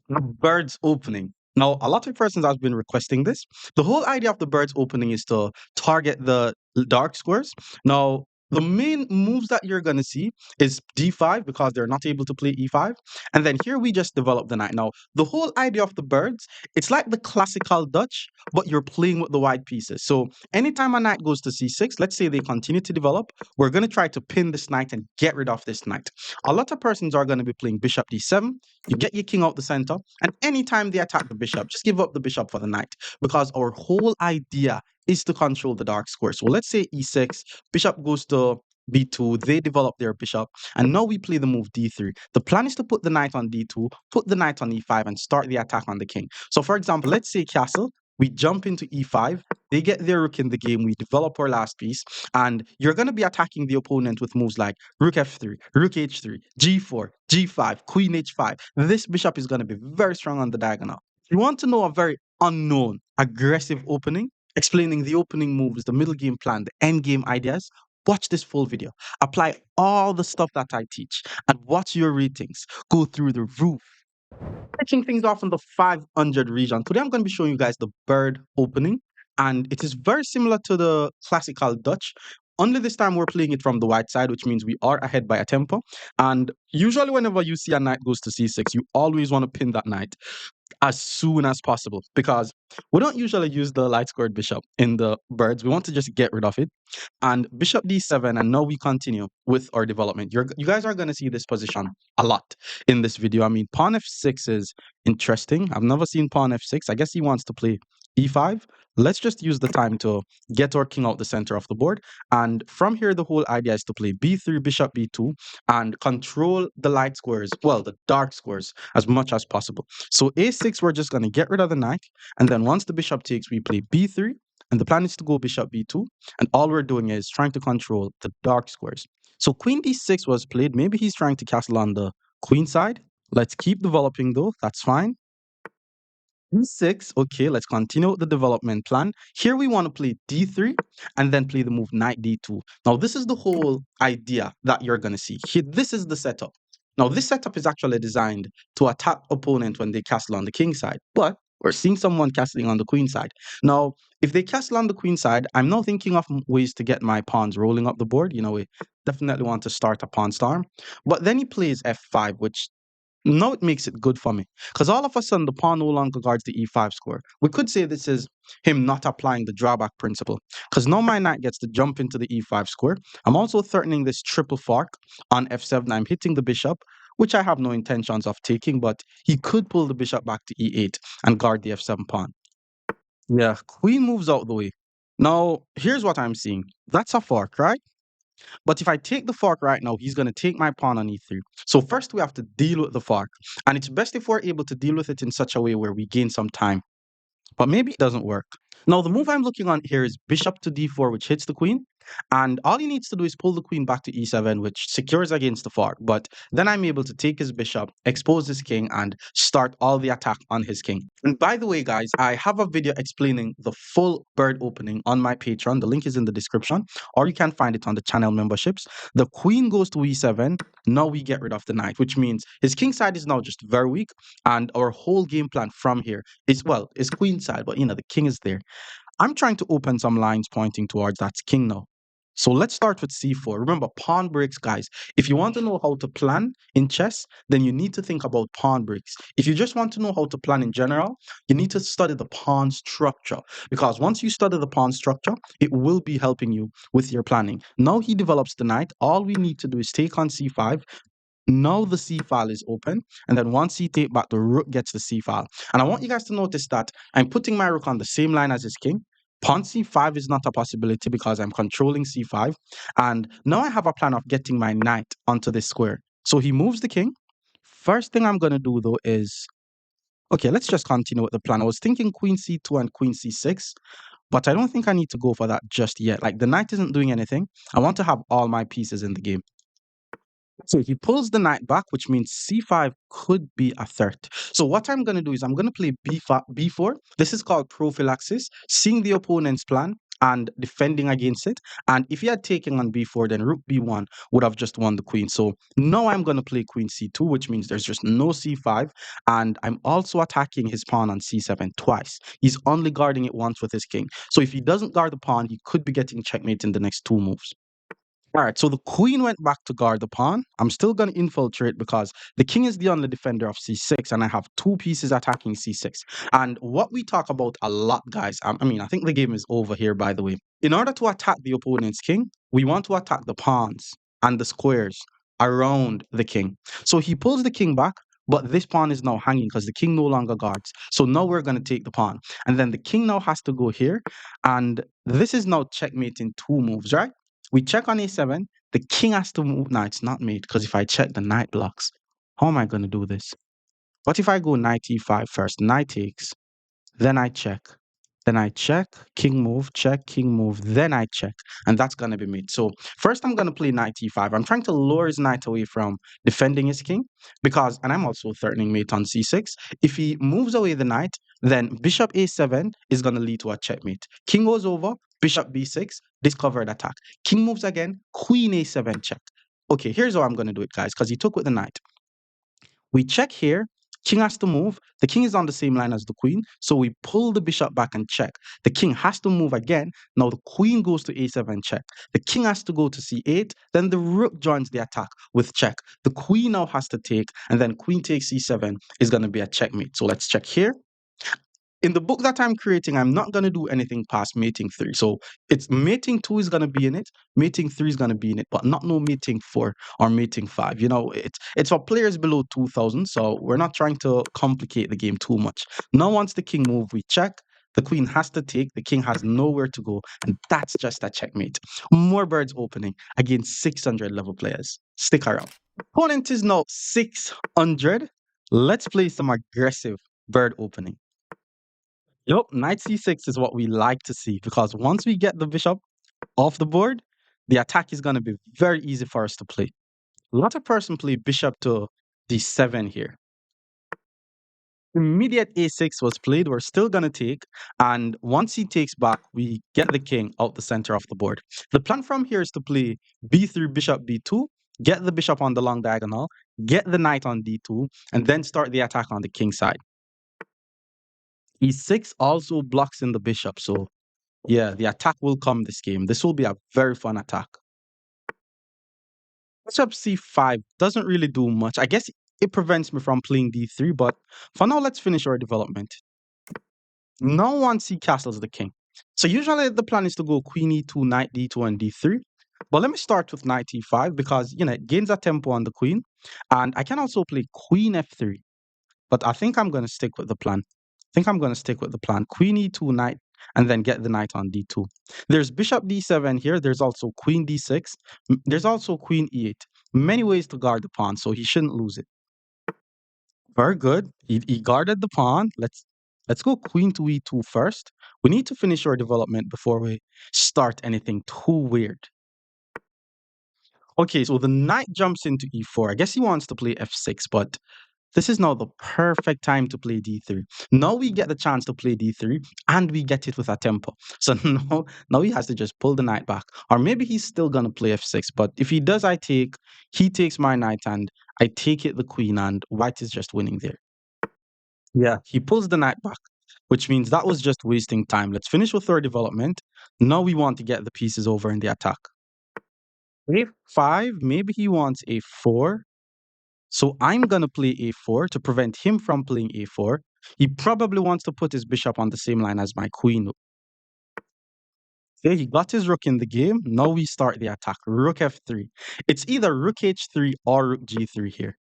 The bird's opening. Now, a lot of persons have been requesting this. The whole idea of the bird's opening is to target the dark squares. Now, the main moves that you're going to see is d5 because they're not able to play e5. And then here we just develop the knight. Now, the whole idea of the birds, it's like the classical Dutch, but you're playing with the white pieces. So anytime a knight goes to c6, let's say they continue to develop, we're going to try to pin this knight and get rid of this knight. A lot of persons are going to be playing bishop d7. You get your king out the center, and anytime they attack the bishop, just give up the bishop for the knight because our whole idea is to control the dark square. So let's say e6, bishop goes to b2, they develop their bishop, and now we play the move d3. The plan is to put the knight on d2, put the knight on e5, and start the attack on the king. So for example, let's say castle, we jump into e5, they get their rook in the game, we develop our last piece, and you're going to be attacking the opponent with moves like rook f3, rook h3, g4, g5, queen h5. This bishop is going to be very strong on the diagonal. If you want to know a very unknown, aggressive opening, explaining the opening moves, the middle game plan, the end game ideas, watch this full video. Apply all the stuff that I teach and watch your ratings go through the roof. Touching things off in the 500 region. Today I'm going to be showing you guys the bird opening, and it is very similar to the classical Dutch. Only this time we're playing it from the white side, which means we are ahead by a tempo. And usually whenever you see a knight goes to c6, you always want to pin that knight as soon as possible because we don't usually use the light squared bishop in the birds. We want to just get rid of it. And bishop d7, and now we continue with our development. You guys are going to see this position a lot in this video. I mean, pawn f6 is interesting. I've never seen pawn f6. I guess he wants to play e5. Let's just use the time to get our king out the center of the board. And from here, the whole idea is to play b3, bishop b2, and control the light squares, well, the dark squares, as much as possible. So a6, we're just going to get rid of the knight. And then once the bishop takes, we play b3. And the plan is to go bishop b2. And all we're doing is trying to control the dark squares. So queen d6 was played. Maybe he's trying to castle on the queen side. Let's keep developing though. That's fine. E6, okay, let's continue with the development plan. Here we want to play d3 and then play the move knight d2. Now, this is the whole idea that you're going to see. Here, this is the setup. Now, this setup is actually designed to attack opponent when they castle on the king side, but we're seeing someone castling on the queen side. Now, if they castle on the queen side, I'm now thinking of ways to get my pawns rolling up the board. You know, we definitely want to start a pawn storm. But then he plays f5, which now it makes it good for me because all of a sudden the pawn no longer guards the e5 square. We could say this is him not applying the drawback principle because now my knight gets to jump into the e5 square. I'm also threatening this triple fork on f7. I'm hitting the bishop, which I have no intentions of taking, but he could pull the bishop back to e8 and guard the f7 pawn. Yeah, queen moves out the way. Now, here's what I'm seeing. That's a fork, right? But if I take the fork right now, he's going to take my pawn on e3. So first we have to deal with the fork. And it's best if we're able to deal with it in such a way where we gain some time. But maybe it doesn't work. Now, the move I'm looking on here is bishop to d4, which hits the queen. And all he needs to do is pull the queen back to e7, which secures against the fork. But then I'm able to take his bishop, expose his king, and start all the attack on his king. And by the way, guys, I have a video explaining the full bird opening on my Patreon. The link is in the description, or you can find it on the channel memberships. The queen goes to e7. Now we get rid of the knight, which means his king side is now just very weak. And our whole game plan from here is, well, is queen side, but you know, the king is there. I'm trying to open some lines pointing towards that king now. So let's start with c4. Remember, pawn breaks, guys. If you want to know how to plan in chess, then you need to think about pawn breaks. If you just want to know how to plan in general, you need to study the pawn structure. Because once you study the pawn structure, it will be helping you with your planning. Now he develops the knight. All we need to do is take on c5. Now the C file is open, and then once he take back, the rook gets the C file. And I want you guys to notice that I'm putting my rook on the same line as his king. Pawn c5 is not a possibility because I'm controlling c5. And now I have a plan of getting my knight onto this square. So he moves the king. First thing I'm going to do, though, is... Okay, let's just continue with the plan. I was thinking queen c2 and queen c6, but I don't think I need to go for that just yet. Like, the knight isn't doing anything. I want to have all my pieces in the game. So he pulls the knight back, which means c5 could be a threat. So what I'm going to do is I'm going to play b4. This is called prophylaxis, seeing the opponent's plan and defending against it. And if he had taken on b4, then rook b1 would have just won the queen. So now I'm going to play queen c2, which means there's just no c5. And I'm also attacking his pawn on c7 twice. He's only guarding it once with his king. So if he doesn't guard the pawn, he could be getting checkmate in the next two moves. All right, so the queen went back to guard the pawn. I'm still going to infiltrate because the king is the only defender of c6, and I have two pieces attacking c6. And what we talk about a lot, guys, I mean, I think the game is over here, by the way. In order to attack the opponent's king, we want to attack the pawns and the squares around the king. So he pulls the king back, but this pawn is now hanging because the king no longer guards. So now we're going to take the pawn. And then the king now has to go here. And this is now checkmate in two moves, right? We check on a7. The king has to move. No, it's not mate because if I check, the knight blocks. How am I going to do this? What if I go knight e5 first? Knight takes. Then I check. Then I check, king move, check, king move, then I check. And that's going to be mate. So first I'm going to play knight e5. I'm trying to lure his knight away from defending his king because, and I'm also threatening mate on c6. If he moves away the knight, then bishop a7 is going to lead to a checkmate. King goes over, bishop b6, discovered attack. King moves again, queen a7 check. Okay, here's how I'm going to do it, guys, because he took with the knight. We check here. King has to move. The king is on the same line as the queen. So we pull the bishop back and check. The king has to move again. Now the queen goes to a7 check. The king has to go to c8. Then the rook joins the attack with check. The queen now has to take. And then queen takes c7 is going to be a checkmate. So let's check here. In the book that I'm creating, I'm not going to do anything past mating 3. So it's mating 2 is going to be in it, mating 3 is going to be in it, but not no mating 4 or mating 5. You know, it's for players below 2,000, so we're not trying to complicate the game too much. Now once the king move, we check. The queen has to take, the king has nowhere to go, and that's just a checkmate. More birds opening against 600 level players. Stick around. Opponent is now 600. Let's play some aggressive bird opening. Yep, knight c6 is what we like to see because once we get the bishop off the board, the attack is going to be very easy for us to play. A lot of person play bishop to d7 here. Immediate a6 was played. We're still going to take. And once he takes back, we get the king out the center of the board. The plan from here is to play b3, bishop b2, get the bishop on the long diagonal, get the knight on d2, and then start the attack on the king side. E6 also blocks in the bishop, so yeah, the attack will come this game. This will be a very fun attack. Bishop c5 doesn't really do much. I guess it prevents me from playing d3, but for now, let's finish our development. Now once he castles the king. So usually the plan is to go queen e2, knight d2, and d3. But let me start with knight e5 because, you know, it gains a tempo on the queen. And I can also play queen f3. But I think I'm going to stick with the plan. Queen e2, knight, and then get the knight on d2. There's bishop d7 here. There's also queen d6. There's also queen e8. Many ways to guard the pawn, so he shouldn't lose it. Very good. He guarded the pawn. Let's go queen to e2 first. We need to finish our development before we start anything too weird. Okay, so the knight jumps into e4. I guess he wants to play f6, but this is now the perfect time to play d3. Now we get the chance to play d3, and we get it with a tempo. So now he has to just pull the knight back. Or maybe he's still going to play f6, but if he does, he takes my knight, and I take it the queen, and white is just winning there. Yeah, he pulls the knight back, which means that was just wasting time. Let's finish with our development. Now we want to get the pieces over in the attack. a5, maybe he wants a4. So I'm going to play a4 to prevent him from playing a4. He probably wants to put his bishop on the same line as my queen. Okay, he got his rook in the game. Now we start the attack. Rook f3. It's either rook h3 or rook g3 here.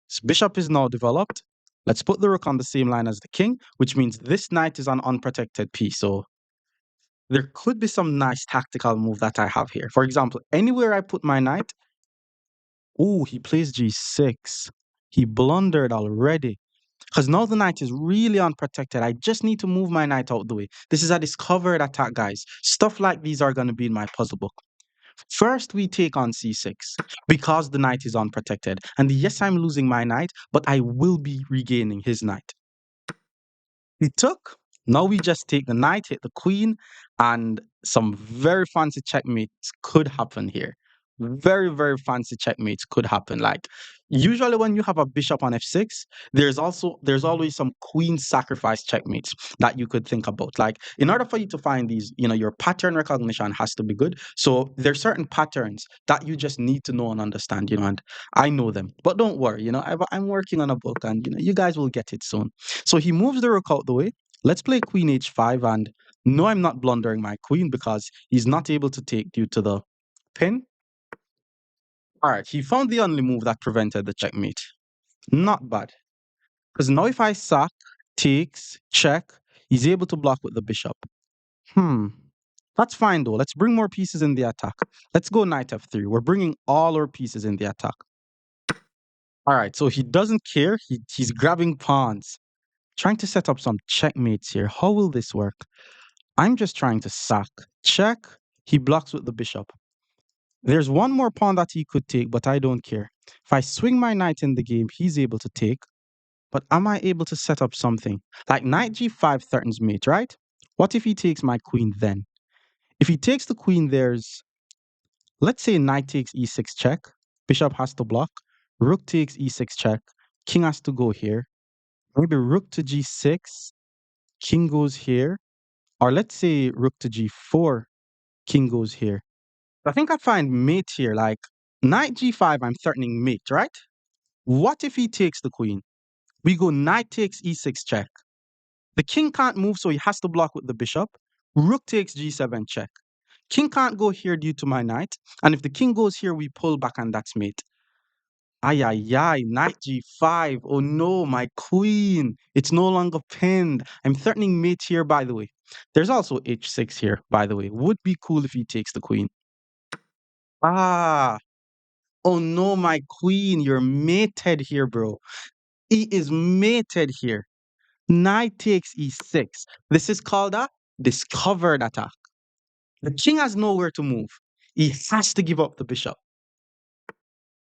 So bishop is now developed. Let's put the rook on the same line as the king, which means this knight is an unprotected piece. So there could be some nice tactical move that I have here. For example, anywhere I put my knight, oh, he plays g6. He blundered already. Because now the knight is really unprotected. I just need to move my knight out the way. This is a discovered attack, guys. Stuff like these are going to be in my puzzle book. First, we take on c6 because the knight is unprotected. And yes, I'm losing my knight, but I will be regaining his knight. He took. Now we just take the knight, hit the queen, and some very fancy checkmates could happen here. Very, very fancy checkmates could happen. Like usually when you have a bishop on f6, there's always some queen sacrifice checkmates that you could think about. Like in order for you to find these, your pattern recognition has to be good. So there's certain patterns that you just need to know and understand, and I know them. But don't worry, I'm working on a book and you guys will get it soon. So he moves the rook out the way. Let's play queen h5 and no, I'm not blundering my queen because he's not able to take due to the pin. All right, he found the only move that prevented the checkmate. Not bad. Because now if I sack, takes, check, he's able to block with the bishop. That's fine though. Let's bring more pieces in the attack. Let's go knight f3. We're bringing all our pieces in the attack. All right, so he doesn't care. He's grabbing pawns. Trying to set up some checkmates here. How will this work? I'm just trying to sack. Check. He blocks with the bishop. There's one more pawn that he could take, but I don't care. If I swing my knight in the game, he's able to take. But am I able to set up something? Like knight g5 threatens mate, right? What if he takes my queen then? If he takes the queen, let's say knight takes e6 check. Bishop has to block. Rook takes e6 check. King has to go here. Maybe rook to g6. King goes here. Or let's say rook to g4. King goes here. I think I find mate here, like knight g5, I'm threatening mate, right? What if he takes the queen? We go knight takes e6 check. The king can't move, so he has to block with the bishop. Rook takes g7 check. King can't go here due to my knight. And if the king goes here, we pull back and that's mate. Ay, ay, ay, knight g5. Oh no, my queen. It's no longer pinned. I'm threatening mate here, by the way. There's also h6 here, by the way. Would be cool if he takes the queen. Ah, oh no, my queen, you're mated here, bro. He is mated here. Knight takes e6. This is called a discovered attack. The king has nowhere to move. He has to give up the bishop.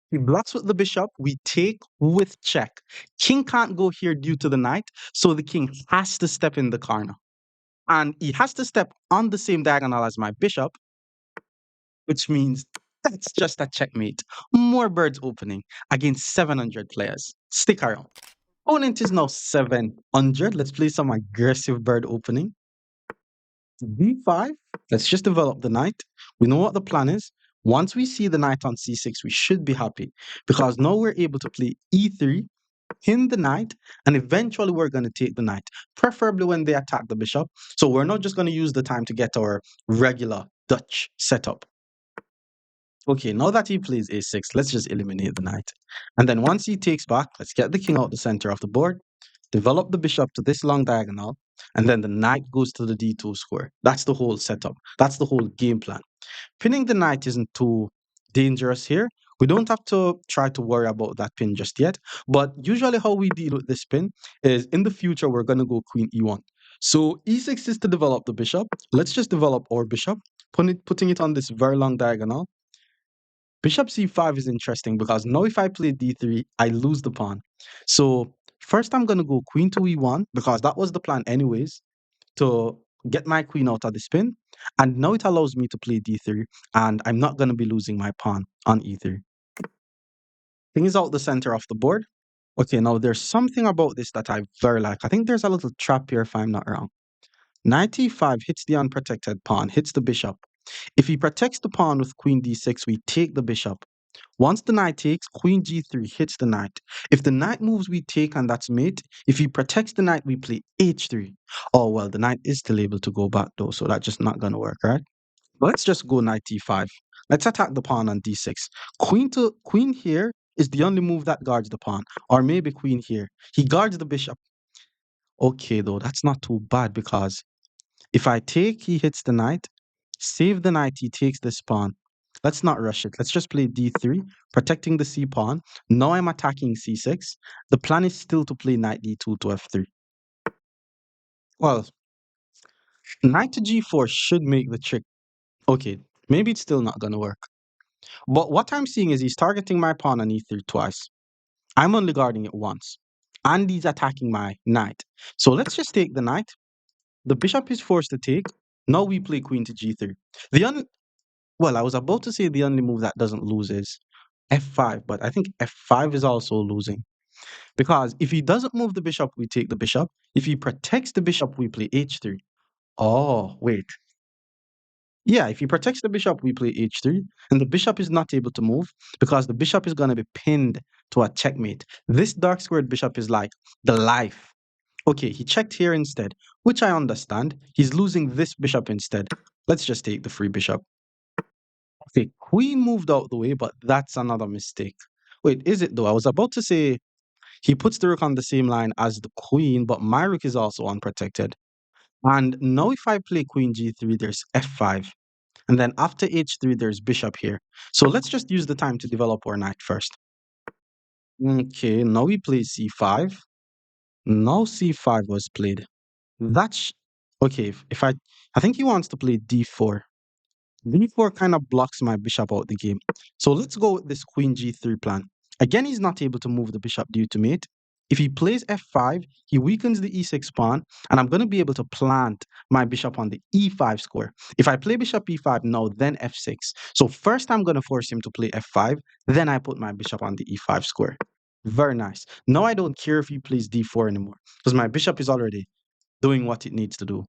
He blocks with the bishop. We take with check. King can't go here due to the knight, so the king has to step in the corner. And he has to step on the same diagonal as my bishop, which means that's just a checkmate. More birds opening against 700 players. Stick around. Opponent is now 700. Let's play some aggressive bird opening. b5. Let's just develop the knight. We know what the plan is. Once we see the knight on c6, we should be happy because now we're able to play e3, pin the knight, and eventually we're going to take the knight, preferably when they attack the bishop. So we're not just going to use the time to get our regular Dutch setup. Okay, now that he plays a6, let's just eliminate the knight. And then once he takes back, let's get the king out the center of the board, develop the bishop to this long diagonal, and then the knight goes to the d2 square. That's the whole setup. That's the whole game plan. Pinning the knight isn't too dangerous here. We don't have to try to worry about that pin just yet. But usually how we deal with this pin is in the future, we're going to go queen e1. So e6 is to develop the bishop. Let's just develop our bishop, putting it on this very long diagonal. Bishop c5 is interesting because now if I play d3, I lose the pawn. So first I'm going to go queen to e1 because that was the plan anyways, to get my queen out of the spin. And now it allows me to play d3 and I'm not going to be losing my pawn on e3. King is out the center of the board. Okay, now there's something about this that I very like. I think there's a little trap here if I'm not wrong. Knight e5 hits the unprotected pawn, hits the bishop. If he protects the pawn with queen d6, we take the bishop. Once the knight takes, queen g3 hits the knight. If the knight moves, we take and that's mate. If he protects the knight, we play h3. Oh, well, the knight is still able to go back though, so that's just not going to work, right? Let's just go knight e5. Let's attack the pawn on d6. Queen here is the only move that guards the pawn, or maybe queen here. He guards the bishop. Okay, though, that's not too bad because if I take, he hits the knight. Save the knight, he takes this pawn. Let's not rush it. Let's just play d3, protecting the c pawn. Now I'm attacking c6. The plan is still to play knight d2 to f3. Well, knight to g4 should make the trick. Okay, maybe it's still not going to work. But what I'm seeing is he's targeting my pawn on e3 twice. I'm only guarding it once. And he's attacking my knight. So let's just take the knight. The bishop is forced to take. Now we play queen to g3. The only well, I was about to say the only move that doesn't lose is f5, but I think f5 is also losing because if he doesn't move the bishop, we take the bishop. If he protects the bishop, we play h3. Oh, wait. Yeah, if he protects the bishop, we play h3, and the bishop is not able to move because the bishop is going to be pinned to a checkmate. This dark squared bishop is like the life. Okay, he checked here instead, which I understand. He's losing this bishop instead. Let's just take the free bishop. Okay, queen moved out the way, but that's another mistake. Wait, is it though? I was about to say he puts the rook on the same line as the queen, but my rook is also unprotected. And now if I play queen g3, there's f5. And then after h3, there's bishop here. So let's just use the time to develop our knight first. Okay, now we play c5. Now c5 was played. That's okay. I think he wants to play d4. D4 kind of blocks my bishop out the game. So let's go with this queen g3 plan. Again, he's not able to move the bishop due to mate. If he plays f5, he weakens the e6 pawn, and I'm going to be able to plant my bishop on the e5 square. If I play bishop e5 now, then f6. So first I'm going to force him to play f5, then I put my bishop on the e5 square. Very nice. Now I don't care if he plays d4 anymore, because my bishop is already doing what it needs to do.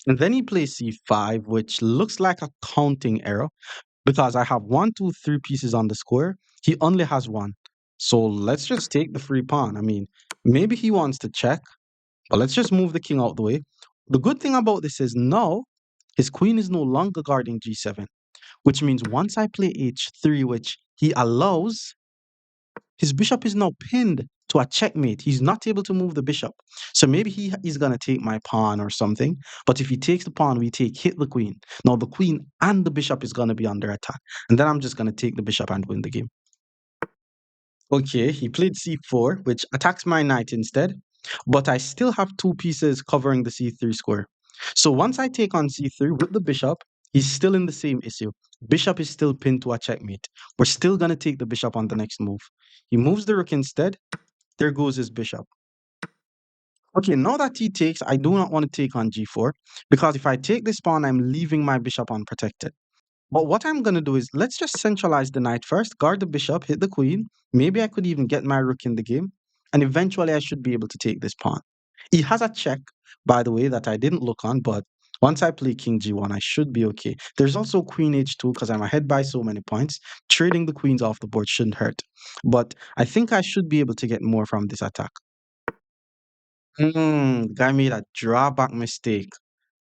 And then he plays c5, which looks like a counting error because I have one, two, three pieces on the square. He only has one. So let's just take the free pawn. I mean, maybe he wants to check, but let's just move the king out the way. The good thing about this is now his queen is no longer guarding g7, which means once I play h3, which he allows, his bishop is now pinned to a checkmate. He's not able to move the bishop. So maybe he is going to take my pawn or something. But if he takes the pawn, we hit the queen. Now the queen and the bishop is going to be under attack. And then I'm just going to take the bishop and win the game. Okay, he played c4, which attacks my knight instead. But I still have two pieces covering the c3 square. So once I take on c3 with the bishop, he's still in the same issue. Bishop is still pinned to a checkmate. We're still going to take the bishop on the next move. He moves the rook instead. There goes his bishop. Okay, now that he takes, I do not want to take on g4 because if I take this pawn, I'm leaving my bishop unprotected. But what I'm going to do is let's just centralize the knight first, guard the bishop, hit the queen. Maybe I could even get my rook in the game. And eventually I should be able to take this pawn. He has a check, by the way, that I didn't look on, but once I play king g1, I should be okay. There's also queen h2 because I'm ahead by so many points. Trading the queens off the board shouldn't hurt. But I think I should be able to get more from this attack. Guy made a drawback mistake.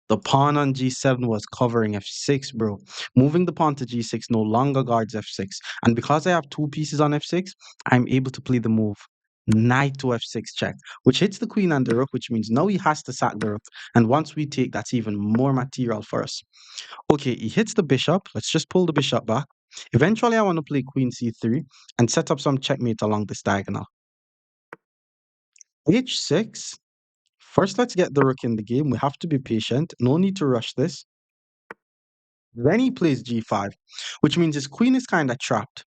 The pawn on g7 was covering f6, bro. Moving the pawn to g6 no longer guards f6. And because I have two pieces on f6, I'm able to play the move knight to f6 check, which hits the queen and the rook, which means now he has to sack the rook. And once we take, that's even more material for us. Okay, he hits the bishop. Let's just pull the bishop back. Eventually, I want to play queen c3 and set up some checkmate along this diagonal. h6. First, let's get the rook in the game. We have to be patient. No need to rush this. Then he plays g5, which means his queen is kind of trapped.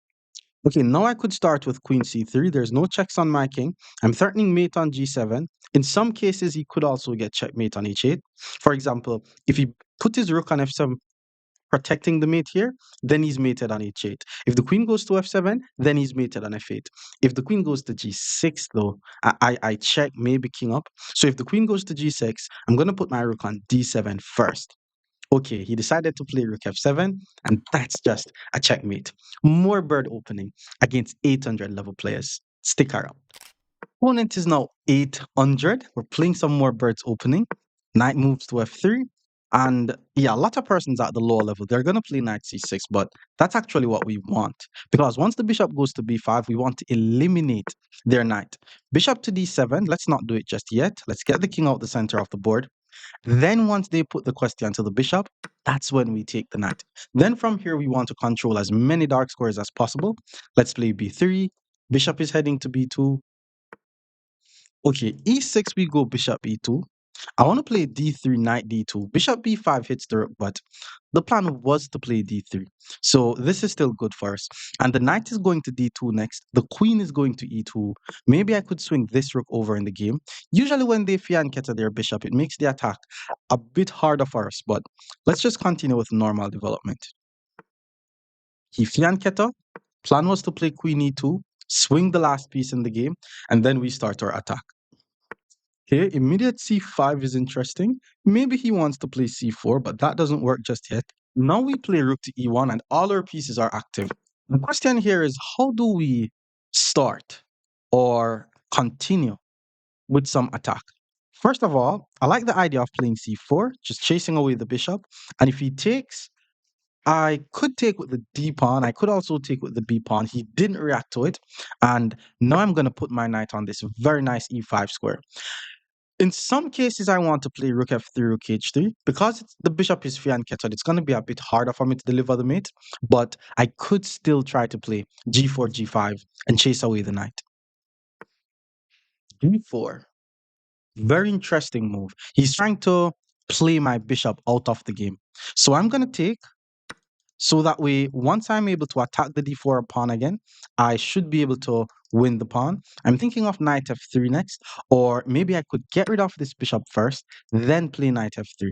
Okay, now I could start with queen c3. There's no checks on my king. I'm threatening mate on g7. In some cases, he could also get checkmate on h8. For example, if he put his rook on f7, protecting the mate here, then he's mated on h8. If the queen goes to f7, then he's mated on f8. If the queen goes to g6, though, I check maybe king up. So if the queen goes to g6, I'm going to put my rook on d7 first. Okay, he decided to play rook f7, and that's just a checkmate. More bird opening against 800 level players. Stick around. Opponent is now 800. We're playing some more birds opening. Knight moves to f3. And yeah, a lot of persons at the lower level, they're going to play knight c6, but that's actually what we want. Because once the bishop goes to b5, we want to eliminate their knight. Bishop to d7, let's not do it just yet. Let's get the king out the center of the board. Then once they put the question to the bishop, that's when we take the knight. Then from here, we want to control as many dark squares as possible. Let's play b3. Bishop is heading to b2. Okay, e6, we go bishop e2. I want to play d3, knight d2. Bishop b5 hits the rook, but the plan was to play d3. So this is still good for us. And the knight is going to d2 next. The queen is going to e2. Maybe I could swing this rook over in the game. Usually when they fianchetto their bishop, it makes the attack a bit harder for us, but let's just continue with normal development. He fianchetto. Plan was to play queen e2, swing the last piece in the game, and then we start our attack. Okay, immediate c5 is interesting. Maybe he wants to play c4, but that doesn't work just yet. Now we play rook to e1 and all our pieces are active. The question here is how do we start or continue with some attack? First of all, I like the idea of playing c4, just chasing away the bishop. And if he takes, I could take with the d pawn. I could also take with the b pawn. He didn't react to it. And now I'm going to put my knight on this very nice e5 square. In some cases, I want to play rook f3, rook h3. Because the bishop is fianchetted, it's going to be a bit harder for me to deliver the mate. But I could still try to play g4, g5 and chase away the knight. g4. Very interesting move. He's trying to play my bishop out of the game. So I'm going to take. So that way, once I'm able to attack the d4 pawn again, I should be able to win the pawn. I'm thinking of knight f3 next, or maybe I could get rid of this bishop first, then play knight f3.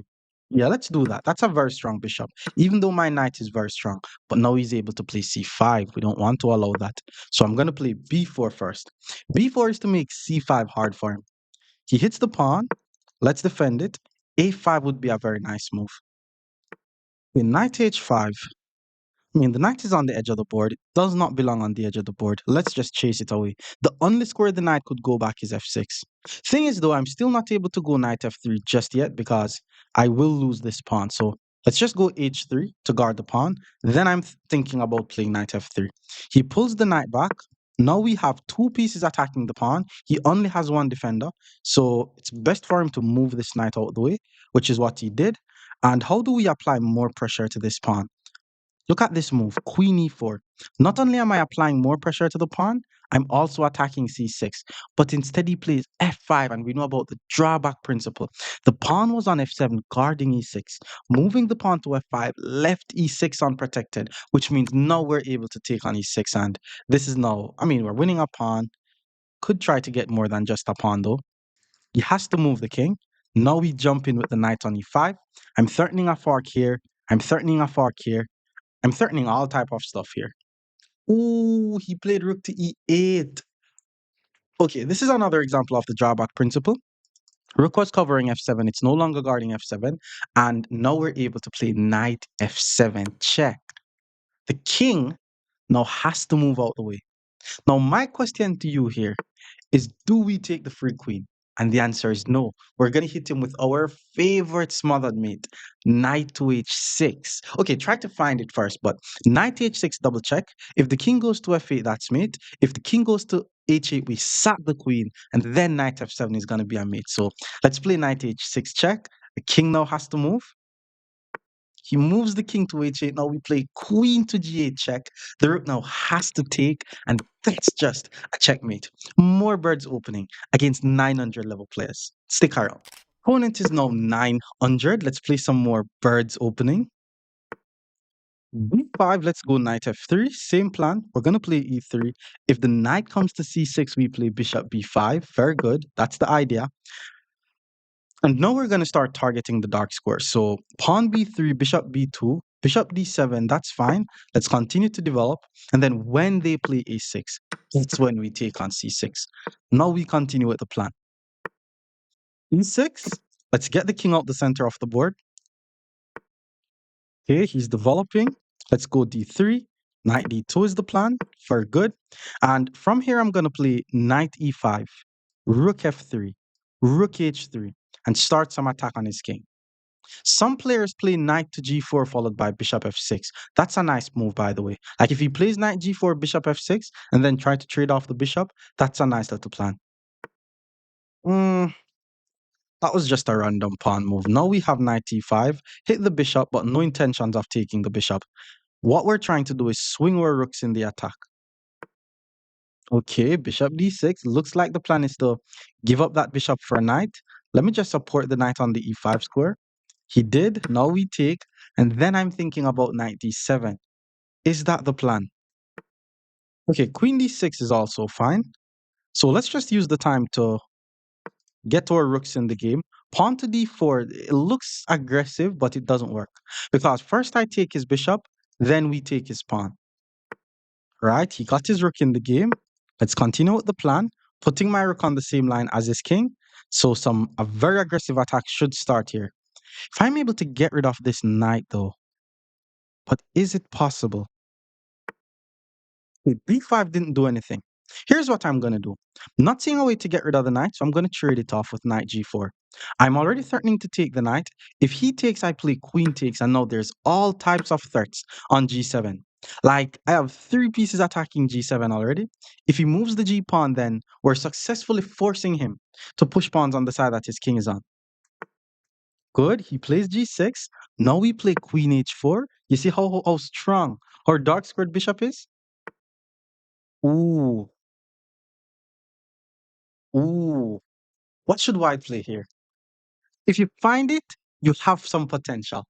Yeah, let's do that. That's a very strong bishop, even though my knight is very strong. But now he's able to play c5. We don't want to allow that. So I'm going to play b4 first. b4 is to make c5 hard for him. He hits the pawn. Let's defend it. a5 would be a very nice move. In knight h5, I mean, the knight is on the edge of the board. It does not belong on the edge of the board. Let's just chase it away. The only square the knight could go back is f6. Thing is, though, I'm still not able to go knight f3 just yet because I will lose this pawn. So let's just go h3 to guard the pawn. Then I'm thinking about playing knight f3. He pulls the knight back. Now we have two pieces attacking the pawn. He only has one defender. So it's best for him to move this knight out of the way, which is what he did. And how do we apply more pressure to this pawn? Look at this move, queen e4. Not only am I applying more pressure to the pawn, I'm also attacking c6. But instead he plays f5, and we know about the drawback principle. The pawn was on f7, guarding e6. Moving the pawn to f5 left e6 unprotected, which means now we're able to take on e6. And this is now, I mean, we're winning a pawn. Could try to get more than just a pawn, though. He has to move the king. Now we jump in with the knight on e5. I'm threatening a fork here. I'm threatening a fork here. I'm threatening all type of stuff here. Ooh, he played rook to e8. Okay, this is another example of the drawback principle. Rook was covering f7. It's no longer guarding f7. And now we're able to play knight f7 check. The king now has to move out the way. Now, my question to you here is, do we take the free queen? And the answer is no. We're going to hit him with our favorite smothered mate, knight to h6. Okay, try to find it first, but knight h6 double check. If the king goes to f8, that's mate. If the king goes to h8, we sack the queen, and then knight f7 is going to be a mate. So let's play knight h6 check. The king now has to move. He moves the king to h8. Now we play queen to g8 check. The rook now has to take, and that's just a checkmate. More birds opening against 900 level players. Stick around. Opponent is now 900. Let's play some more birds opening. b5, let's go knight f3. Same plan. We're going to play e3. If the knight comes to c6, we play bishop b5. Very good. That's the idea. And now we're going to start targeting the dark squares. So pawn b3, bishop b2, bishop d7, that's fine. Let's continue to develop. And then when they play a6, that's when we take on c6. Now we continue with the plan. e6, let's get the king out the center of the board. Okay, he's developing. Let's go d3. Knight d2 is the plan. Very good. And from here, I'm going to play knight e5, rook f3, rook h3, and start some attack on his king. Some players play knight to g4 followed by bishop f6. That's a nice move, by the way. Like if he plays knight g4, bishop f6, and then try to trade off the bishop, that's a nice little plan. That was just a random pawn move. Now we have knight e5, hit the bishop, but no intentions of taking the bishop. What we're trying to do is swing our rooks in the attack. Okay, bishop d6. Looks like the plan is to give up that bishop for a knight. Let me just support the knight on the e5 square. He did. Now we take. And then I'm thinking about knight d7. Is that the plan? Okay, queen d6 is also fine. So let's just use the time to get our rooks in the game. Pawn to d4, it looks aggressive, but it doesn't work. Because first I take his bishop, then we take his pawn. Right? He got his rook in the game. Let's continue with the plan. Putting my rook on the same line as his king. So a very aggressive attack should start here. If I'm able to get rid of this knight though, but is it possible? Wait, b5 didn't do anything. Here's what I'm going to do. Not seeing a way to get rid of the knight, so I'm going to trade it off with knight g4. I'm already threatening to take the knight. If he takes, I play queen takes, and now there's all types of threats on g7. Like, I have 3 pieces attacking g7 already. If he moves the g pawn, then we're successfully forcing him to push pawns on the side that his king is on. Good, he plays g6. Now we play queen h4. You see how strong our dark squared bishop is? Ooh, ooh. What should white play here? If you find it, you have some potential.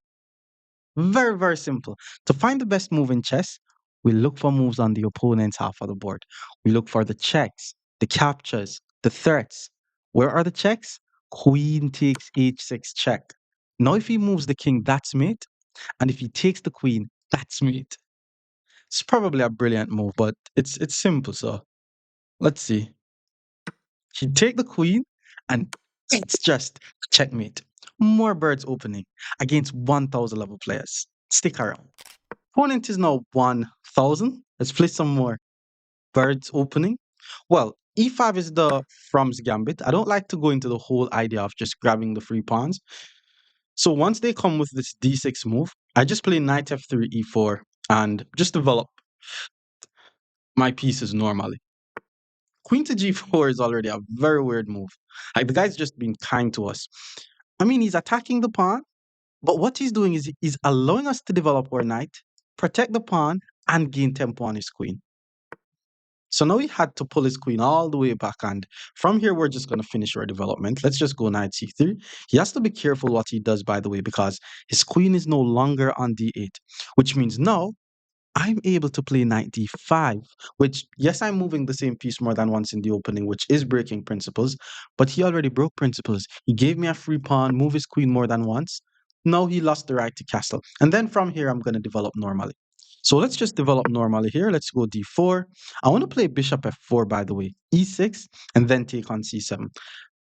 Very, very simple. To find the best move in chess, we look for moves on the opponent's half of the board. We look for the checks, the captures, the threats. Where are the checks? Queen takes h6 check. Now, if he moves the king, that's mate. And if he takes the queen, that's mate. It's probably a brilliant move, but it's simple. So let's see. He take the queen, and it's just checkmate. More birds opening against 1,000 level players. Stick around. Opponent is now 1,000. Let's play some more birds opening. Well, e5 is the From's gambit. I don't like to go into the whole idea of just grabbing the free pawns. So once they come with this d6 move, I just play knight f3, e4, and just develop my pieces normally. Queen to g4 is already a very weird move. Like the guy's just being kind to us. I mean, he's attacking the pawn, but what he's doing is he's allowing us to develop our knight, protect the pawn, and gain tempo on his queen. So now he had to pull his queen all the way back, and from here we're just going to finish our development. Let's just go knight c3. He has to be careful what he does, by the way, because his queen is no longer on d8, which means now I'm able to play knight d5, which, yes, I'm moving the same piece more than once in the opening, which is breaking principles, but he already broke principles. He gave me a free pawn, move his queen more than once. Now he lost the right to castle. And then from here, I'm going to develop normally. So let's just develop normally here. Let's go d4. I want to play bishop f4, by the way, e6, and then take on c7.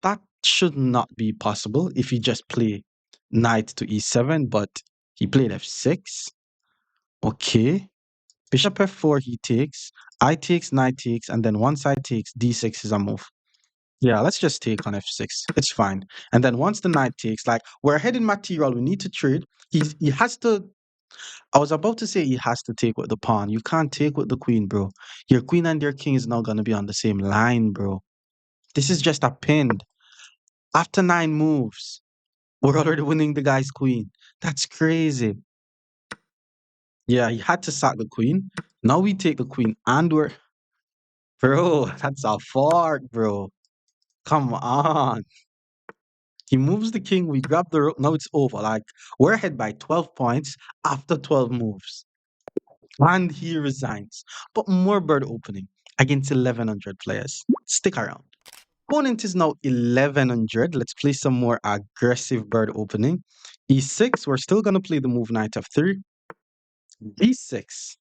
That should not be possible if he just play knight to e7, but he played f6. Okay. Bishop f4, he takes. I takes, knight takes, and then once I takes, d6 is a move. Yeah, let's just take on f6. It's fine. And then once the knight takes, like, we're ahead in material, we need to trade. He has to. I was about to say he has to take with the pawn. You can't take with the queen, bro. Your queen and your king is now going to be on the same line, bro. This is just a pinned. After 9 moves, we're already winning the guy's queen. That's crazy. Yeah, he had to sack the queen. Now we take the queen and we're. Bro, that's a fork, bro. Come on. He moves the king, we grab the rook. Now it's over. Like, we're ahead by 12 points after 12 moves. And he resigns. But more bird opening against 1,100 players. Stick around. Opponent is now 1,100. Let's play some more aggressive bird opening. E6, we're still going to play the move knight f3. B6.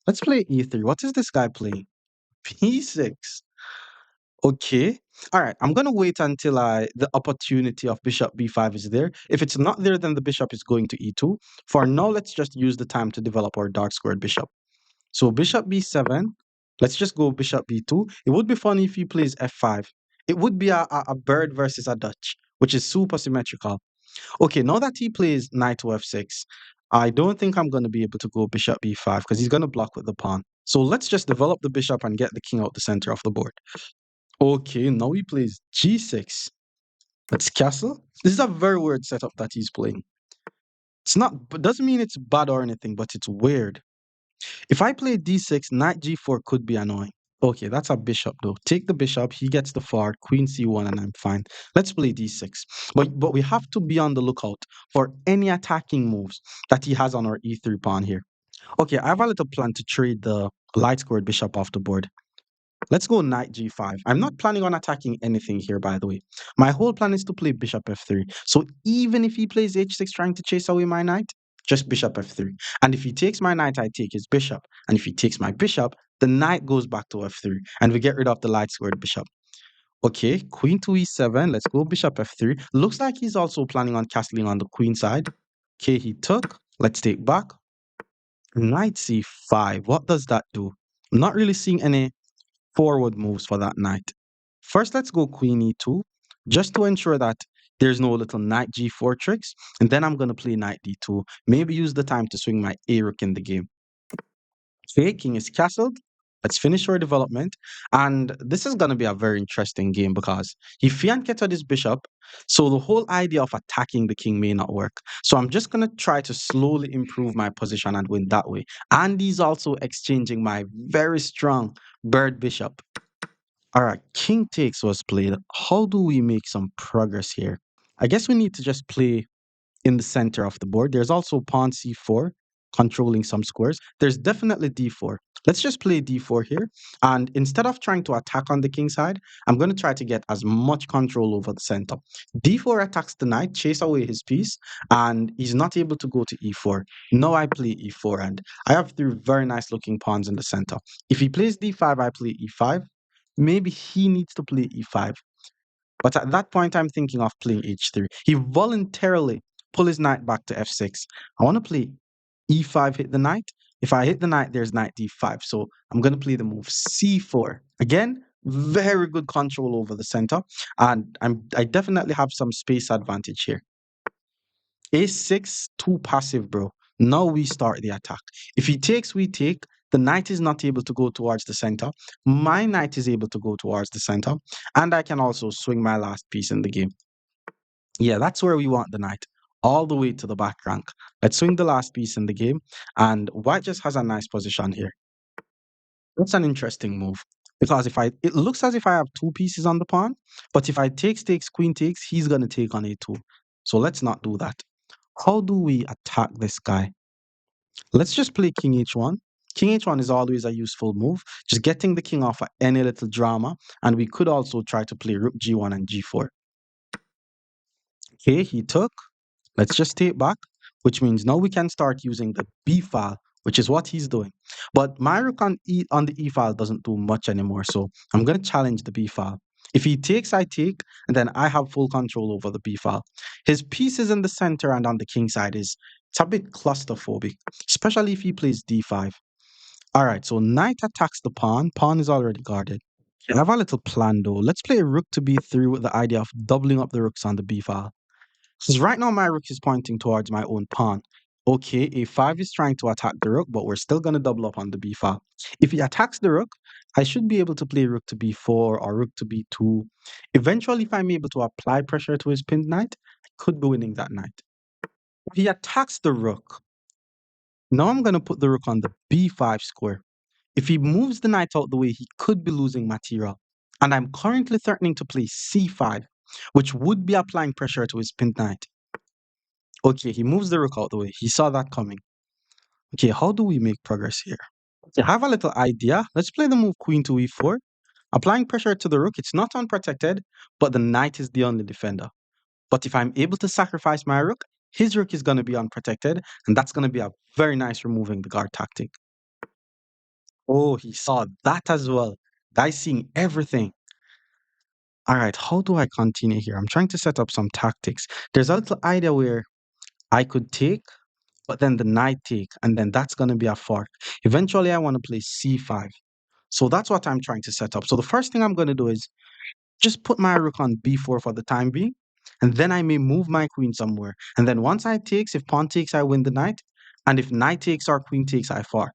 Let's play e3. What is this guy playing? P6. Okay. All right. I'm gonna wait until the opportunity of bishop b5 is there. If it's not there, then the bishop is going to e2. For now, let's just use the time to develop our dark squared bishop. So bishop b7. Let's just go bishop b2. It would be funny if he plays f5. It would be a bird versus a Dutch, which is super symmetrical. Okay, now that he plays knight to f6, I don't think I'm gonna be able to go bishop b5 because he's gonna block with the pawn. So let's just develop the bishop and get the king out the center of the board. Okay, now he plays g6. That's castle. This is a very weird setup that he's playing. It's not, but doesn't mean it's bad or anything, but it's weird. If I play d6, knight g4 could be annoying. Okay, that's a bishop though. Take the bishop, he gets the forward, queen c1, and I'm fine. Let's play d6. But we have to be on the lookout for any attacking moves that he has on our e3 pawn here. Okay, I have a little plan to trade the light squared bishop off the board. Let's go knight g5. I'm not planning on attacking anything here, by the way. My whole plan is to play bishop f3. So even if he plays h6 trying to chase away my knight, just bishop f3. And if he takes my knight, I take his bishop. And if he takes my bishop, the knight goes back to f3. And we get rid of the light squared bishop. Okay, queen to e7. Let's go bishop f3. Looks like he's also planning on castling on the queen side. Okay, he took. Let's take back. Knight c5. What does that do? I'm not really seeing any forward moves for that knight. First, let's go queen e2, just to ensure that there's no little knight g4 tricks. And then I'm going to play knight d2. Maybe use the time to swing my a rook in the game. Okay, king is castled. Let's finish our development. And this is going to be a very interesting game because he fianchetted his bishop. So the whole idea of attacking the king may not work. So I'm just going to try to slowly improve my position and win that way. And he's also exchanging my very strong bird bishop. All right, king takes was played. How do we make some progress here? I guess we need to just play in the center of the board. There's also pawn c4, controlling some squares. There's definitely d4. Let's just play d4 here. And instead of trying to attack on the king side, I'm going to try to get as much control over the center. d4 attacks the knight, chase away his piece, and he's not able to go to e4. Now I play e4, and I have three very nice looking pawns in the center. If he plays d5, I play e5. Maybe he needs to play e5. But at that point, I'm thinking of playing h3. He voluntarily pull his knight back to f6. I want to play e5, hit the knight. If I hit the knight, there's knight d5. So I'm going to play the move c4. Again, very good control over the center. And I definitely have some space advantage here. a6, too passive, bro. Now we start the attack. If he takes, we take. The knight is not able to go towards the center. My knight is able to go towards the center. And I can also swing my last piece in the game. Yeah, that's where we want the knight. All the way to the back rank. Let's swing the last piece in the game. And white just has a nice position here. That's an interesting move. Because it looks as if I have two pieces on the pawn. But if I takes, queen takes, he's going to take on a2. So let's not do that. How do we attack this guy? Let's just play king h1. King h1 is always a useful move, just getting the king off at any little drama. And we could also try to play rook g1 and g4. Okay, he took. Let's just take back, which means now we can start using the b file, which is what he's doing. But my rook on the e file doesn't do much anymore, so I'm going to challenge the b file. If he takes, I take, and then I have full control over the b file. His pieces in the center and on the king side it's a bit clusterphobic, especially if he plays d5. All right, so knight attacks the pawn. Pawn is already guarded. I have a little plan though. Let's play rook to b3 with the idea of doubling up the rooks on the b file. Because right now my rook is pointing towards my own pawn. Okay, a5 is trying to attack the rook, but we're still going to double up on the b file. If he attacks the rook, I should be able to play rook to b4 or rook to b2. Eventually, if I'm able to apply pressure to his pinned knight, I could be winning that knight. If he attacks the rook, now I'm going to put the rook on the b5 square. If he moves the knight out the way, he could be losing material. And I'm currently threatening to play c5, which would be applying pressure to his pinned knight. Okay, he moves the rook out the way. He saw that coming. Okay, how do we make progress here? Okay, I have a little idea. Let's play the move queen to e4. Applying pressure to the rook, it's not unprotected, but the knight is the only defender. But if I'm able to sacrifice my rook, his rook is going to be unprotected, and that's going to be a very nice removing the guard tactic. Oh, he saw that as well. Guy's seeing everything. All right, how do I continue here? I'm trying to set up some tactics. There's a little idea where I could take, but then the knight take, and then that's going to be a fork. Eventually, I want to play c5. So that's what I'm trying to set up. So the first thing I'm going to do is just put my rook on b4 for the time being, and then I may move my queen somewhere. And then once I takes, if pawn takes, I win the knight. And if knight takes or queen takes, I fork.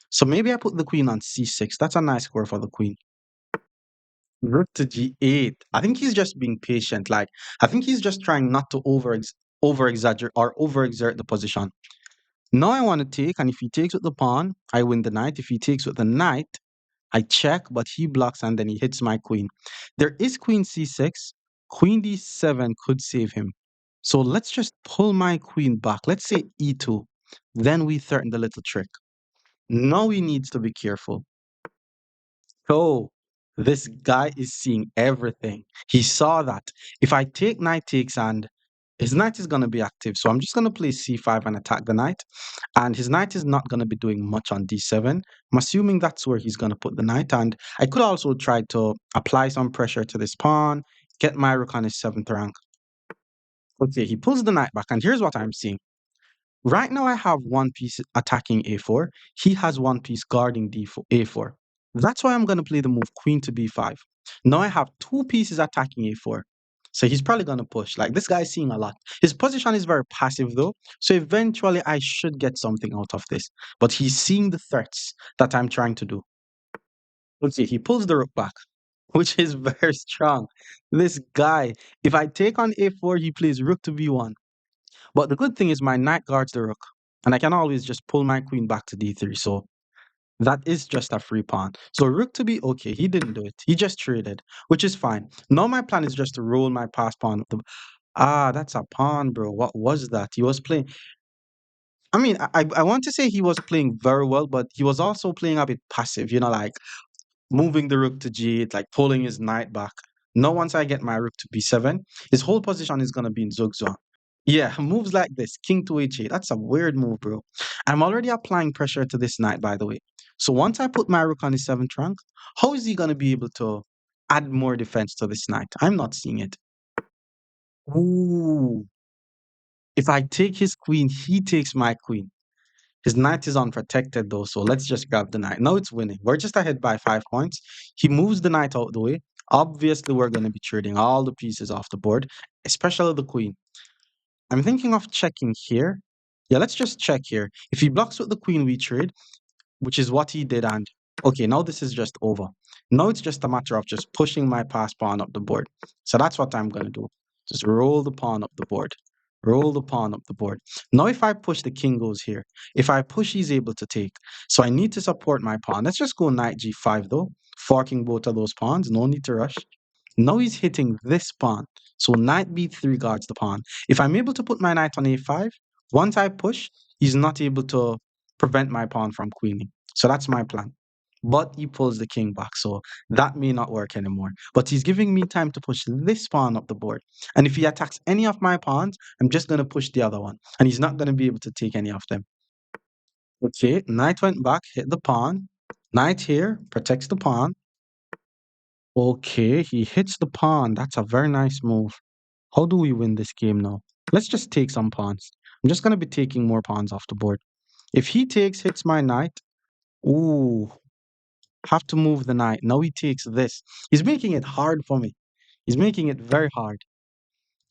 So maybe I put the queen on c6. That's a nice score for the queen. Rook to g8. I think he's just being patient. Like, I think he's just trying not to over exaggerate or overexert the position. Now I want to take, and if he takes with the pawn, I win the knight. If he takes with the knight, I check, but he blocks and then he hits my queen. There is queen c6. Queen d7 could save him. So let's just pull my queen back. Let's say e2. Then we threaten the little trick. Now he needs to be careful. So this guy is seeing everything. He saw that if I take knight takes and his knight is going to be active. So I'm just going to play c5 and attack the knight. And his knight is not going to be doing much on d7. I'm assuming that's where he's going to put the knight. And I could also try to apply some pressure to this pawn, get my rook on his 7th rank. Okay, he pulls the knight back. And here's what I'm seeing. Right now, I have one piece attacking a4. He has one piece guarding d4, a4. That's why I'm going to play the move queen to b5. Now I have two pieces attacking a4. So he's probably going to push. Like this guy's seeing a lot. His position is very passive though. So eventually I should get something out of this. But he's seeing the threats that I'm trying to do. Okay, he pulls the rook back, which is very strong. This guy, if I take on a4, he plays rook to b1. But the good thing is my knight guards the rook, and I can always just pull my queen back to d3. So that is just a free pawn. So rook to be okay. He didn't do it. He just traded, which is fine. Now my plan is just to roll my pass pawn. That's a pawn, bro. What was that? He was playing. I mean, I want to say he was playing very well, but he was also playing a bit passive. Like moving the rook to g8, like pulling his knight back. Now, once I get my rook to b7, his whole position is going to be in zugzwang. Yeah, moves like this, king to h8. That's a weird move, bro. I'm already applying pressure to this knight, by the way. So once I put my rook on his 7th rank, how is he going to be able to add more defense to this knight? I'm not seeing it. Ooh. If I take his queen, he takes my queen. His knight is unprotected though, so let's just grab the knight. Now it's winning. We're just ahead by 5 points. He moves the knight out the way. Obviously, we're going to be trading all the pieces off the board, especially the queen. I'm thinking of checking here. Yeah, let's just check here. If he blocks with the queen, we trade, which is what he did. And okay, now this is just over. Now it's just a matter of just pushing my pass pawn up the board. So that's what I'm going to do. Just roll the pawn up the board. Roll the pawn up the board. Now if I push, the king goes here. If I push, he's able to take. So I need to support my pawn. Let's just go knight g5 though, forking both of those pawns. No need to rush. Now he's hitting this pawn. So knight b3 guards the pawn. If I'm able to put my knight on a5, once I push, he's not able to prevent my pawn from queening. So that's my plan. But he pulls the king back, so that may not work anymore. But he's giving me time to push this pawn up the board. And if he attacks any of my pawns, I'm just going to push the other one. And he's not going to be able to take any of them. Okay, knight went back, hit the pawn. Knight here, protects the pawn. Okay, he hits the pawn. That's a very nice move. How do we win this game now? Let's just take some pawns. I'm just going to be taking more pawns off the board. If he takes, hits my knight. Ooh, have to move the knight. Now he takes this. He's making it hard for me. He's making it very hard.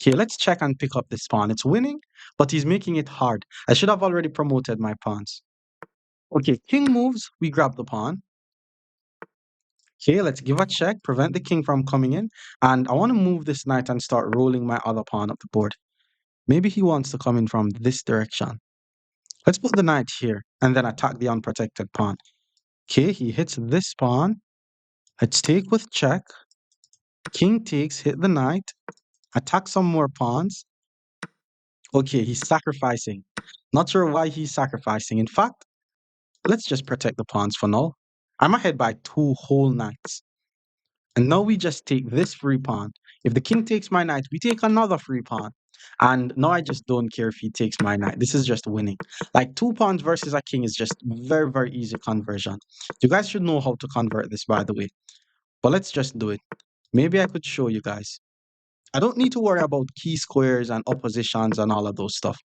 Okay, let's check and pick up this pawn. It's winning, but he's making it hard. I should have already promoted my pawns. Okay, king moves. We grab the pawn. Okay, let's give a check, prevent the king from coming in. And I want to move this knight and start rolling my other pawn up the board. Maybe he wants to come in from this direction. Let's put the knight here and then attack the unprotected pawn. Okay, he hits this pawn. Let's take with check. King takes, hit the knight, attack some more pawns. Okay, he's sacrificing. Not sure why he's sacrificing. In fact, let's just protect the pawns for now. I'm ahead by 2 whole knights. And now we just take this free pawn. If the king takes my knight, we take another free pawn. And now I just don't care if he takes my knight. This is just winning. Like 2 pawns versus a king is just very, very easy conversion. You guys should know how to convert this, by the way. But let's just do it. Maybe I could show you guys. I don't need to worry about key squares and oppositions and all of those stuff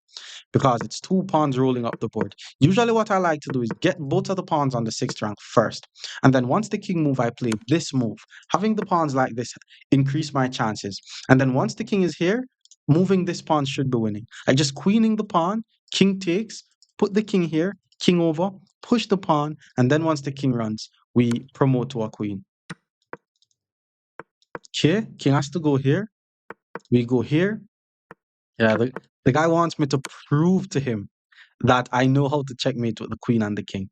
because it's 2 pawns rolling up the board. Usually what I like to do is get both of the pawns on the 6th rank first. And then once the king move, I play this move. Having the pawns like this increase my chances. And then once the king is here, moving this pawn should be winning. Like just queening the pawn, king takes, put the king here, king over, push the pawn, and then once the king runs, we promote to a queen. Okay, king has to go here. We go here. Yeah, the guy wants me to prove to him that I know how to checkmate with the queen and the king.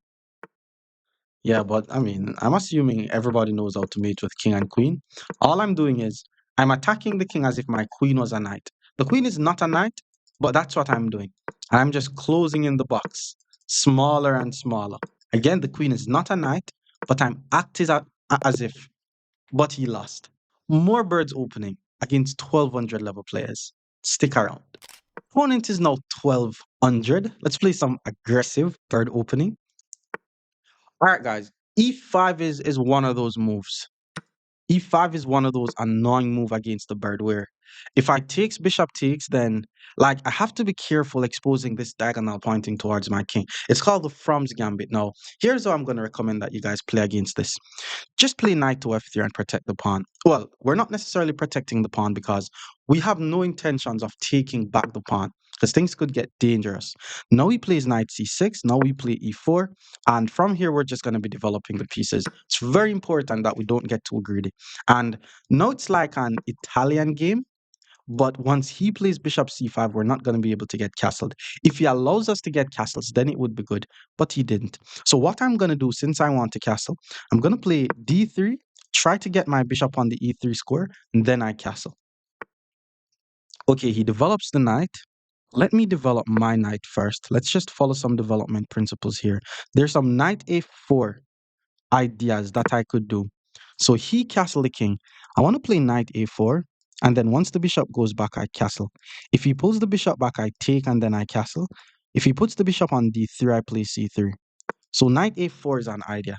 Yeah, but I mean, I'm assuming everybody knows how to mate with king and queen. All I'm doing is I'm attacking the king as if my queen was a knight. The queen is not a knight, but that's what I'm doing. I'm just closing in the box, smaller and smaller. Again, the queen is not a knight, but I'm acting as if, but he lost. More birds opening against 1200 level players. Stick around. Opponent is now 1200. Let's play some aggressive bird opening. All right, guys. E5 is one of those moves. E5 is one of those annoying move against the bird where if I takes bishop takes, then like I have to be careful exposing this diagonal pointing towards my king. It's called the From's Gambit. Now, here's how I'm going to recommend that you guys play against this. Just play knight to f3 and protect the pawn. Well, we're not necessarily protecting the pawn because we have no intentions of taking back the pawn because things could get dangerous. Now he plays knight c6, now we play e4, and from here we're just going to be developing the pieces. It's very important that we don't get too greedy. And now it's like an Italian game, but once he plays bishop c5, we're not going to be able to get castled. If he allows us to get castles, then it would be good, but he didn't. So what I'm going to do, since I want to castle, I'm going to play d3, try to get my bishop on the e3 square, and then I castle. Okay, he develops the knight. Let me develop my knight first. Let's just follow some development principles here. There's some knight a4 ideas that I could do. So he castle the king. I want to play knight a4, and then once the bishop goes back, I castle. If he pulls the bishop back, I take and then I castle. If he puts the bishop on d3, I play c3. So knight a4 is an idea.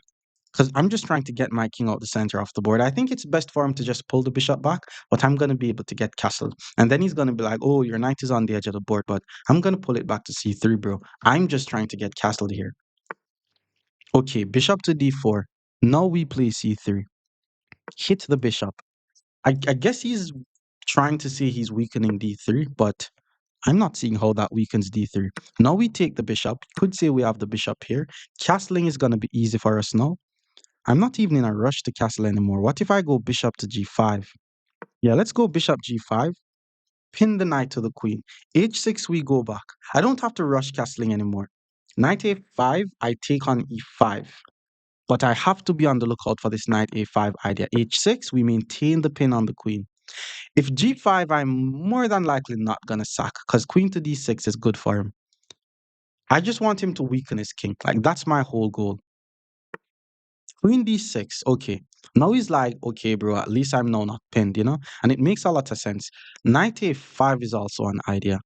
Because I'm just trying to get my king out the center of the board. I think it's best for him to just pull the bishop back, but I'm going to be able to get castled. And then he's going to be like, oh, your knight is on the edge of the board, but I'm going to pull it back to c3, bro. I'm just trying to get castled here. Okay, bishop to d4. Now we play c3. Hit the bishop. I guess he's trying to say he's weakening d3, but I'm not seeing how that weakens d3. Now we take the bishop. Could say we have the bishop here. Castling is going to be easy for us now. I'm not even in a rush to castle anymore. What if I go bishop to g5? Yeah, let's go bishop g5. Pin the knight to the queen. h6, we go back. I don't have to rush castling anymore. Knight a5, I take on e5. But I have to be on the lookout for this knight a5 idea. h6, we maintain the pin on the queen. If g5, I'm more than likely not going to sack because queen to d6 is good for him. I just want him to weaken his king. Like, that's my whole goal. Queen d6, okay. Now he's like, okay, bro, at least I'm now not pinned, you know? And it makes a lot of sense. Knight a5 is also an idea.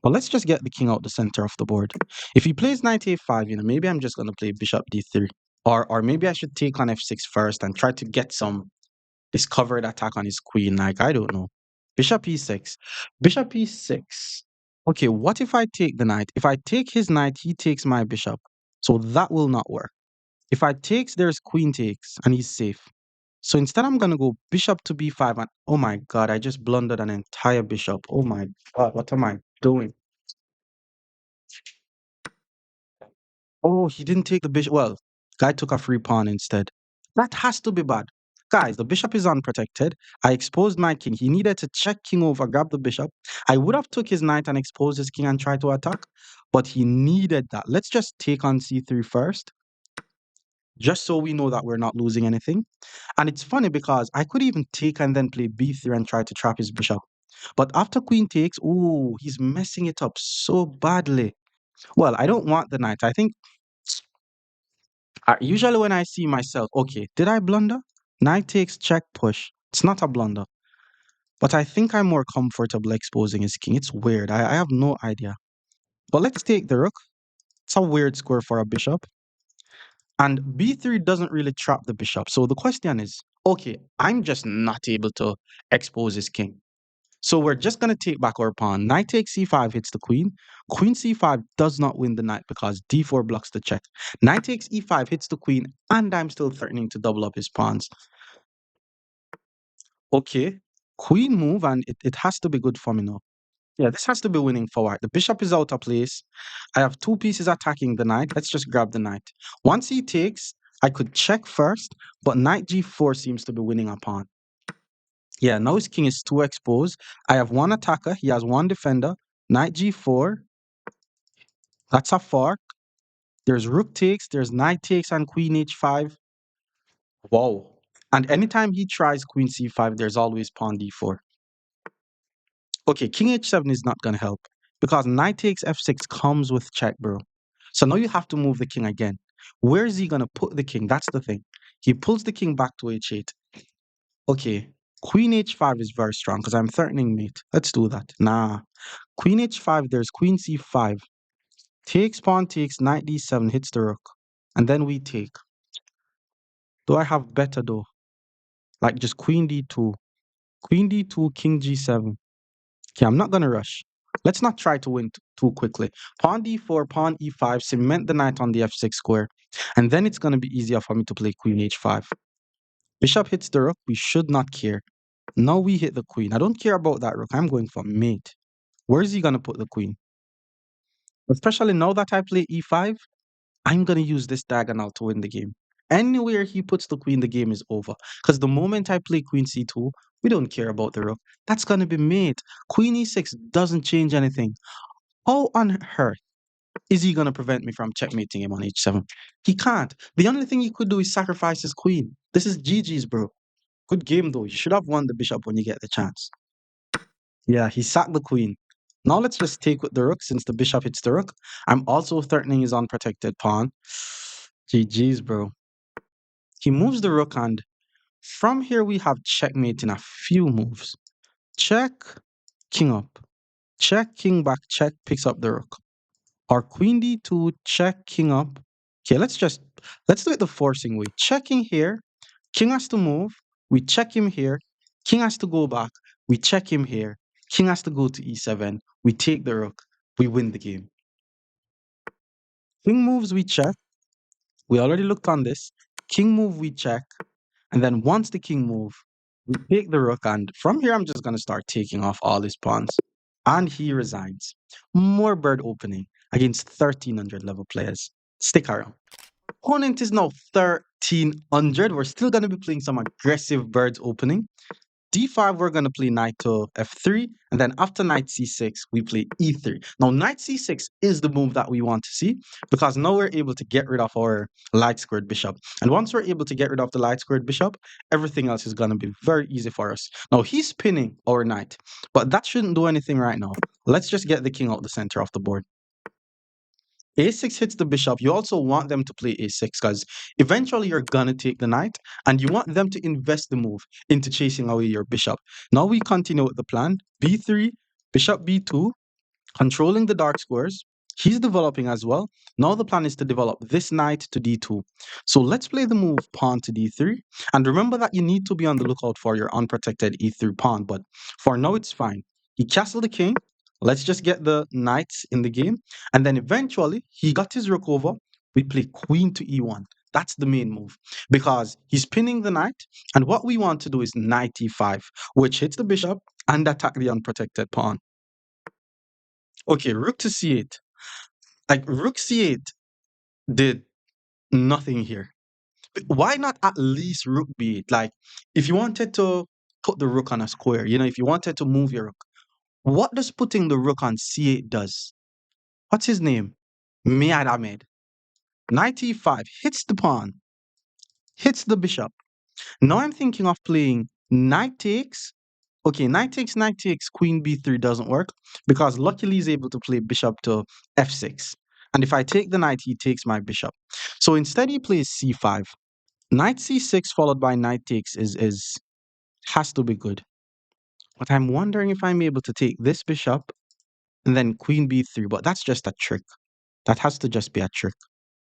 But let's just get the king out the center of the board. If he plays knight a5, you know, maybe I'm just going to play bishop d3. Or maybe I should take on f6 first and try to get some discovered attack on his queen. Like, I don't know. Bishop e6. Bishop e6. Okay, what if I take the knight? If I take his knight, he takes my bishop. So that will not work. If I takes, there's queen takes, and he's safe. So instead, I'm going to go bishop to b5. And oh my God, I just blundered an entire bishop. Oh my God, what am I doing? Oh, he didn't take the bishop. Well, guy took a free pawn instead. That has to be bad. Guys, the bishop is unprotected. I exposed my king. He needed to check king over, grab the bishop. I would have took his knight and exposed his king and tried to attack, but he needed that. Let's just take on c3 first, just so we know that we're not losing anything. And it's funny because I could even take and then play b3 and try to trap his bishop. But after queen takes, ooh, he's messing it up so badly. Well, I don't want the knight. I think usually when I see myself, okay, did I blunder? Knight takes, check, push. It's not a blunder. But I think I'm more comfortable exposing his king. It's weird. I have no idea. But let's take the rook. It's a weird square for a bishop. And b3 doesn't really trap the bishop. So the question is, okay, I'm just not able to expose his king. So we're just going to take back our pawn. Knight takes c5 hits the queen. Queen c5 does not win the knight because d4 blocks the check. Knight takes e5 hits the queen, and I'm still threatening to double up his pawns. Okay, queen move, and it has to be good for me now. Yeah, this has to be winning for white. The bishop is out of place. I have two pieces attacking the knight. Let's just grab the knight. Once he takes, I could check first, but knight g4 seems to be winning a pawn. Yeah, now his king is too exposed. I have one attacker. He has one defender. Knight g4. That's a fork. There's rook takes, there's knight takes and queen h5. Wow. And anytime he tries queen c5, there's always pawn d4. Okay, king h7 is not going to help because knight takes f6 comes with check, bro. So now you have to move the king again. Where is he going to put the king? That's the thing. He pulls the king back to h8. Okay, queen h5 is very strong because I'm threatening mate. Let's do that. Nah. Queen h5, there's queen c5. Takes, pawn takes, knight d7, hits the rook. And then we take. Do I have better though? Like just queen d2. Queen d2, king g7. Okay, I'm not going to rush. Let's not try to win too quickly. Pawn d4, pawn e5, cement the knight on the f6 square. And then it's going to be easier for me to play queen h5. Bishop hits the rook. We should not care. Now we hit the queen. I don't care about that rook. I'm going for mate. Where is he going to put the queen? Especially now that I play e5, I'm going to use this diagonal to win the game. Anywhere he puts the queen, the game is over. Because the moment I play queen c2, we don't care about the rook. That's going to be mate. Queen e6 doesn't change anything. How on earth is he going to prevent me from checkmating him on h7? He can't. The only thing he could do is sacrifice his queen. This is GG's, bro. Good game, though. You should have won the bishop when you get the chance. Yeah, he sacked the queen. Now let's just take with the rook since the bishop hits the rook. I'm also threatening his unprotected pawn. GG's, bro. He moves the rook, and from here we have checkmate in a few moves. Check, king up. Check, king back, check, picks up the rook. Or queen d2, check, king up. Okay, let's do it the forcing way. Checking here, king has to move. We check him here. King has to go back. We check him here. King has to go to e7. We take the rook. We win the game. King moves, we check. We already looked on this. King move, we check. And then once the king move, we take the rook. And from here, I'm just going to start taking off all his pawns. And he resigns. More bird opening against 1300 level players. Stick around. Opponent is now 1300. We're still going to be playing some aggressive birds opening. D5, we're going to play knight to f3, and then after knight c6, we play e3. Now, knight c6 is the move that we want to see because now we're able to get rid of our light squared bishop. And once we're able to get rid of the light squared bishop, everything else is going to be very easy for us. Now, he's pinning our knight, but that shouldn't do anything right now. Let's just get the king out the center of the board. A6 hits the bishop. You also want them to play a6 because eventually you're going to take the knight and you want them to invest the move into chasing away your bishop. Now we continue with the plan. B3, bishop b2, controlling the dark squares. He's developing as well. Now the plan is to develop this knight to d2. So let's play the move pawn to d3. And remember that you need to be on the lookout for your unprotected e3 pawn. But for now, it's fine. He castled the king. Let's just get the knights in the game. And then eventually, he got his rook over. We play queen to e1. That's the main move because he's pinning the knight. And what we want to do is knight e5, which hits the bishop and attack the unprotected pawn. Okay, rook to c8. Like rook c8 did nothing here. Why not at least rook b8? Like if you wanted to put the rook on a square, if you wanted to move your rook, what does putting the rook on c8 does? What's his name? Miad Ahmed. Knight e5 hits the pawn, hits the bishop. Now I'm thinking of playing knight takes. Okay, knight takes, queen b3 doesn't work because luckily he's able to play bishop to f6. And if I take the knight, he takes my bishop. So instead he plays c5. Knight c6 followed by knight takes is has to be good. But I'm wondering if I'm able to take this bishop and then queen b3, but that's just a trick. That has to just be a trick.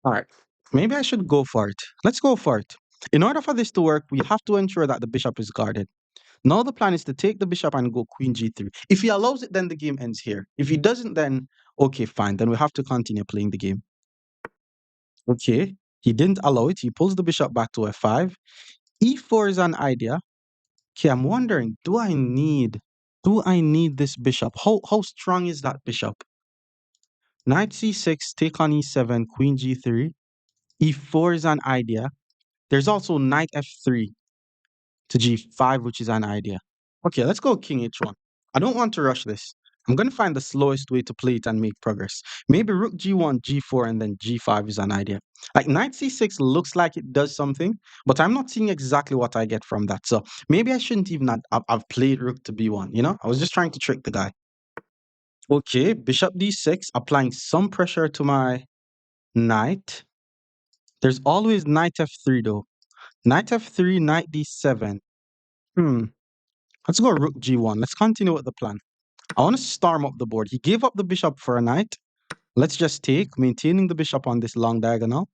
All right, maybe I should go for it. Let's go for it. In order for this to work, we have to ensure that the bishop is guarded. Now the plan is to take the bishop and go queen g3. If he allows it, then the game ends here. If he doesn't, then okay, fine. Then we have to continue playing the game. Okay, he didn't allow it. He pulls the bishop back to f5. e4 is an idea. Okay, I'm wondering, do I need this bishop? How strong is that bishop? Knight c6, take on e7, queen g3. e4 is an idea. There's also knight f3 to g5, which is an idea. Okay, let's go king h1. I don't want to rush this. I'm going to find the slowest way to play it and make progress. Maybe rook g1, g4, and then g5 is an idea. Like knight c6 looks like it does something, but I'm not seeing exactly what I get from that. So maybe I shouldn't even have played rook to b1, you know? I was just trying to trick the guy. Okay, bishop d6, applying some pressure to my knight. There's always knight f3 though. Knight f3, knight d7. Hmm. Let's go rook g1. Let's continue with the plan. I want to storm up the board. He gave up the bishop for a knight. Let's just take, maintaining the bishop on this long diagonal.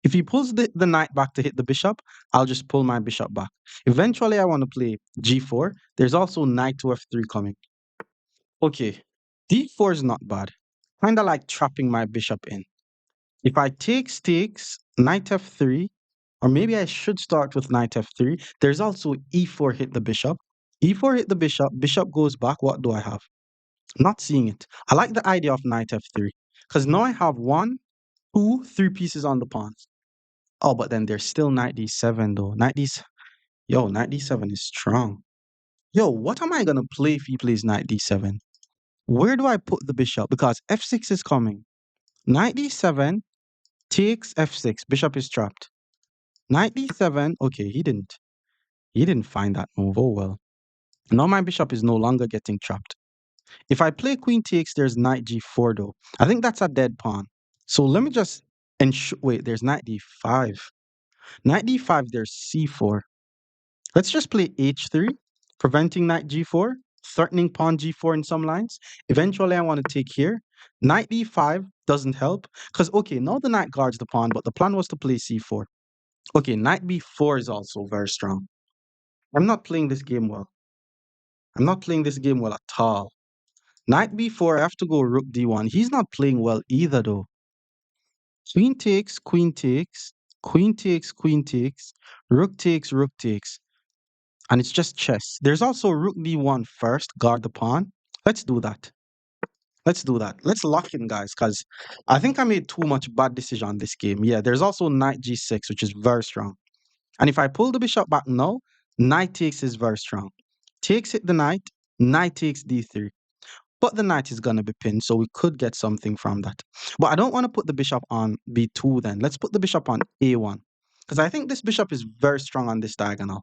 If he pulls the knight back to hit the bishop, I'll just pull my bishop back. Eventually, I want to play g4. There's also knight to f3 coming. Okay, d4 is not bad. Kind of like trapping my bishop in. If I take takes, knight f3, or maybe I should start with knight f3. There's also e4 hit the bishop. E4 hit the bishop, bishop goes back. What do I have? Not seeing it. I like the idea of knight f3 because now I have one, two, three pieces on the pawns. Oh, but then there's still knight d7 though. Knight d7 is strong. Yo, what am I gonna play if he plays knight d7? Where do I put the bishop? Because f6 is coming. Knight d7 takes f6. Bishop is trapped. Knight d7. Okay, he didn't. He didn't find that move. Oh well. Now my bishop is no longer getting trapped. If I play queen takes, there's knight g4 though. I think that's a dead pawn. So let me just ensure. Wait, there's knight d5. Knight d5, there's c4. Let's just play h3, preventing knight g4, threatening pawn g4 in some lines. Eventually, I want to take here. Knight d5 doesn't help because, okay, now the knight guards the pawn, but the plan was to play c4. Okay, knight b4 is also very strong. I'm not playing this game well. I'm not playing this game well at all. Knight b4, I have to go rook d1. He's not playing well either, though. Queen takes, queen takes, queen takes, queen takes, rook takes, and it's just chess. There's also rook d1 first, guard the pawn. Let's do that. Let's do that. Let's lock in, guys, because I think I made too much bad decision on this game. Yeah, there's also knight g6, which is very strong. And if I pull the bishop back now, knight takes is very strong. Takes hit the knight takes d3. But the knight is going to be pinned, so we could get something from that. But I don't want to put the bishop on b2 then. Let's put the bishop on a1. Because I think this bishop is very strong on this diagonal.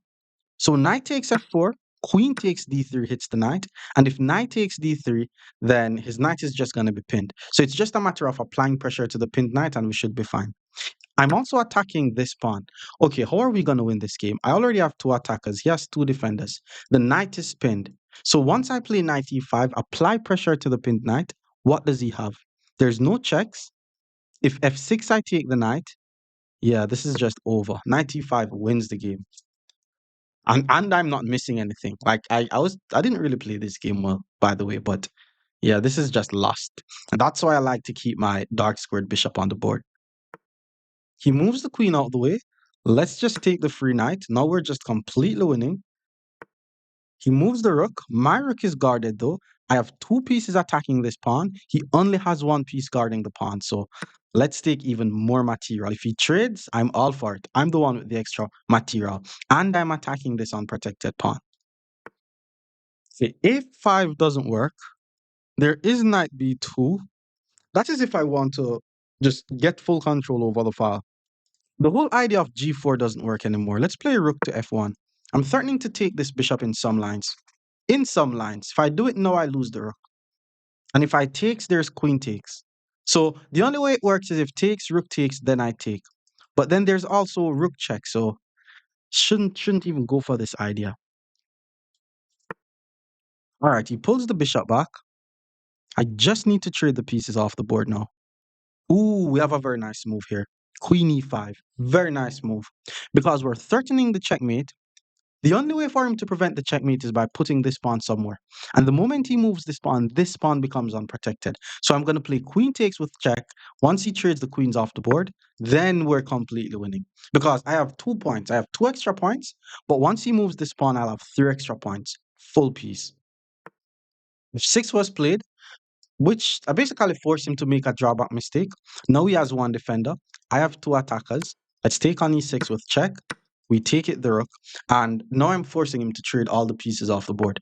So knight takes f4, queen takes d3 hits the knight. And if knight takes d3, then his knight is just going to be pinned. So it's just a matter of applying pressure to the pinned knight and we should be fine. I'm also attacking this pawn. Okay, how are we going to win this game? I already have two attackers. He has two defenders. The knight is pinned. So once I play knight e5, apply pressure to the pinned knight, what does he have? There's no checks. If f6, I take the knight. Yeah, this is just over. Knight e5 wins the game. And I'm not missing anything. Like I didn't really play this game well, by the way, but yeah, this is just lost. And that's why I like to keep my dark squared bishop on the board. He moves the queen out of the way. Let's just take the free knight. Now we're just completely winning. He moves the rook. My rook is guarded though. I have two pieces attacking this pawn. He only has one piece guarding the pawn. So let's take even more material. If he trades, I'm all for it. I'm the one with the extra material. And I'm attacking this unprotected pawn. If a5 doesn't work, there is knight b2. That is if I want to just get full control over the file. The whole idea of g4 doesn't work anymore. Let's play rook to f1. I'm threatening to take this bishop in some lines. In some lines. If I do it now, I lose the rook. And if I takes, there's queen takes. So the only way it works is if takes, rook takes, then I take. But then there's also rook check. So shouldn't even go for this idea. All right, he pulls the bishop back. I just need to trade the pieces off the board now. Ooh, we have a very nice move here. Queen e5. Very nice move. Because we're threatening the checkmate. The only way for him to prevent the checkmate is by putting this pawn somewhere. And the moment he moves this pawn becomes unprotected. So I'm going to play queen takes with check. Once he trades the queens off the board, then we're completely winning. Because I have 2 points. I have 2 extra points. But once he moves this pawn, I'll have 3 extra points. Full piece. If 6 was played, which I basically forced him to make a drawback mistake. Now he has 1 defender. I have 2 attackers. Let's take on e6 with check. We take it the rook. And now I'm forcing him to trade all the pieces off the board.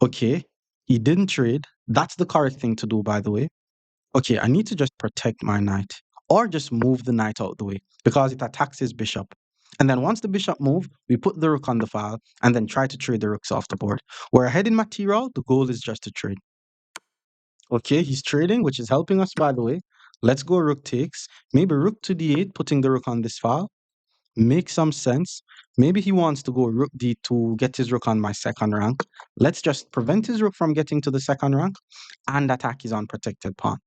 Okay. He didn't trade. That's the correct thing to do, by the way. Okay, I need to just protect my knight or just move the knight out the way because it attacks his bishop. And then once the bishop move, we put the rook on the file and then try to trade the rooks off the board. We're ahead in material. The goal is just to trade. Okay, he's trading, which is helping us, by the way. Let's go rook takes. Maybe rook to d8, putting the rook on this file. Makes some sense. Maybe he wants to go rook d2, get his rook on my second rank. Let's just prevent his rook from getting to the second rank and attack his unprotected pawn.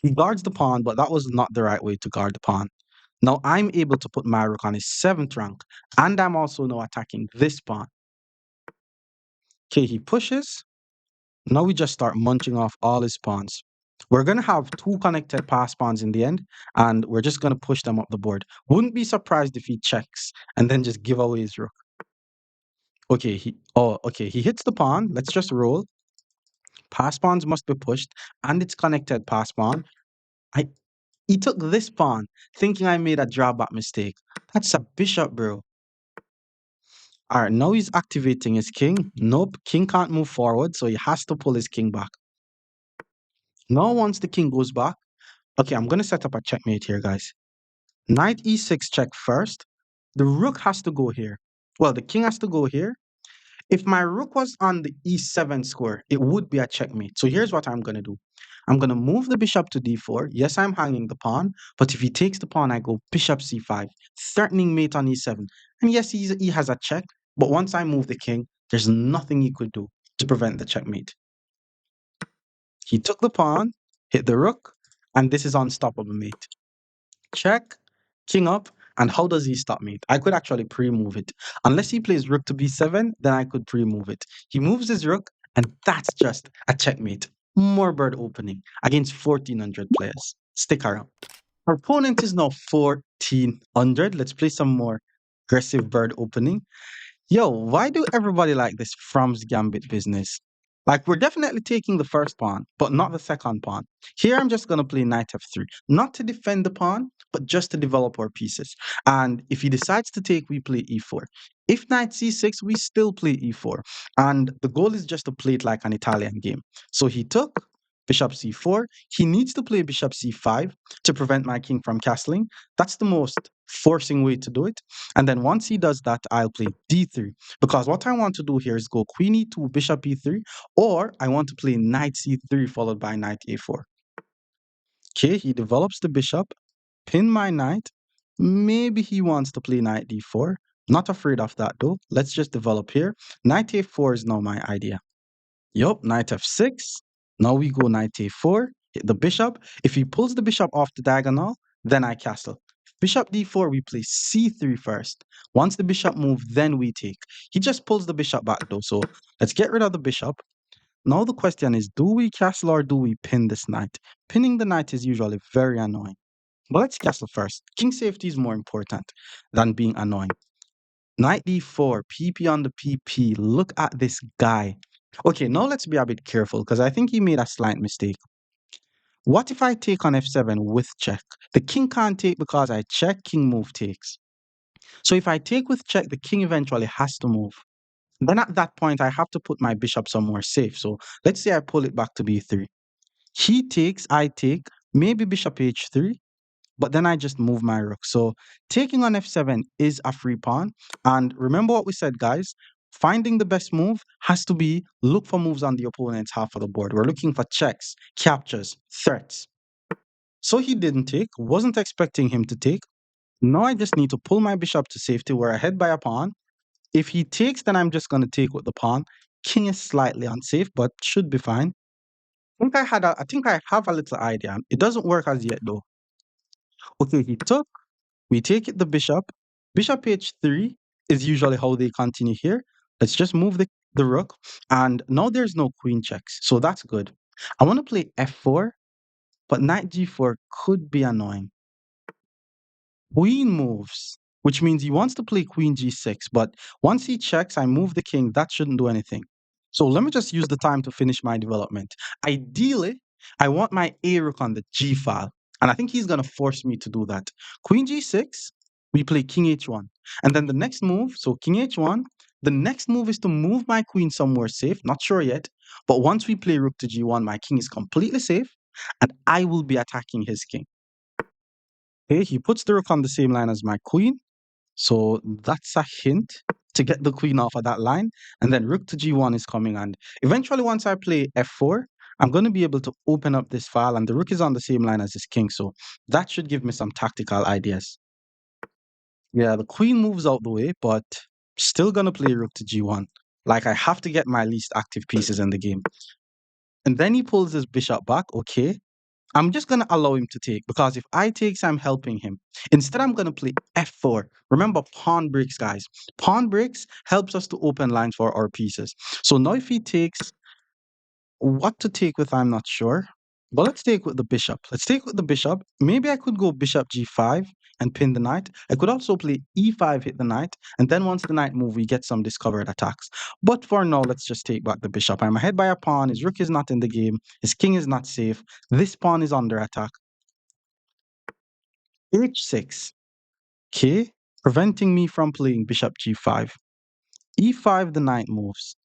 He guards the pawn, but that was not the right way to guard the pawn. Now I'm able to put my rook on his seventh rank, and I'm also now attacking this pawn. Okay, he pushes. Now we just start munching off all his pawns. We're going to have two connected pass pawns in the end, and we're just going to push them up the board. Wouldn't be surprised if he checks and then just give away his rook. Okay, he hits the pawn. Let's just roll. Pass pawns must be pushed, and it's connected pass pawn. I He took this pawn, thinking I made a drawback mistake. That's a bishop, bro. All right, now he's activating his king. Nope, king can't move forward, so he has to pull his king back. Now once the king goes back, okay, I'm going to set up a checkmate here, guys. Knight e6 check first. The rook has to go here. Well, the king has to go here. If my rook was on the e7 square, it would be a checkmate. So here's what I'm going to do. I'm going to move the bishop to d4. Yes, I'm hanging the pawn, but if he takes the pawn, I go bishop c5, threatening mate on e7. And yes, he has a check, but once I move the king, there's nothing he could do to prevent the checkmate. He took the pawn, hit the rook, and this is unstoppable, mate. Check, king up, and how does he stop me? I could actually pre-move it. Unless he plays rook to b7, then I could pre-move it. He moves his rook, and that's just a checkmate. More bird opening against 1400 players. Stick around. Our opponent is now 1400. Let's play some more aggressive bird opening. Yo, why do everybody like this From's Gambit business? Like, we're definitely taking the first pawn, but not the second pawn. Here, I'm just going to play knight f3, not to defend the pawn, but just to develop our pieces. And if he decides to take, we play e4. If knight c6, we still play e4. And the goal is just to play it like an Italian game. So he took bishop c4. He needs to play bishop c5 to prevent my king from castling. That's the most forcing way to do it. And then once he does that, I'll play d3. Because what I want to do here is go queen e2, bishop e3, or I want to play knight c3 followed by knight a4. Okay, he develops the bishop, pin my knight. Maybe he wants to play knight d4. Not afraid of that though. Let's just develop here. Knight a4 is now my idea. Yup, knight f6. Now we go knight a4, hit the bishop. If he pulls the bishop off the diagonal, then I castle. Bishop d4, we play c3 first. Once the bishop moves, then we take. He just pulls the bishop back though, so let's get rid of the bishop. Now the question is, do we castle or do we pin this knight? Pinning the knight is usually very annoying. But let's castle first. King safety is more important than being annoying. Knight d4, PP on the PP. Look at this guy. Okay, now let's be a bit careful because I think he made a slight mistake. What if I take on f7 with check? The king can't take because I check, king move takes. So if I take with check, the king eventually has to move. Then at that point, I have to put my bishop somewhere safe. So let's say I pull it back to b3. He takes, I take, maybe bishop h3, but then I just move my rook. So taking on f7 is a free pawn. And remember what we said, guys. Finding the best move has to be look for moves on the opponent's half of the board. We're looking for checks, captures, threats. So he didn't take, wasn't expecting him to take. Now I just need to pull my bishop to safety. We're ahead by a pawn. If he takes, then I'm just going to take with the pawn. King is slightly unsafe, but should be fine. I think I have a little idea. It doesn't work as yet though. Okay, he took. We take it the bishop. Bishop h3 is usually how they continue here. Let's just move the rook. And now there's no queen checks. So that's good. I want to play f4, but knight g4 could be annoying. Queen moves, which means he wants to play queen g6. But once he checks, I move the king. That shouldn't do anything. So let me just use the time to finish my development. Ideally, I want my a rook on the g file. And I think he's going to force me to do that. Queen g6, we play king h1. And then the next move, so king h1, The next move is to move my queen somewhere safe. Not sure yet. But once we play rook to g1, my king is completely safe. And I will be attacking his king. Okay, he puts the rook on the same line as my queen. So that's a hint to get the queen off of that line. And then rook to g1 is coming. And eventually, once I play f4, I'm going to be able to open up this file. And the rook is on the same line as his king. So that should give me some tactical ideas. Yeah, the queen moves out the way, but still going to play rook to g1. Like, I have to get my least active pieces in the game. And then he pulls his bishop back. Okay. I'm just going to allow him to take because if I takes, I'm helping him. Instead, I'm going to play f4. Remember, pawn breaks, guys. Pawn breaks helps us to open lines for our pieces. So now if he takes, what to take with, I'm not sure. But let's take with the bishop. Let's take with the bishop. Maybe I could go bishop g5 and pin the knight. I could also play e5, hit the knight. And then once the knight move, we get some discovered attacks. But for now, let's just take back the bishop. I'm ahead by a pawn. His rook is not in the game. His king is not safe. This pawn is under attack. h6. Okay. Preventing me from playing bishop g5. e5, the knight moves.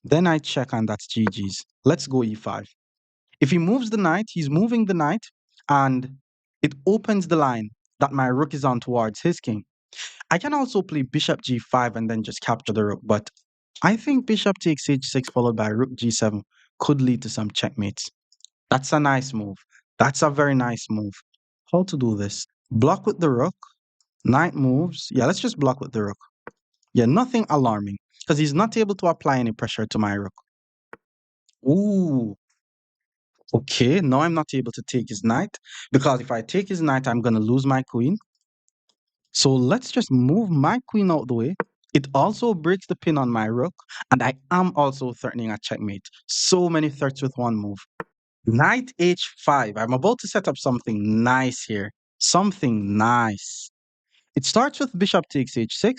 Then I check and that's GG's. Let's go e5. If he moves the knight, he's moving the knight, and it opens the line that my rook is on towards his king. I can also play bishop g5 and then just capture the rook, but I think bishop takes h6 followed by rook g7 could lead to some checkmates. That's a nice move. That's a very nice move. How to do this? Block with the rook, knight moves. Yeah, let's just block with the rook. Yeah, nothing alarming because he's not able to apply any pressure to my rook. Ooh, okay, now I'm not able to take his knight because if I take his knight, I'm going to lose my queen. So let's just move my queen out the way. It also breaks the pin on my rook, and I am also threatening a checkmate. So many threats with one move. Knight h5. I'm about to set up something nice here. Something nice. It starts with bishop takes h6.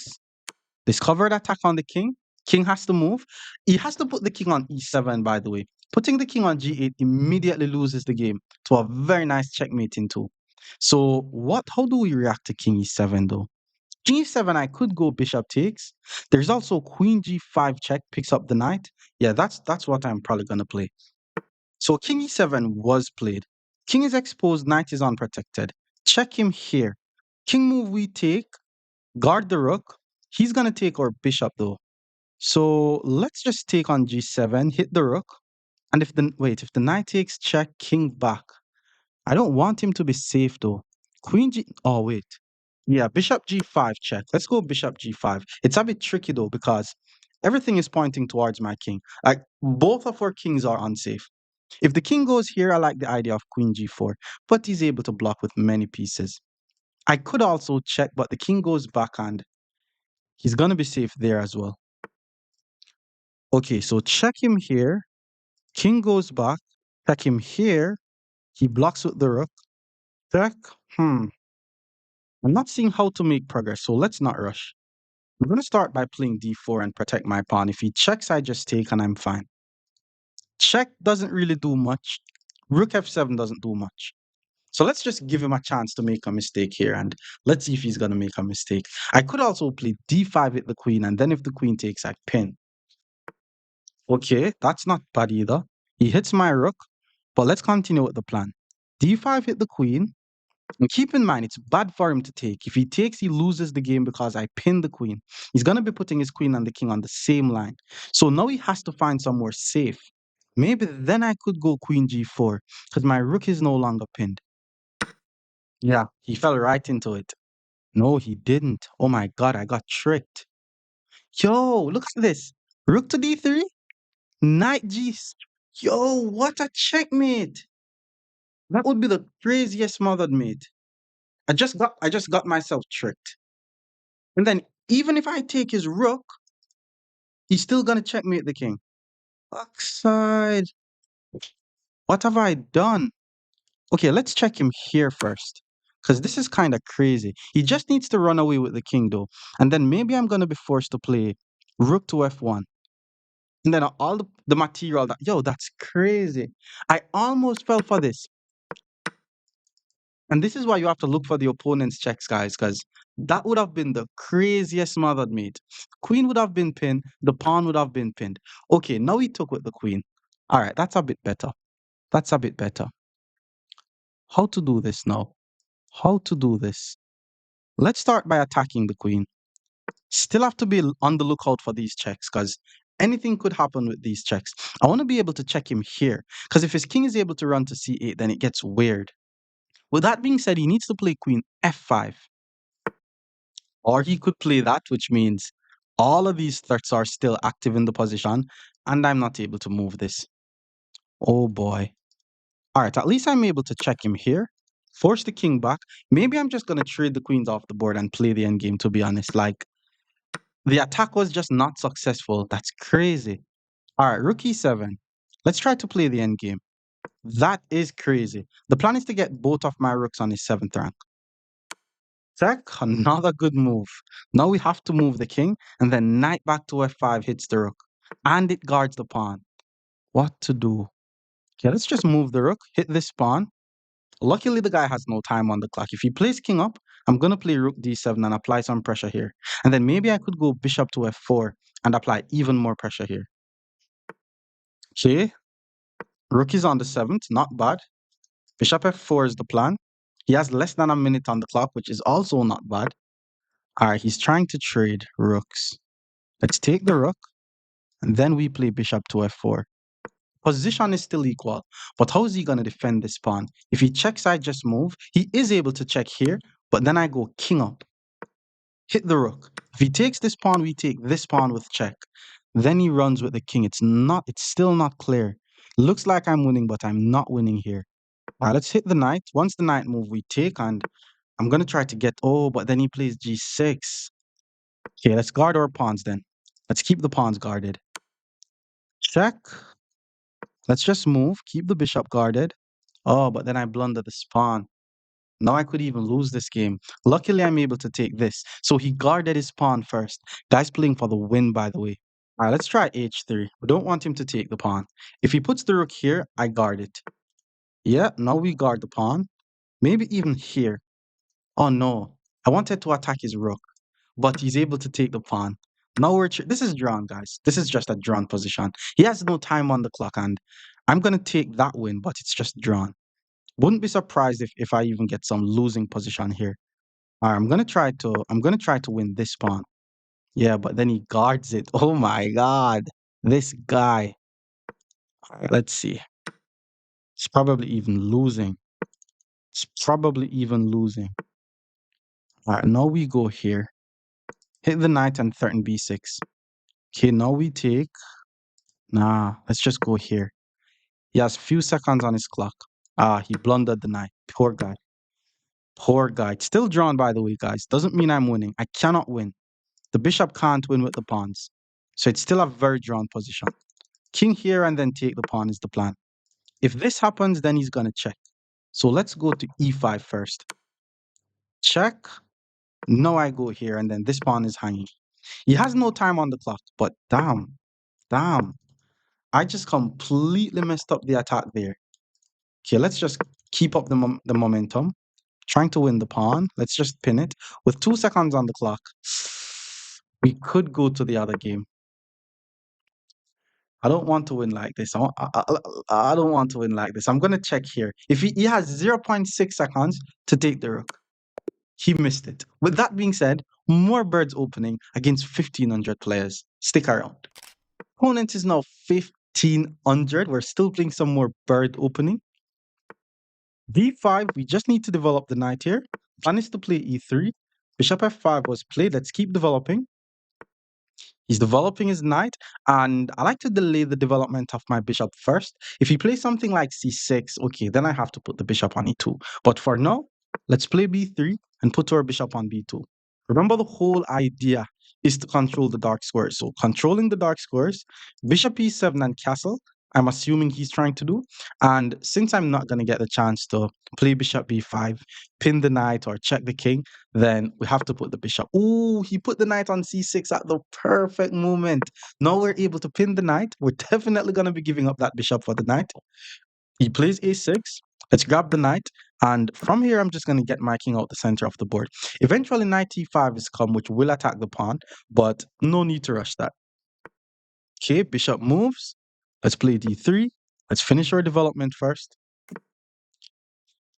Discovered attack on the king. King has to move. He has to put the king on e7, by the way. Putting the king on g8 immediately loses the game to a very nice checkmate in two. So how do we react to king e7 though? King e7, I could go bishop takes. There's also queen g5 check, picks up the knight. Yeah, that's what I'm probably gonna play. So king e7 was played. King is exposed, knight is unprotected. Check him here. King move we take, guard the rook. He's gonna take our bishop though. So let's just take on g7, hit the rook. And if the knight takes check, king back. I don't want him to be safe though. Queen g. Oh wait, yeah, bishop g5 check. Let's go bishop g5. It's a bit tricky though because everything is pointing towards my king. Like both of our kings are unsafe. If the king goes here, I like the idea of queen g4, but he's able to block with many pieces. I could also check, but the king goes back and he's gonna be safe there as well. Okay, so check him here. King goes back. Check him here. He blocks with the rook. Check. I'm not seeing how to make progress, so let's not rush. I'm going to start by playing d4 and protect my pawn. If he checks, I just take and I'm fine. Check doesn't really do much. Rook f7 doesn't do much. So let's just give him a chance to make a mistake here and let's see if he's going to make a mistake. I could also play d5 with the queen, and then if the queen takes, I pin. Okay, that's not bad either. He hits my rook, but let's continue with the plan. d5 hit the queen. And keep in mind, it's bad for him to take. If he takes, he loses the game because I pinned the queen. He's going to be putting his queen and the king on the same line. So now he has to find somewhere safe. Maybe then I could go queen g4 because my rook is no longer pinned. Yeah, he fell right into it. No, he didn't. Oh my God, I got tricked. Yo, look at this. Rook to d3, knight g. Yo, what a checkmate. That would be the craziest mothered mate. I just got myself tricked. And then even if I take his rook, he's still gonna checkmate the king. Backside. What have I done? Okay, let's check him here first. Because this is kind of crazy. He just needs to run away with the king though. And then maybe I'm gonna be forced to play rook to f1. And then all the material that that's crazy. I almost fell for this. And this is why you have to look for the opponent's checks, guys, because That would have been the craziest mother made. Queen would have been pinned, the pawn would have been pinned. Okay, now he took with the queen. All right, that's a bit better. That's a bit better. How to do this now? How to do this? Let's start by attacking the queen. Still have to be on the lookout for these checks because anything could happen with these checks. I want to be able to check him here because if his king is able to run to c8, then it gets weird. With that being said, he needs to play queen f5. Or he could play that, which means all of these threats are still active in the position, and I'm not able to move this. Oh boy. All right, at least I'm able to check him here, force the king back. Maybe I'm just going to trade the queens off the board and play the endgame, to be honest. Like, the attack was just not successful. That's crazy. All right, rook e7. Let's try to play the endgame. That is crazy. The plan is to get both of my rooks on his 7th rank. Check, another good move. Now we have to move the king, and then knight back to f5 hits the rook. And it guards the pawn. What to do? Okay, let's just move the rook, hit this pawn. Luckily, the guy has no time on the clock. If he plays king up, I'm going to play rook d7 and apply some pressure here. And then maybe I could go bishop to f4 and apply even more pressure here. Okay, rook is on the 7th, not bad. Bishop f4 is the plan. He has less than a minute on the clock, which is also not bad. All right, he's trying to trade rooks. Let's take the rook, and then we play bishop to f4. Position is still equal, but how is he going to defend this pawn? If he checks, I just move. He is able to check here, but then I go king up, hit the rook. If he takes this pawn, we take this pawn with check. Then he runs with the king. It's still not clear. Looks like I'm winning, but I'm not winning here. All right, let's hit the knight. Once the knight move, we take, and I'm going to try to get, oh, but then he plays g6. Okay, let's guard our pawns then. Let's keep the pawns guarded. Check. Let's just move, keep the bishop guarded. Oh, but then I blunder the pawn. Now I could even lose this game. Luckily, I'm able to take this. So he guarded his pawn first. Guy's playing for the win, by the way. All right, let's try h3. We don't want him to take the pawn. If he puts the rook here, I guard it. Yeah, now we guard the pawn. Maybe even here. Oh, no. I wanted to attack his rook, but he's able to take the pawn. Now this is drawn, guys. This is just a drawn position. He has no time on the clock, and I'm going to take that win, but it's just drawn. Wouldn't be surprised if I even get some losing position here. All right, I'm gonna try to win this pawn. Yeah, but then he guards it. Oh my god. This guy. All right, let's see. It's probably even losing. It's probably even losing. All right, now we go here. Hit the knight and threaten b6. Okay, now we take. Nah, let's just go here. He has few seconds on his clock. Ah, he blundered the knight. Poor guy. Poor guy. Still drawn, by the way, guys. Doesn't mean I'm winning. I cannot win. The bishop can't win with the pawns. So it's still a very drawn position. King here and then take the pawn is the plan. If this happens, then he's going to check. So let's go to e5 first. Check. Now I go here and then this pawn is hanging. He has no time on the clock, but damn. I just completely messed up the attack there. Okay, let's just keep up the momentum. Trying to win the pawn. Let's just pin it. With 2 seconds on the clock, we could go to the other game. I don't want to win like this. I don't want to win like this. I'm going to check here. If he has 0.6 seconds to take the rook, he missed it. With that being said, more birds opening against 1,500 players. Stick around. Opponent is now 1,500. We're still playing some more bird opening. d5, we just need to develop the knight here. Plan is to play e3. Bishop f5 was played. Let's keep developing. He's developing his knight, and I like to delay the development of my bishop first. If he plays something like c6, okay, then I have to put the bishop on e2. But for now, let's play b3 and put our bishop on b2. Remember, the whole idea is to control the dark squares. So controlling the dark squares, bishop e7 and castle, I'm assuming he's trying to do. And since I'm not going to get the chance to play bishop b5, pin the knight or check the king, then we have to put the bishop. Oh, he put the knight on c6 at the perfect moment. Now we're able to pin the knight. We're definitely going to be giving up that bishop for the knight. He plays a6. Let's grab the knight. And from here, I'm just going to get my king out the center of the board. Eventually, knight e5 is come, which will attack the pawn, but no need to rush that. Okay, bishop moves. Let's play d3. Let's finish our development first.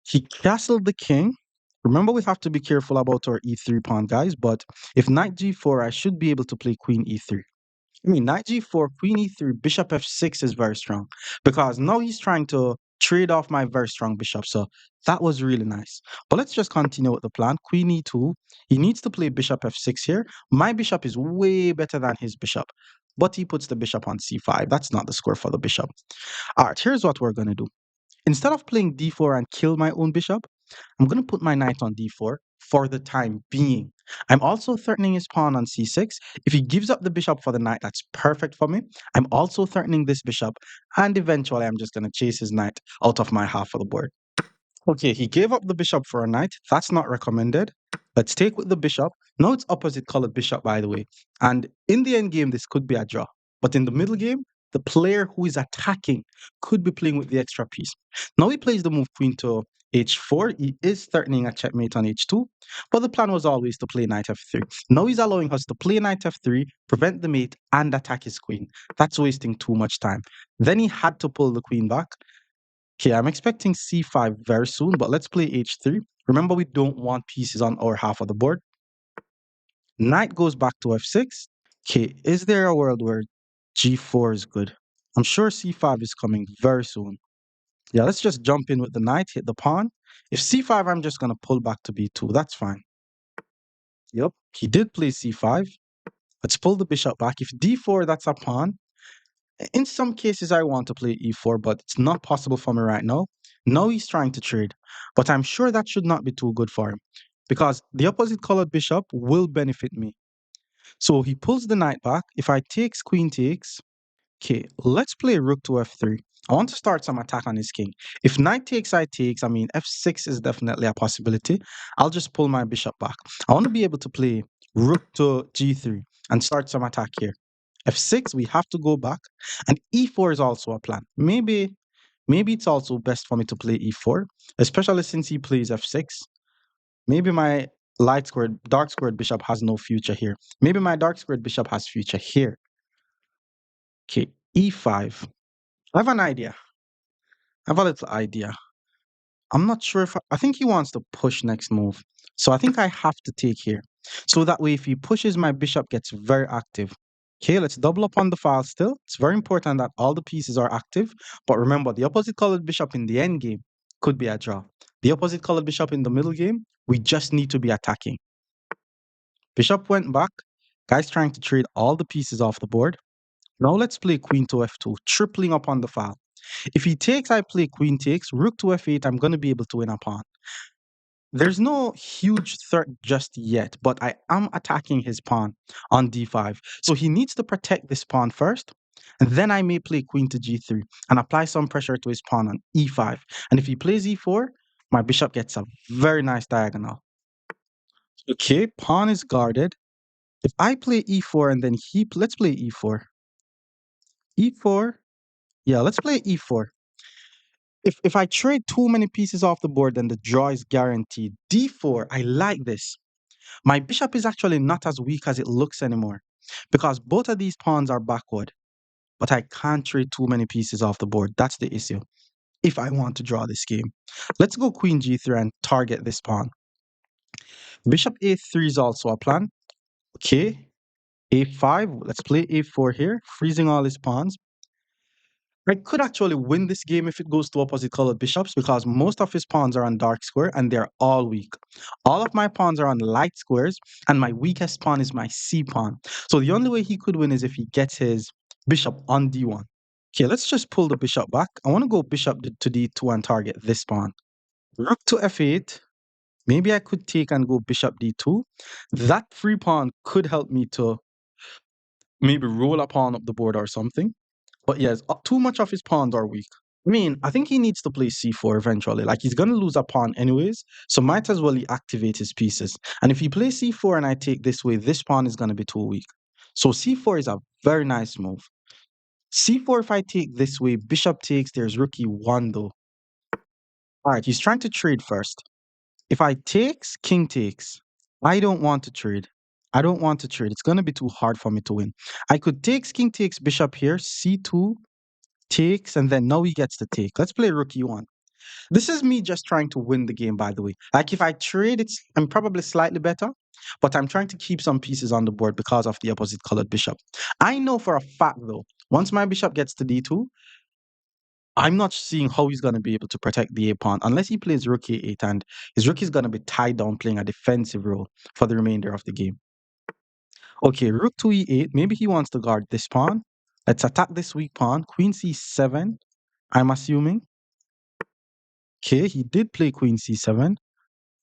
He castled the king. Remember, we have to be careful about our e3 pawn, guys, but if knight g4, I should be able to play queen e3. I mean, knight g4, queen e3, bishop f6 is very strong because now he's trying to trade off my very strong bishop. So that was really nice. But let's just continue with the plan. Queen e2, he needs to play bishop f6 here. My bishop is way better than his bishop, but he puts the bishop on c5. That's not the score for the bishop. All right, here's what we're going to do. Instead of playing d4 and kill my own bishop, I'm going to put my knight on d4 for the time being. I'm also threatening his pawn on c6. If he gives up the bishop for the knight, that's perfect for me. I'm also threatening this bishop, and eventually I'm just going to chase his knight out of my half of the board. Okay, he gave up the bishop for a knight. That's not recommended. Let's take with the bishop. Now it's opposite colored bishop, by the way. And in the end game, this could be a draw. But in the middle game, the player who is attacking could be playing with the extra piece. Now he plays the move queen to h4. He is threatening a checkmate on h2. But the plan was always to play knight f3. Now he's allowing us to play knight f3, prevent the mate, and attack his queen. That's wasting too much time. Then he had to pull the queen back. Okay, I'm expecting c5 very soon, but let's play h3. Remember, we don't want pieces on our half of the board. Knight goes back to f6. Okay, is there a world where g4 is good? I'm sure c5 is coming very soon. Yeah, let's just jump in with the knight, hit the pawn. If c5, I'm just going to pull back to b2. That's fine. Yep, he did play c5. Let's pull the bishop back. If d4, that's a pawn. In some cases, I want to play e4, but it's not possible for me right now. Now he's trying to trade, but I'm sure that should not be too good for him because the opposite colored bishop will benefit me. So he pulls the knight back. If I takes, queen takes. Okay, let's play rook to f3. I want to start some attack on his king. If knight takes, I takes, I mean, f6 is definitely a possibility. I'll just pull my bishop back. I want to be able to play rook to g3 and start some attack here. f6, we have to go back. And e4 is also a plan. Maybe it's also best for me to play e4, especially since he plays f6. Maybe my dark squared bishop has no future here. Maybe my dark squared bishop has future here. Okay, e5. I have an idea. I have a little idea. I'm not sure if I think he wants to push next move. So I think I have to take here. So that way, if he pushes, my bishop gets very active. Okay, let's double up on the file still. It's very important that all the pieces are active. But remember, the opposite colored bishop in the end game could be a draw. The opposite colored bishop in the middle game, we just need to be attacking. Bishop went back. Guy's trying to trade all the pieces off the board. Now let's play queen to f2, tripling up on the file. If he takes, I play queen takes. Rook to f8, I'm going to be able to win a pawn. There's no huge threat just yet, but I am attacking his pawn on d5. So he needs to protect this pawn first, and then I may play queen to g3 and apply some pressure to his pawn on e5. And if he plays e4, my bishop gets a very nice diagonal. Okay, pawn is guarded. If I play e4 and then let's play e4. e4, yeah, let's play e4. If I trade too many pieces off the board, then the draw is guaranteed. d4, I like this. My bishop is actually not as weak as it looks anymore because both of these pawns are backward, but I can't trade too many pieces off the board. That's the issue if I want to draw this game. Let's go queen g3 and target this pawn. Bishop a3 is also a plan. Okay, a5, let's play a4 here, freezing all his pawns. I could actually win this game if it goes to opposite colored bishops because most of his pawns are on dark square and they're all weak. All of my pawns are on light squares and my weakest pawn is my c pawn. So the only way he could win is if he gets his bishop on d1. Okay, let's just pull the bishop back. I want to go bishop to d2 and target this pawn. Rook to f8. Maybe I could take and go bishop d2. That free pawn could help me to maybe roll a pawn up the board or something. But yes, too much of his pawns are weak. I mean, I think he needs to play c4 eventually. Like, he's going to lose a pawn anyways, so might as well he activate his pieces. And if he plays c4 and I take this way, this pawn is going to be too weak. So c4 is a very nice move. c4, if I take this way, bishop takes, there's rook e1 though. All right, he's trying to trade first. If I takes, king takes. I don't want to trade. I don't want to trade. It's going to be too hard for me to win. I could takes, king takes, bishop here, c2, takes, and then now he gets to take. Let's play rook e1. This is me just trying to win the game, by the way. Like if I trade, I'm probably slightly better, but I'm trying to keep some pieces on the board because of the opposite colored bishop. I know for a fact though, once my bishop gets to d2, I'm not seeing how he's going to be able to protect the a pawn unless he plays rook a8, and his rook is going to be tied down playing a defensive role for the remainder of the game. Okay, rook to e8. Maybe he wants to guard this pawn. Let's attack this weak pawn. Queen c7, I'm assuming. Okay, he did play queen c7.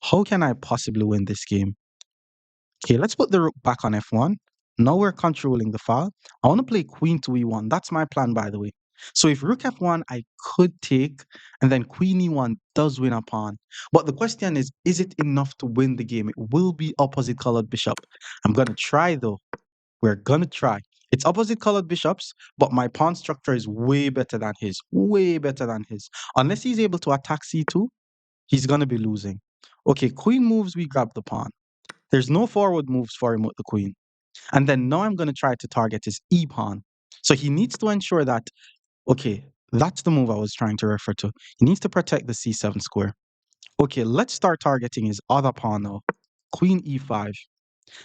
How can I possibly win this game? Okay, let's put the rook back on f1. Now we're controlling the file. I want to play queen to e1. That's my plan, by the way. So if rook f1, I could take, and then queen e1 does win a pawn. But the question is it enough to win the game? It will be opposite colored bishop. I'm going to try, though. We're going to try. It's opposite colored bishops, but my pawn structure is way better than his. Way better than his. Unless he's able to attack c2, he's going to be losing. Okay, queen moves, we grab the pawn. There's no forward moves for him with the queen. And then now I'm going to try to target his e-pawn. So he needs to ensure that, okay, that's the move I was trying to refer to. He needs to protect the c7 square. Okay, let's start targeting his other pawn now. Queen e5.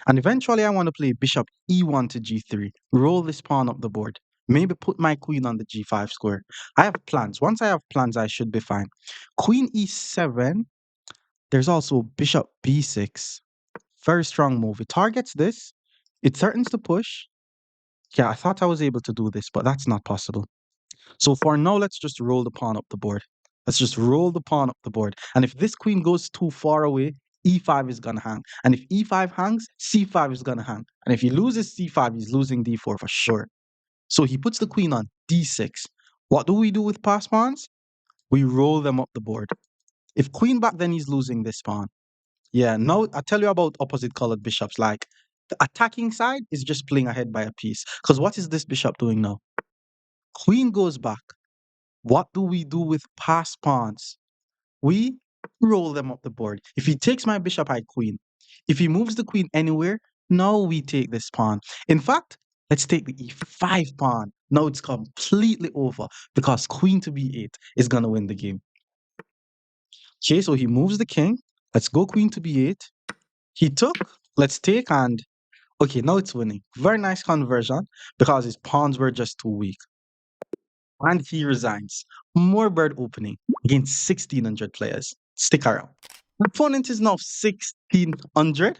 And eventually I want to play bishop e1 to g3. Roll this pawn up the board. Maybe put my queen on the g5 square. I have plans. Once I have plans, I should be fine. Queen e7. There's also bishop b6. Very strong move. It targets this. It threatens to push. Yeah, I thought I was able to do this, but that's not possible. So for now, let's just roll the pawn up the board. Let's just roll the pawn up the board. And if this queen goes too far away, e5 is going to hang. And if e5 hangs, c5 is going to hang. And if he loses c5, he's losing d4 for sure. So he puts the queen on d6. What do we do with pass pawns? We roll them up the board. If queen back, then he's losing this pawn. Yeah, now I tell you about opposite colored bishops. Like the attacking side is just playing ahead by a piece. Because what is this bishop doing now? Queen goes back. What do we do with pass pawns? We roll them up the board. If he takes my bishop, I queen. If he moves the queen anywhere, now we take this pawn. In fact, let's take the e5 pawn. Now it's completely over because queen to b8 is going to win the game. Okay, so he moves the king. Let's go queen to b8. He took, let's take, and okay, now it's winning. Very nice conversion because his pawns were just too weak. And he resigns. More bird opening against 1,600 players. Stick around. Opponent is now 1,600.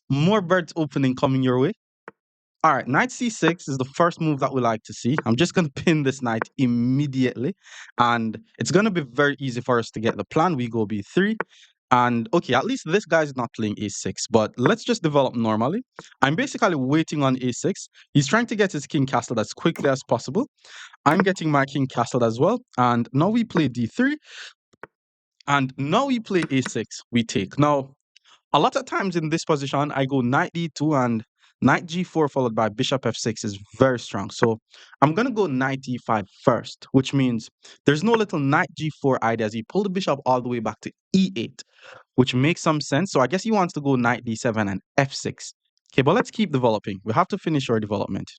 More birds opening coming your way. All right, knight c6 is the first move that we like to see. I'm just going to pin this knight immediately. And it's going to be very easy for us to get the plan. We go b3. And okay, at least this guy's not playing a6, but let's just develop normally. I'm basically waiting on a6. He's trying to get his king castled as quickly as possible. I'm getting my king castled as well. And now we play d3. And now we play a6. We take. Now, a lot of times in this position, I go knight d2 and knight g4 followed by bishop f6 is very strong. So I'm going to go knight e5 first, which means there's no little knight g4 ideas. He pulled the bishop all the way back to e8, which makes some sense. So I guess he wants to go knight d7 and f6. Okay, but let's keep developing. We have to finish our development.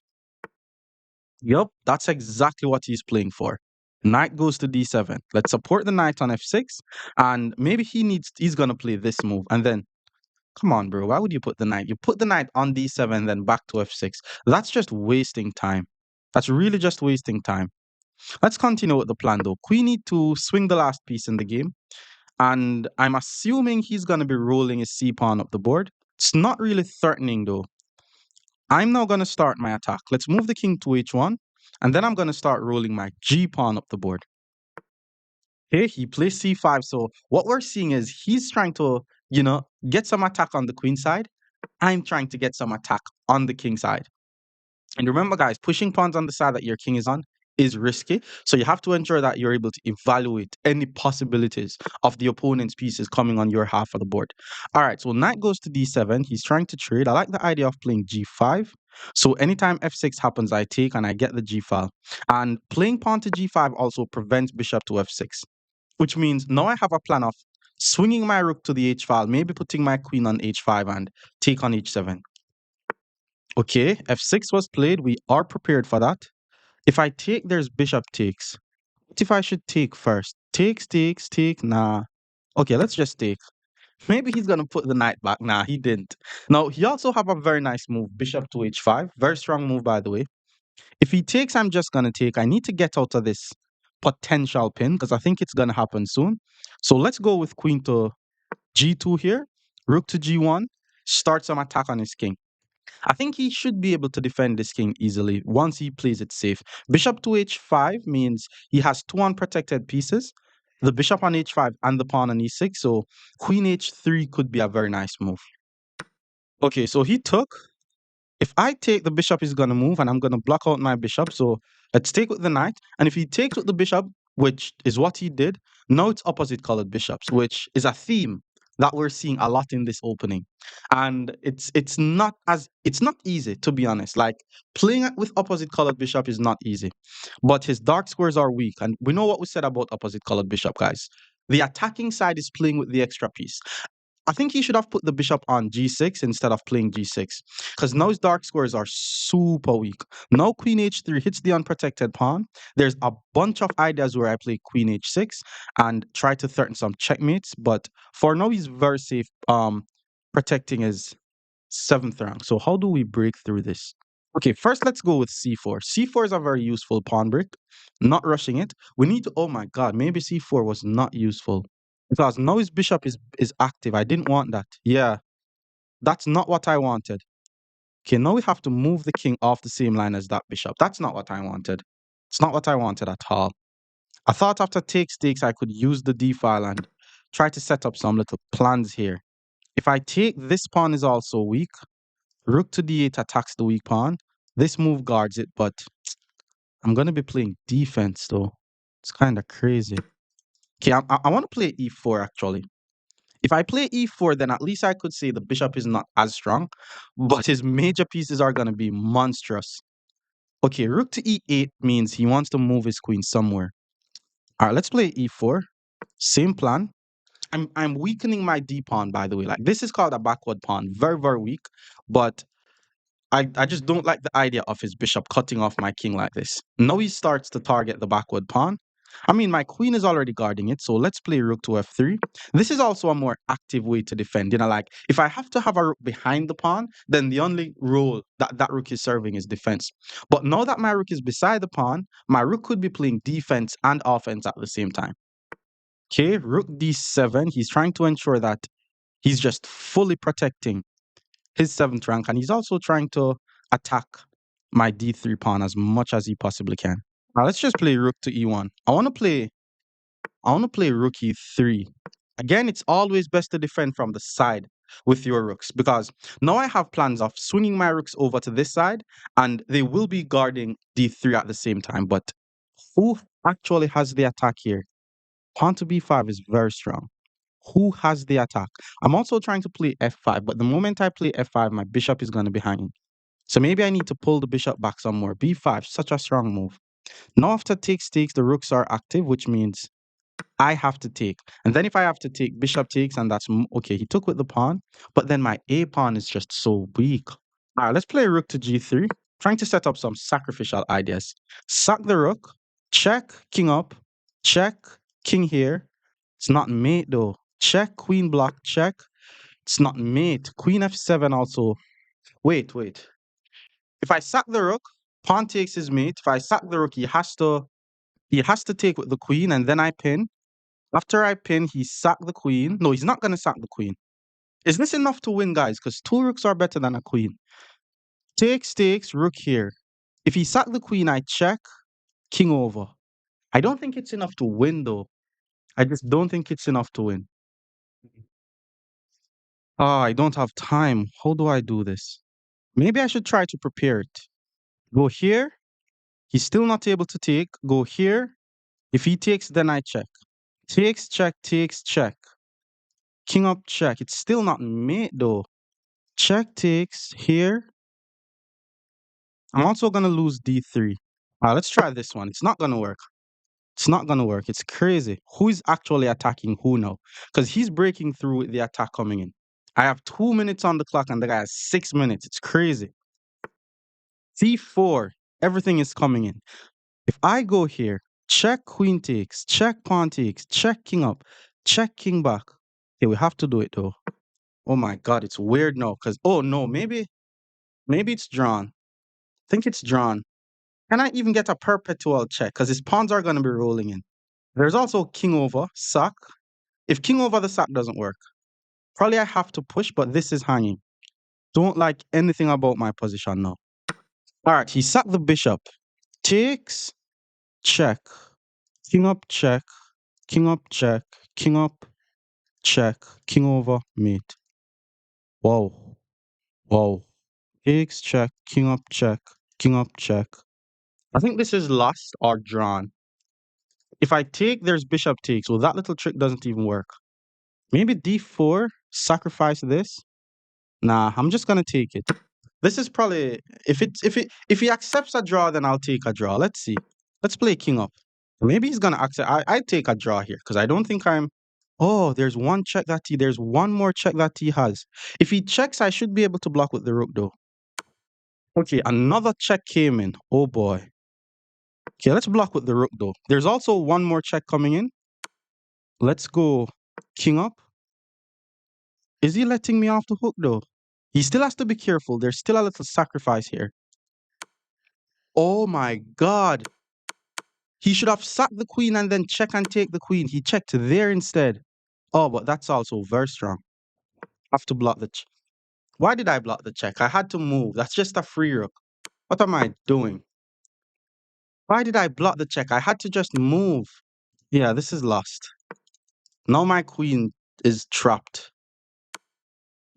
Yup, that's exactly what he's playing for. Knight goes to d7. Let's support the knight on f6. And maybe he's going to play this move. And then, come on, bro. Why would you put the knight? You put the knight on d7, then back to f6. That's just wasting time. That's really just wasting time. Let's continue with the plan, though. Queen e2, swing the last piece in the game. And I'm assuming he's going to be rolling his c-pawn up the board. It's not really threatening, though. I'm now going to start my attack. Let's move the king to h1. And then I'm going to start rolling my g-pawn up the board. Okay, he plays c5. So what we're seeing is he's trying to, get some attack on the queen side. I'm trying to get some attack on the king side. And remember, guys, pushing pawns on the side that your king is on is risky. So you have to ensure that you're able to evaluate any possibilities of the opponent's pieces coming on your half of the board. All right, so knight goes to d7. He's trying to trade. I like the idea of playing g5. So anytime f6 happens, I take and I get the g file. And playing pawn to g5 also prevents bishop to f6. which means now I have a plan of swinging my rook to the h file, maybe putting my queen on h5 and take on h7. Okay, f6 was played. We are prepared for that. If I take, there's bishop takes. What if I should take first? Takes, takes, take. Nah. Okay, let's just take. Maybe he's gonna put the knight back. Nah, he didn't. Now he also have a very nice move, bishop to h5. Very strong move, by the way. If he takes, I'm just gonna take. I need to get out of this potential pin because I think it's gonna happen soon. So let's go with queen to g2 here. Rook to g1. Start some attack on his king. I think he should be able to defend this king easily once he plays it safe. Bishop to h5 means he has two unprotected pieces, the bishop on h5 and the pawn on e6. So queen h3 could be a very nice move. Okay, so he took. If I take, the bishop is going to move and I'm going to block out my bishop. So let's take with the knight. And if he takes with the bishop, which is what he did, now it's opposite colored bishops, which is a theme that we're seeing a lot in this opening. And it's not easy, to be honest. Like playing with opposite colored bishop is not easy. But his dark squares are weak. And we know what we said about opposite colored bishop, guys. The attacking side is playing with the extra piece. I think he should have put the bishop on g6 instead of playing g6 because now his dark squares are super weak. Now queen h3 hits the unprotected pawn. There's a bunch of ideas where I play queen h6 and try to threaten some checkmates, but for now he's very safe protecting his seventh rank. So how do we break through this? Okay, first let's go with c4. c4 is a very useful pawn break. Not rushing it. We need to, oh my god, maybe c4 was not useful. Because now his bishop is active. I didn't want that. Yeah, that's not what I wanted. Okay, now we have to move the king off the same line as that bishop. That's not what I wanted. It's not what I wanted at all. I thought after takes takes, I could use the d file and try to set up some little plans here. If I take, this pawn is also weak. Rook to d8 attacks the weak pawn. This move guards it, but I'm going to be playing defense though. It's kind of crazy. Okay, I want to play e4 actually. If I play e4, then at least I could say the bishop is not as strong, but his major pieces are going to be monstrous. Okay, rook to e8 means he wants to move his queen somewhere. All right, let's play e4. Same plan. I'm weakening my d pawn, by the way. Like this is called a backward pawn, very very weak. But I just don't like the idea of his bishop cutting off my king like this. Now he starts to target the backward pawn. I mean, my queen is already guarding it, so let's play rook to f3. This is also a more active way to defend. You know, like if I have to have a rook behind the pawn, then the only role that that rook is serving is defense. But now that my rook is beside the pawn, my rook could be playing defense and offense at the same time. Okay, rook d7. He's trying to ensure that he's just fully protecting his seventh rank, and he's also trying to attack my d3 pawn as much as he possibly can. Now let's just play rook to e1. I want to play rook e3. Again, it's always best to defend from the side with your rooks because now I have plans of swinging my rooks over to this side and they will be guarding d3 at the same time. But who actually has the attack here? Pawn to b5 is very strong. Who has the attack? I'm also trying to play f5, but the moment I play f5, my bishop is going to be hanging. So maybe I need to pull the bishop back somewhere. b5, such a strong move. Now after takes takes, the rooks are active, which means I have to take. And then if I have to take, bishop takes, and that's okay. He took with the pawn, but then my a pawn is just so weak. All right, let's play rook to g3. Trying to set up some sacrificial ideas. Sack the rook, check, king up, check, king here. It's not mate though. Check, queen block, check. It's not mate. Queen f7 also. Wait. If I sack the rook, pawn takes his mate. If I sack the rook, he has to take with the queen, and then I pin. After I pin, he sack the queen. No, he's not gonna sack the queen. Is this enough to win, guys? Because two rooks are better than a queen. Takes, rook here. If he sack the queen, I check, king over. I don't think it's enough to win, though. I just don't think it's enough to win. Ah, I don't have time. How do I do this? Maybe I should try to prepare it. Go here. He's still not able to take. Go here. If he takes, then I check. Takes, check. King up, check. It's still not mate, though. Check takes here. I'm also going to lose d3. Let's try this one. It's not going to work. It's not gonna work. It's crazy. Who is actually attacking who now? Because he's breaking through with the attack coming in. I have 2 minutes on the clock and the guy has 6 minutes. It's crazy. C4. Everything is coming in. If I go here, check queen takes, check pawn takes, check king up, check king back. Okay, we have to do it though. Oh my god, it's weird now. Because oh no, maybe it's drawn. I think it's drawn. Can I even get a perpetual check? Because his pawns are gonna be rolling in. There's also king over, sack. If king over the sack doesn't work, probably I have to push, but this is hanging. Don't like anything about my position now. All right, he sacked the bishop. Takes, check. King up, check. King up, check. King up, check. King over, mate. Whoa. Whoa. Takes, check. King up, check. King up, check. I think this is lost or drawn. If I take, there's bishop takes. Well, that little trick doesn't even work. Maybe d4, sacrifice this. Nah, I'm just gonna take it. This is probably if he accepts a draw, then I'll take a draw. Let's see. Let's play king up. Maybe he's gonna accept. I take a draw here because I don't think I'm. Oh, there's one check that he. There's one more check that he has. If he checks, I should be able to block with the rook though. Okay, another check came in. Oh boy. Okay, let's block with the rook though. There's also one more check coming in. Let's go king up. Is he letting me off the hook though? He still has to be careful. There's still a little sacrifice here. Oh my god. He should have sacked the queen and then check and take the queen. He checked there instead. Oh, but that's also very strong. Have to block the Why did I block the check? I had to move. That's just a free rook. What am I doing? Why did I block the check? I had to just move. Yeah, this is lost. Now my queen is trapped.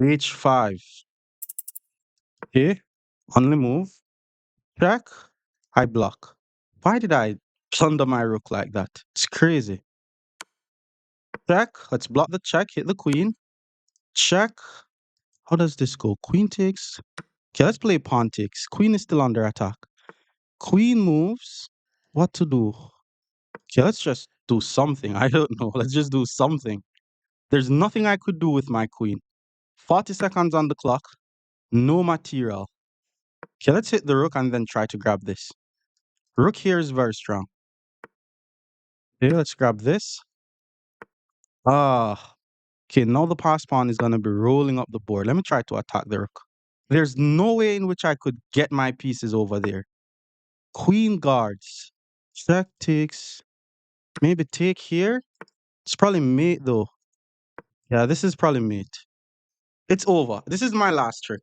H5. Okay. Only move. Check. I block. Why did I plunder my rook like that? It's crazy. Check. Let's block the check. Hit the queen. Check. How does this go? Queen takes. Okay, let's play pawn takes. Queen is still under attack. Queen moves. What to do? Okay, let's just do something. I don't know. Let's just do something. There's nothing I could do with my queen. 40 seconds on the clock. No material. Okay, let's hit the rook and then try to grab this. Rook here is very strong. Okay, let's grab this. Ah. Okay, now the pass pawn is going to be rolling up the board. Let me try to attack the rook. There's no way in which I could get my pieces over there. Queen guards. Check takes. Maybe take here. It's probably mate though. Yeah, this is probably mate. It's over. This is my last trick.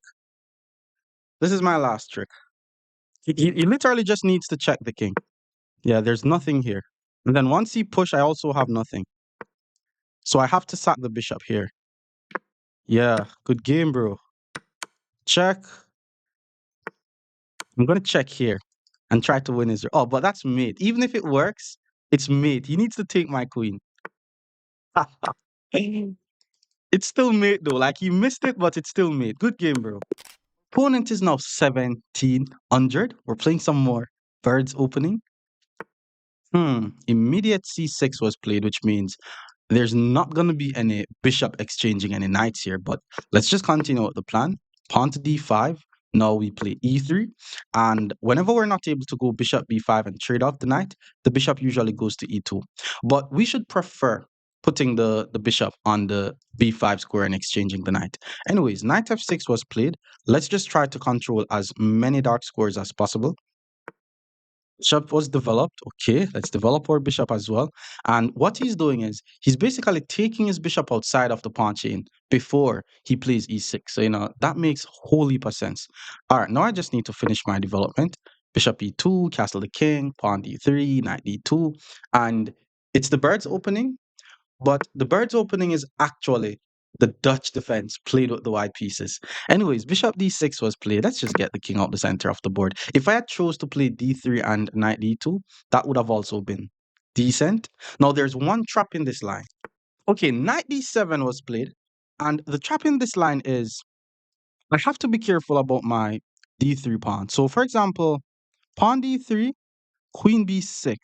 This is my last trick. He literally just needs to check the king. Yeah, there's nothing here. And then once he push, I also have nothing. So I have to sack the bishop here. Yeah, good game, bro. Check. I'm going to check here and try to win his... Oh, but that's mate. Even if it works, it's mate. He needs to take my queen. It's still mate though. Like he missed it, but it's still mate. Good game, bro. Opponent is now 1700. We're playing some more birds opening. Immediate c6 was played, which means there's not going to be any bishop exchanging any knights here, but let's just continue with the plan. Pawn to d5. Now we play e3. And whenever we're not able to go bishop b5 and trade off the knight, the bishop usually goes to e2. But we should prefer putting the bishop on the b5 square and exchanging the knight. Anyways, knight f6 was played. Let's just try to control as many dark squares as possible. Bishop was developed. Okay, let's develop our bishop as well. And what he's doing is he's basically taking his bishop outside of the pawn chain before he plays e6. So, that makes whole heap of sense. All right, now I just need to finish my development. Bishop e2, castle the king, pawn d3, knight d2. And it's the bird's opening, but the bird's opening is actually the Dutch defense played with the white pieces. Anyways, bishop d6 was played. Let's just get the king out the center of the board. If I had chose to play d3 and knight d2, that would have also been decent. Now, there's one trap in this line. Okay, knight d7 was played. And the trap in this line is I have to be careful about my d3 pawn. So, for example, pawn d3, queen b6.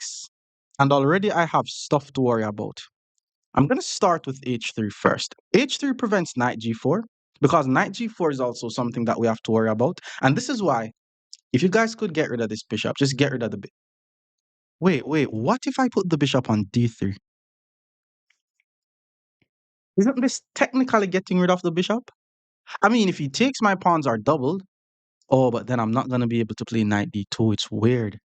And already I have stuff to worry about. I'm going to start with h3 first. H3 prevents knight g4 because knight g4 is also something that we have to worry about. And this is why, if you guys could get rid of this bishop, just get rid of the wait, what if I put the bishop on d3? Isn't this technically getting rid of the bishop? I mean, if he takes, my pawns are doubled. Oh, but then I'm not going to be able to play knight d2. It's weird.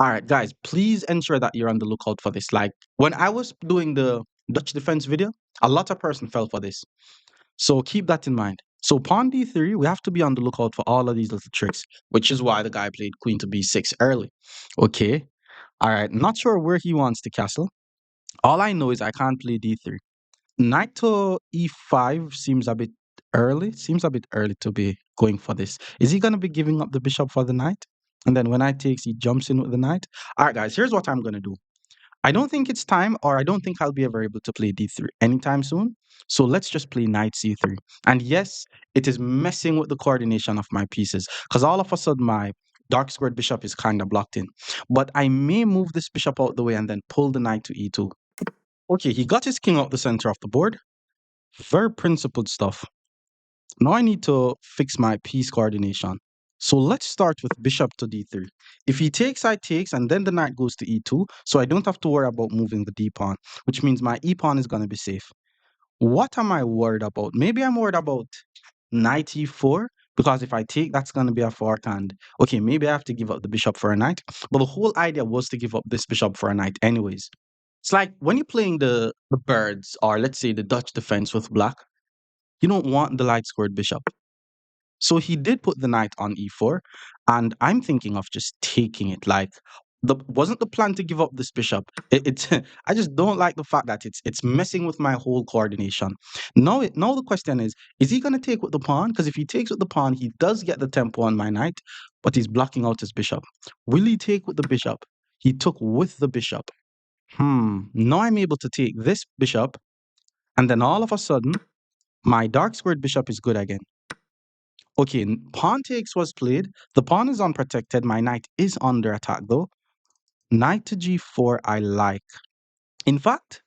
All right, guys, please ensure that you're on the lookout for this. Like, when I was doing the Dutch defense video, a lot of person fell for this. So keep that in mind. So pawn d3, we have to be on the lookout for all of these little tricks, which is why the guy played queen to b6 early. Okay. All right. Not sure where he wants the castle. All I know is I can't play d3. Knight to e5 seems a bit early. Seems a bit early to be going for this. Is he going to be giving up the bishop for the knight? And then when knight takes, he jumps in with the knight. All right, guys, here's what I'm going to do. I don't think it's time, or I don't think I'll be ever able to play d3 anytime soon. So let's just play knight c3. And yes, it is messing with the coordination of my pieces because all of a sudden my dark squared bishop is kind of blocked in. But I may move this bishop out the way and then pull the knight to e2. Okay, he got his king out the center of the board. Very principled stuff. Now I need to fix my piece coordination. So let's start with bishop to d3. If he takes, I takes, and then the knight goes to e2, so I don't have to worry about moving the d pawn, which means my e pawn is going to be safe. What am I worried about? Maybe I'm worried about knight e4, because if I take, that's going to be a fork, and okay, maybe I have to give up the bishop for a knight, but the whole idea was to give up this bishop for a knight anyways. It's like when you're playing the birds, or let's say the Dutch defense with black, you don't want the light squared bishop. So he did put the knight on e4, and I'm thinking of just taking it. Like, the wasn't the plan to give up this bishop. It's I just don't like the fact that it's messing with my whole coordination. Now the question is he gonna take with the pawn? Because if he takes with the pawn, he does get the tempo on my knight, but he's blocking out his bishop. Will he take with the bishop? He took with the bishop. Now I'm able to take this bishop, and then all of a sudden, my dark squared bishop is good again. Okay, pawn takes was played. The pawn is unprotected. My knight is under attack though. Knight to g4, I like. In fact,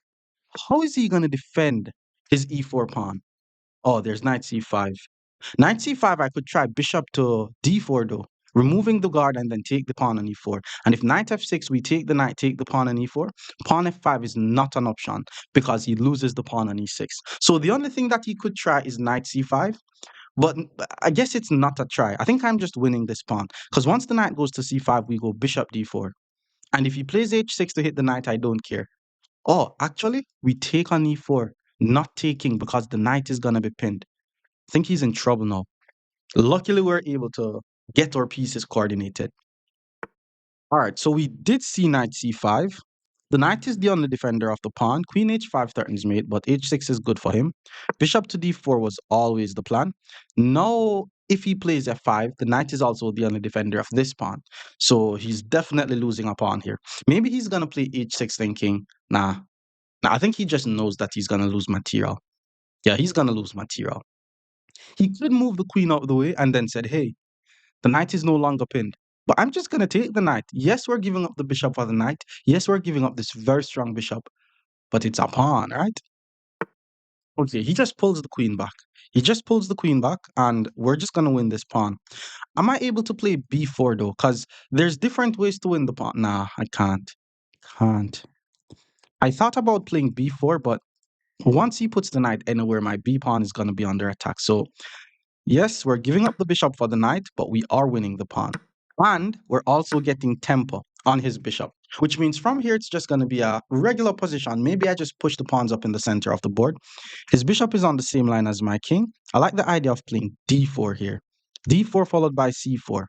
how is he going to defend his e4 pawn? Oh, there's knight c5. Knight c5, I could try bishop to d4 though, removing the guard and then take the pawn on e4. And if knight f6, we take the knight, take the pawn on e4. Pawn f5 is not an option because he loses the pawn on e6. So the only thing that he could try is knight c5. But I guess it's not a try. I think I'm just winning this pawn. Because once the knight goes to c5, we go bishop d4. And if he plays h6 to hit the knight, I don't care. Oh, actually, we take on e4. Not taking because the knight is going to be pinned. I think he's in trouble now. Luckily, we're able to get our pieces coordinated. All right, so we did see knight c5. The knight is the only defender of the pawn. Queen h5 threatens mate, but h6 is good for him. Bishop to d4 was always the plan. Now, if he plays f5, the knight is also the only defender of this pawn. So he's definitely losing a pawn here. Maybe he's going to play h6 thinking, nah, I think he just knows that he's going to lose material. Yeah, he's going to lose material. He could move the queen out of the way and then said, hey, the knight is no longer pinned. But I'm just going to take the knight. Yes, we're giving up the bishop for the knight. Yes, we're giving up this very strong bishop. But it's a pawn, right? Okay, he just pulls the queen back. He just pulls the queen back, and we're just going to win this pawn. Am I able to play b4, though? Because there's different ways to win the pawn. Nah, I can't. Can't. I thought about playing b4, but once he puts the knight anywhere, my b pawn is going to be under attack. So, yes, we're giving up the bishop for the knight, but we are winning the pawn. And we're also getting tempo on his bishop, which means from here it's just going to be a regular position. Maybe I just push the pawns up in the center of the board. His bishop is on the same line as my king. I like the idea of playing d4 here. d4 followed by c4.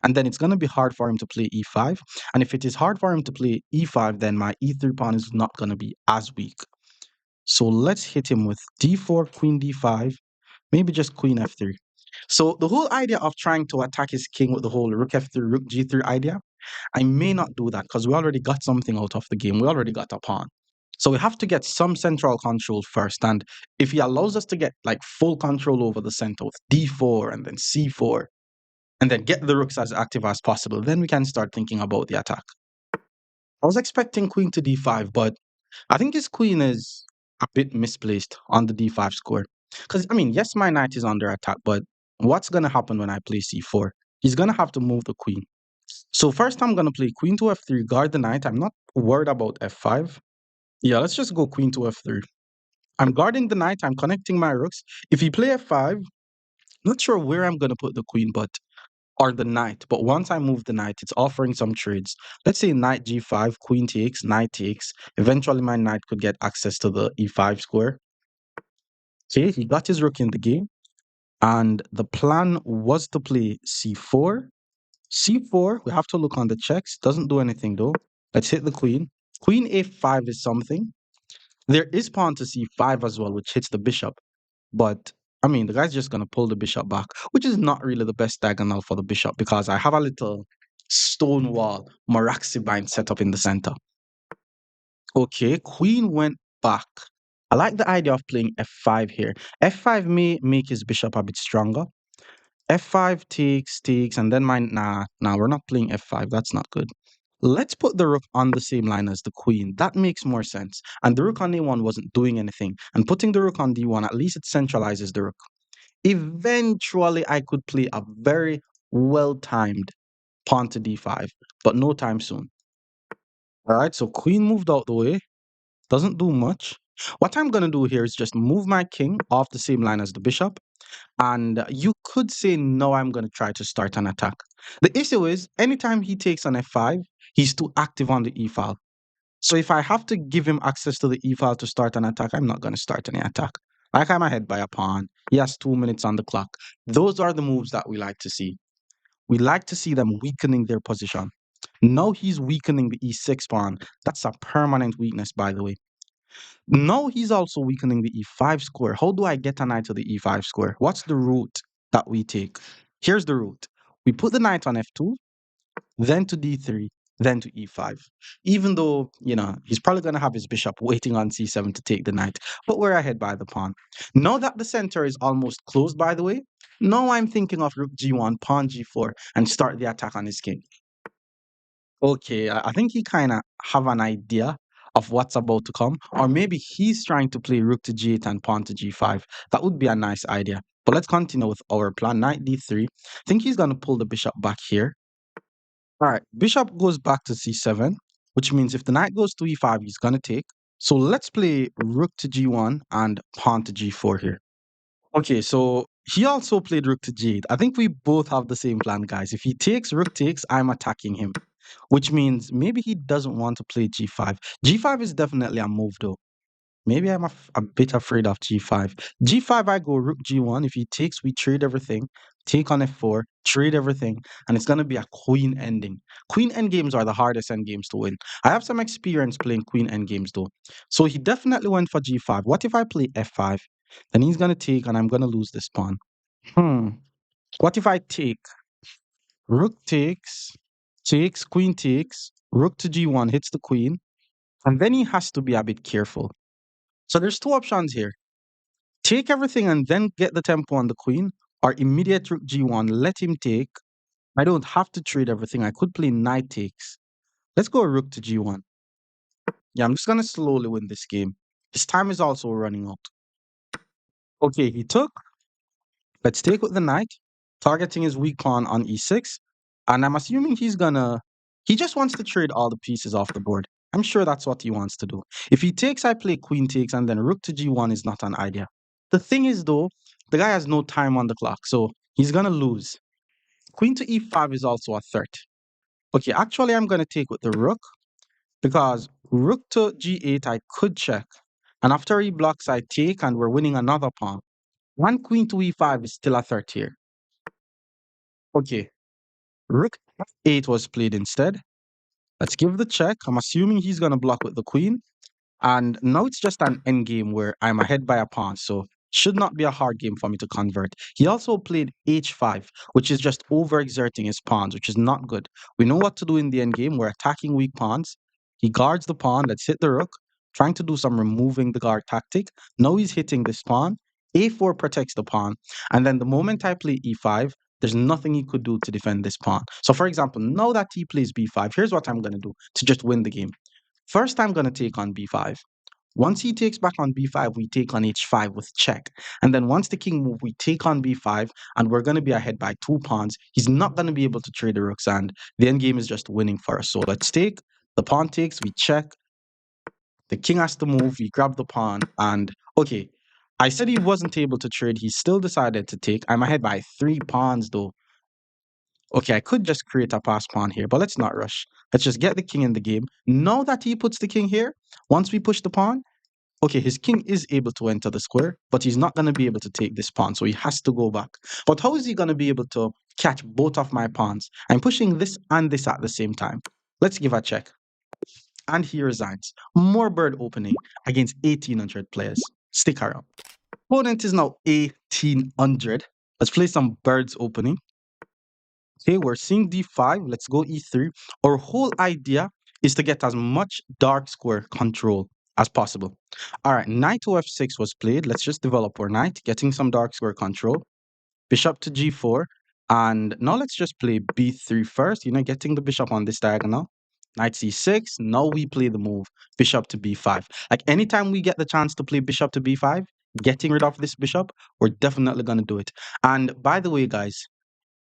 And then it's going to be hard for him to play e5. And if it is hard for him to play e5, then my e3 pawn is not going to be as weak. So let's hit him with d4, queen d5, maybe just queen f3. So the whole idea of trying to attack his king with the whole rook f3, rook g3 idea, I may not do that because we already got something out of the game. We already got a pawn. So we have to get some central control first. And if he allows us to get like full control over the center with d4 and then c4, and then get the rooks as active as possible, then we can start thinking about the attack. I was expecting queen to d5, but I think his queen is a bit misplaced on the d5 square. Because, I mean, yes, my knight is under attack, but what's going to happen when I play c4? He's going to have to move the queen. So first I'm going to play queen to f3, guard the knight. I'm not worried about f5. Yeah, let's just go queen to f3. I'm guarding the knight. I'm connecting my rooks. If he play f5, not sure where I'm going to put the queen, but or the knight. But once I move the knight, it's offering some trades. Let's say knight g5, queen takes, knight takes. Eventually, my knight could get access to the e5 square. Okay, he got his rook in the game. And the plan was to play c4. C4, we have to look on the checks. Doesn't do anything though. Let's hit the queen. Queen a5 is something. There is pawn to c5 as well, which hits the bishop. But I mean, the guy's just going to pull the bishop back, which is not really the best diagonal for the bishop because I have a little stone wall, Maraxibine set up in the center. Okay, queen went back. I like the idea of playing f5 here. F5 may make his bishop a bit stronger. F5 takes, and then nah, we're not playing f5. That's not good. Let's put the rook on the same line as the queen. That makes more sense. And the rook on a1 wasn't doing anything. And putting the rook on d1, at least it centralizes the rook. Eventually, I could play a very well-timed pawn to d5, but no time soon. All right, so queen moved out the way. Doesn't do much. What I'm going to do here is just move my king off the same line as the bishop. And you could say, no, I'm going to try to start an attack. The issue is, anytime he takes on f5, he's too active on the e file. So if I have to give him access to the e file to start an attack, I'm not going to start any attack. Like I'm ahead by a pawn. He has 2 minutes on the clock. Those are the moves that we like to see. We like to see them weakening their position. Now he's weakening the e6 pawn. That's a permanent weakness, by the way. Now he's also weakening the e5 square. How do I get a knight to the e5 square? What's the route that we take? Here's the route. We put the knight on f2, then to d3, then to e5. Even though, he's probably going to have his bishop waiting on c7 to take the knight, but we're ahead by the pawn. Now that the center is almost closed, by the way, now I'm thinking of rook g1, pawn g4, and start the attack on his king. Okay, I think he kind of have an idea of what's about to come, or maybe he's trying to play rook to g8 and pawn to g5. That would be a nice idea. But let's continue with our plan. Knight d3. I think he's going to pull the bishop back here. All right, bishop goes back to c7, which means if the knight goes to e5, he's going to take. So let's play rook to g1 and pawn to g4 here. Okay, so he also played rook to g8. I think we both have the same plan, guys. If he takes, rook takes, I'm attacking him, which means maybe he doesn't want to play g5. G5 is definitely a move, though. Maybe I'm a bit afraid of g5. G5, I go rook g1. If he takes, we trade everything. Take on f4, trade everything, and it's going to be a queen ending. Queen endgames are the hardest endgames to win. I have some experience playing queen endgames, though. So he definitely went for g5. What if I play f5? Then he's going to take, and I'm going to lose this pawn. What if I take? Rook takes, queen takes, rook to g1 hits the queen, and then he has to be a bit careful. So there's two options here. Take everything and then get the tempo on the queen, or immediate rook g1, let him take. I don't have to trade everything. I could play knight takes. Let's go rook to g1. Yeah, I'm just going to slowly win this game. His time is also running out. Okay, he took. Let's take with the knight, targeting his weak pawn on e6. And I'm assuming he just wants to trade all the pieces off the board. I'm sure that's what he wants to do. If he takes, I play queen takes, and then rook to g1 is not an idea. The thing is, though, the guy has no time on the clock, so he's going to lose. Queen to e5 is also a threat. Okay, actually, I'm going to take with the rook, because rook to g8, I could check. And after he blocks, I take, and we're winning another pawn. One queen to e5 is still a threat here. Okay, rook f8 was played instead. Let's give the check. I'm assuming he's going to block with the queen. And now it's just an endgame where I'm ahead by a pawn, so should not be a hard game for me to convert. He also played h5, which is just overexerting his pawns, which is not good. We know what to do in the endgame. We're attacking weak pawns. He guards the pawn. Let's hit the rook, trying to do some removing the guard tactic. Now he's hitting this pawn. a4 protects the pawn. And then the moment I play e5, there's nothing he could do to defend this pawn. So for example, now that he plays b5, here's what I'm going to do to just win the game. First, I'm going to take on b5. Once he takes back on b5, we take on h5 with check. And then once the king move, we take on b5, and we're going to be ahead by 2 pawns. He's not going to be able to trade the rooks, and the endgame is just winning for us. So let's take, the pawn takes, we check, the king has to move, we grab the pawn, and okay, I said he wasn't able to trade. He still decided to take. I'm ahead by 3 pawns though. Okay, I could just create a pass pawn here, but let's not rush. Let's just get the king in the game. Now that he puts the king here, once we push the pawn, okay, his king is able to enter the square, but he's not going to be able to take this pawn, so he has to go back. But how is he going to be able to catch both of my pawns? I'm pushing this and this at the same time. Let's give a check. And he resigns. More bird opening against 1,800 players. Stick around. Opponent is now 1,800. Let's play some birds opening. Okay, we're seeing d5. Let's go e3. Our whole idea is to get as much dark square control as possible. All right, knight to f6 was played. Let's just develop our knight, getting some dark square control. Bishop to g4. And now let's just play b3 first, getting the bishop on this diagonal. Knight c6. Now we play the move, bishop to b5. Like anytime we get the chance to play bishop to b5, getting rid of this bishop, we're definitely going to do it. And by the way, guys,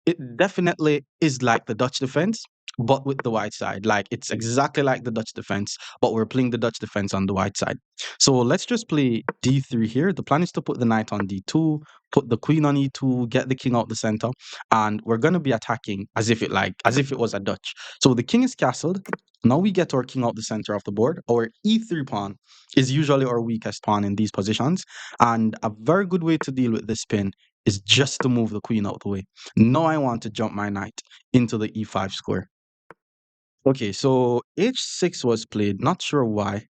it definitely is like the Dutch defense, but with the white side. Like it's exactly like the Dutch defense, but we're playing the Dutch defense on the white side. So let's just play d3 here. The plan is to put the knight on d2, put the queen on e2, get the king out the center, and we're gonna be attacking as if it was a Dutch. So the king is castled. Now we get our king out the center of the board. Our e3 pawn is usually our weakest pawn in these positions, and a very good way to deal with this pin is just to move the queen out the way. Now I want to jump my knight into the e5 square. Okay, so h6 was played, not sure why.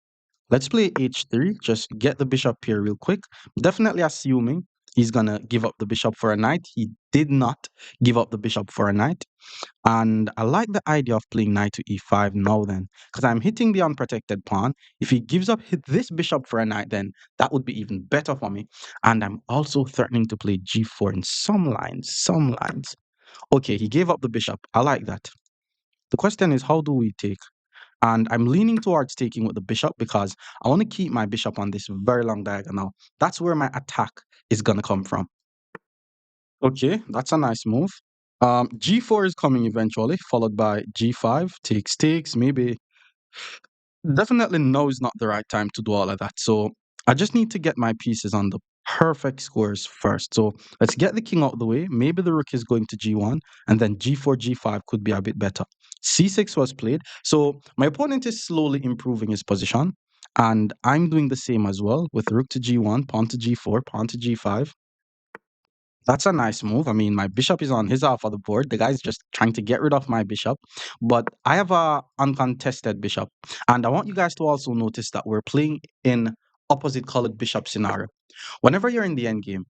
Let's play h3, just get the bishop here real quick. Definitely assuming he's gonna give up the bishop for a knight. He did not give up the bishop for a knight. And I like the idea of playing knight to e5 now then, because I'm hitting the unprotected pawn. If he gives up this bishop for a knight, then that would be even better for me. And I'm also threatening to play g4 in some lines. Okay, he gave up the bishop. I like that. The question is, how do we take? And I'm leaning towards taking with the bishop because I want to keep my bishop on this very long diagonal. That's where my attack is going to come from. Okay, that's a nice move. G4 is coming eventually, followed by G5, takes, maybe. Definitely now is not the right time to do all of that. So I just need to get my pieces on the perfect squares first. So let's get the king out of the way. Maybe the rook is going to G1, and then G4, G5 could be a bit better. C6 was played. So my opponent is slowly improving his position, and I'm doing the same as well with rook to G1, pawn to G4, pawn to G5. That's a nice move. I mean, my bishop is on his half of the board. The guy's just trying to get rid of my bishop. But I have a uncontested bishop. And I want you guys to also notice that we're playing in opposite colored bishop scenario. Whenever you're in the endgame,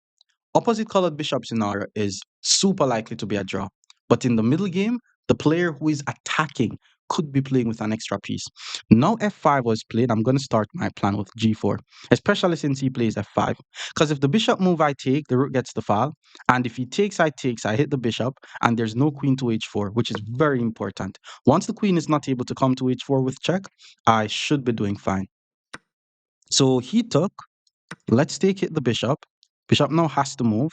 opposite colored bishop scenario is super likely to be a draw. But in the middle game, the player who is attacking could be playing with an extra piece. Now f5 was played, I'm going to start my plan with g4, especially since he plays f5. Because if the bishop move I take, the rook gets the file. And if he takes, I hit the bishop, and there's no queen to h4, which is very important. Once the queen is not able to come to h4 with check, I should be doing fine. So he took, let's take it the bishop. Bishop now has to move.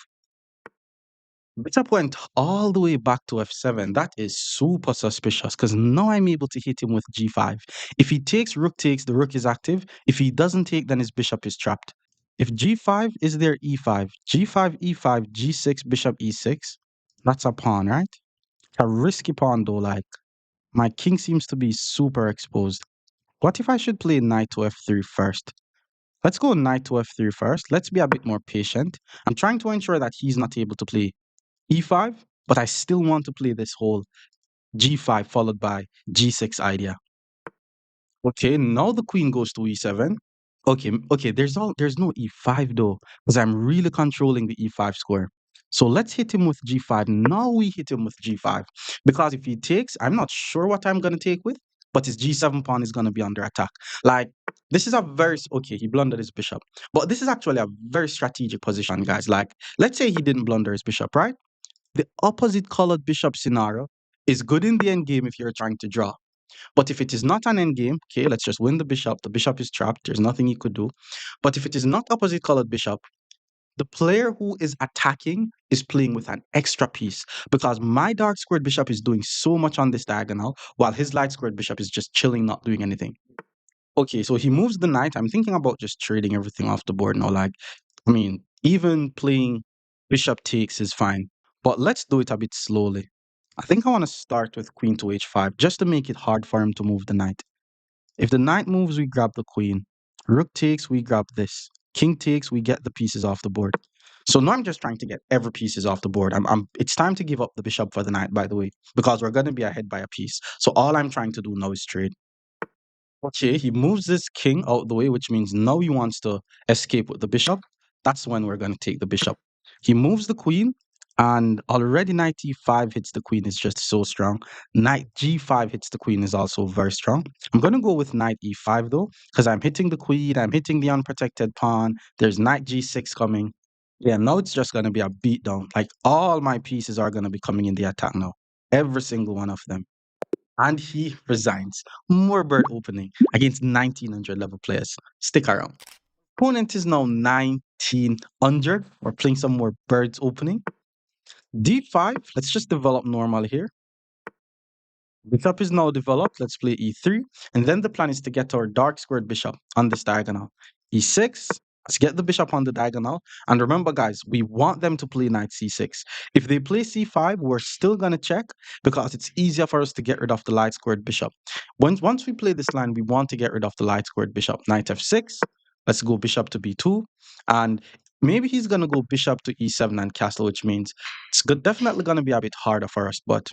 Bishop went all the way back to f7. That is super suspicious because now I'm able to hit him with g5. If he takes, the rook is active. If he doesn't take, then his bishop is trapped. If g5 is there, e5, g5, e5, g6, bishop e6. That's a pawn, right? A risky pawn though, like my king seems to be super exposed. What if I should play knight to f3 first? Let's go knight to f3 first. Let's be a bit more patient. I'm trying to ensure that he's not able to play e5, but I still want to play this whole g5 followed by g6 idea. Okay, now the queen goes to e7. Okay, there's no e5 though, because I'm really controlling the e5 square. So let's hit him with g5. Now we hit him with g5. Because if he takes, I'm not sure what I'm gonna take with, but his g7 pawn is gonna be under attack. Like, this is a very okay, he blundered his bishop. But this is actually a very strategic position, guys. Like, let's say he didn't blunder his bishop, right? The opposite colored bishop scenario is good in the endgame if you're trying to draw. But if it is not an endgame, okay, let's just win the bishop. The bishop is trapped. There's nothing he could do. But if it is not opposite colored bishop, the player who is attacking is playing with an extra piece because my dark squared bishop is doing so much on this diagonal while his light squared bishop is just chilling, not doing anything. Okay, so he moves the knight. I'm thinking about just trading everything off the board now. Like, I mean, even playing bishop takes is fine, but let's do it a bit slowly. I think I want to start with queen to h5 just to make it hard for him to move the knight. If the knight moves, we grab the queen. Rook takes, we grab this. King takes, we get the pieces off the board. So now I'm just trying to get every pieces off the board. It's time to give up the bishop for the knight, by the way, because we're going to be ahead by a piece. So all I'm trying to do now is trade. Okay, he moves this king out the way, which means now he wants to escape with the bishop. That's when we're going to take the bishop. He moves the queen, and already knight e5 hits the queen is just so strong. Knight g5 hits the queen is also very strong. I'm going to go with knight e5 though, because I'm hitting the queen, I'm hitting the unprotected pawn. There's knight g6 coming. Yeah, now it's just going to be a beatdown. Like all my pieces are going to be coming in the attack now. Every single one of them, and he resigns. More bird opening against 1900 level players. Stick around. Opponent is now 1900. We're playing some more birds opening. D5, let's just develop normal here. Bishop is now developed. Let's play e3. And then the plan is to get our dark squared bishop on this diagonal. E6, let's get the bishop on the diagonal. And remember, guys, we want them to play knight c6. If they play c5, we're still going to check because it's easier for us to get rid of the light squared bishop. Once we play this line, we want to get rid of the light squared bishop. Knight f6, let's go bishop to b2. And maybe he's going to go bishop to e7 and castle, which means it's definitely going to be a bit harder for us. But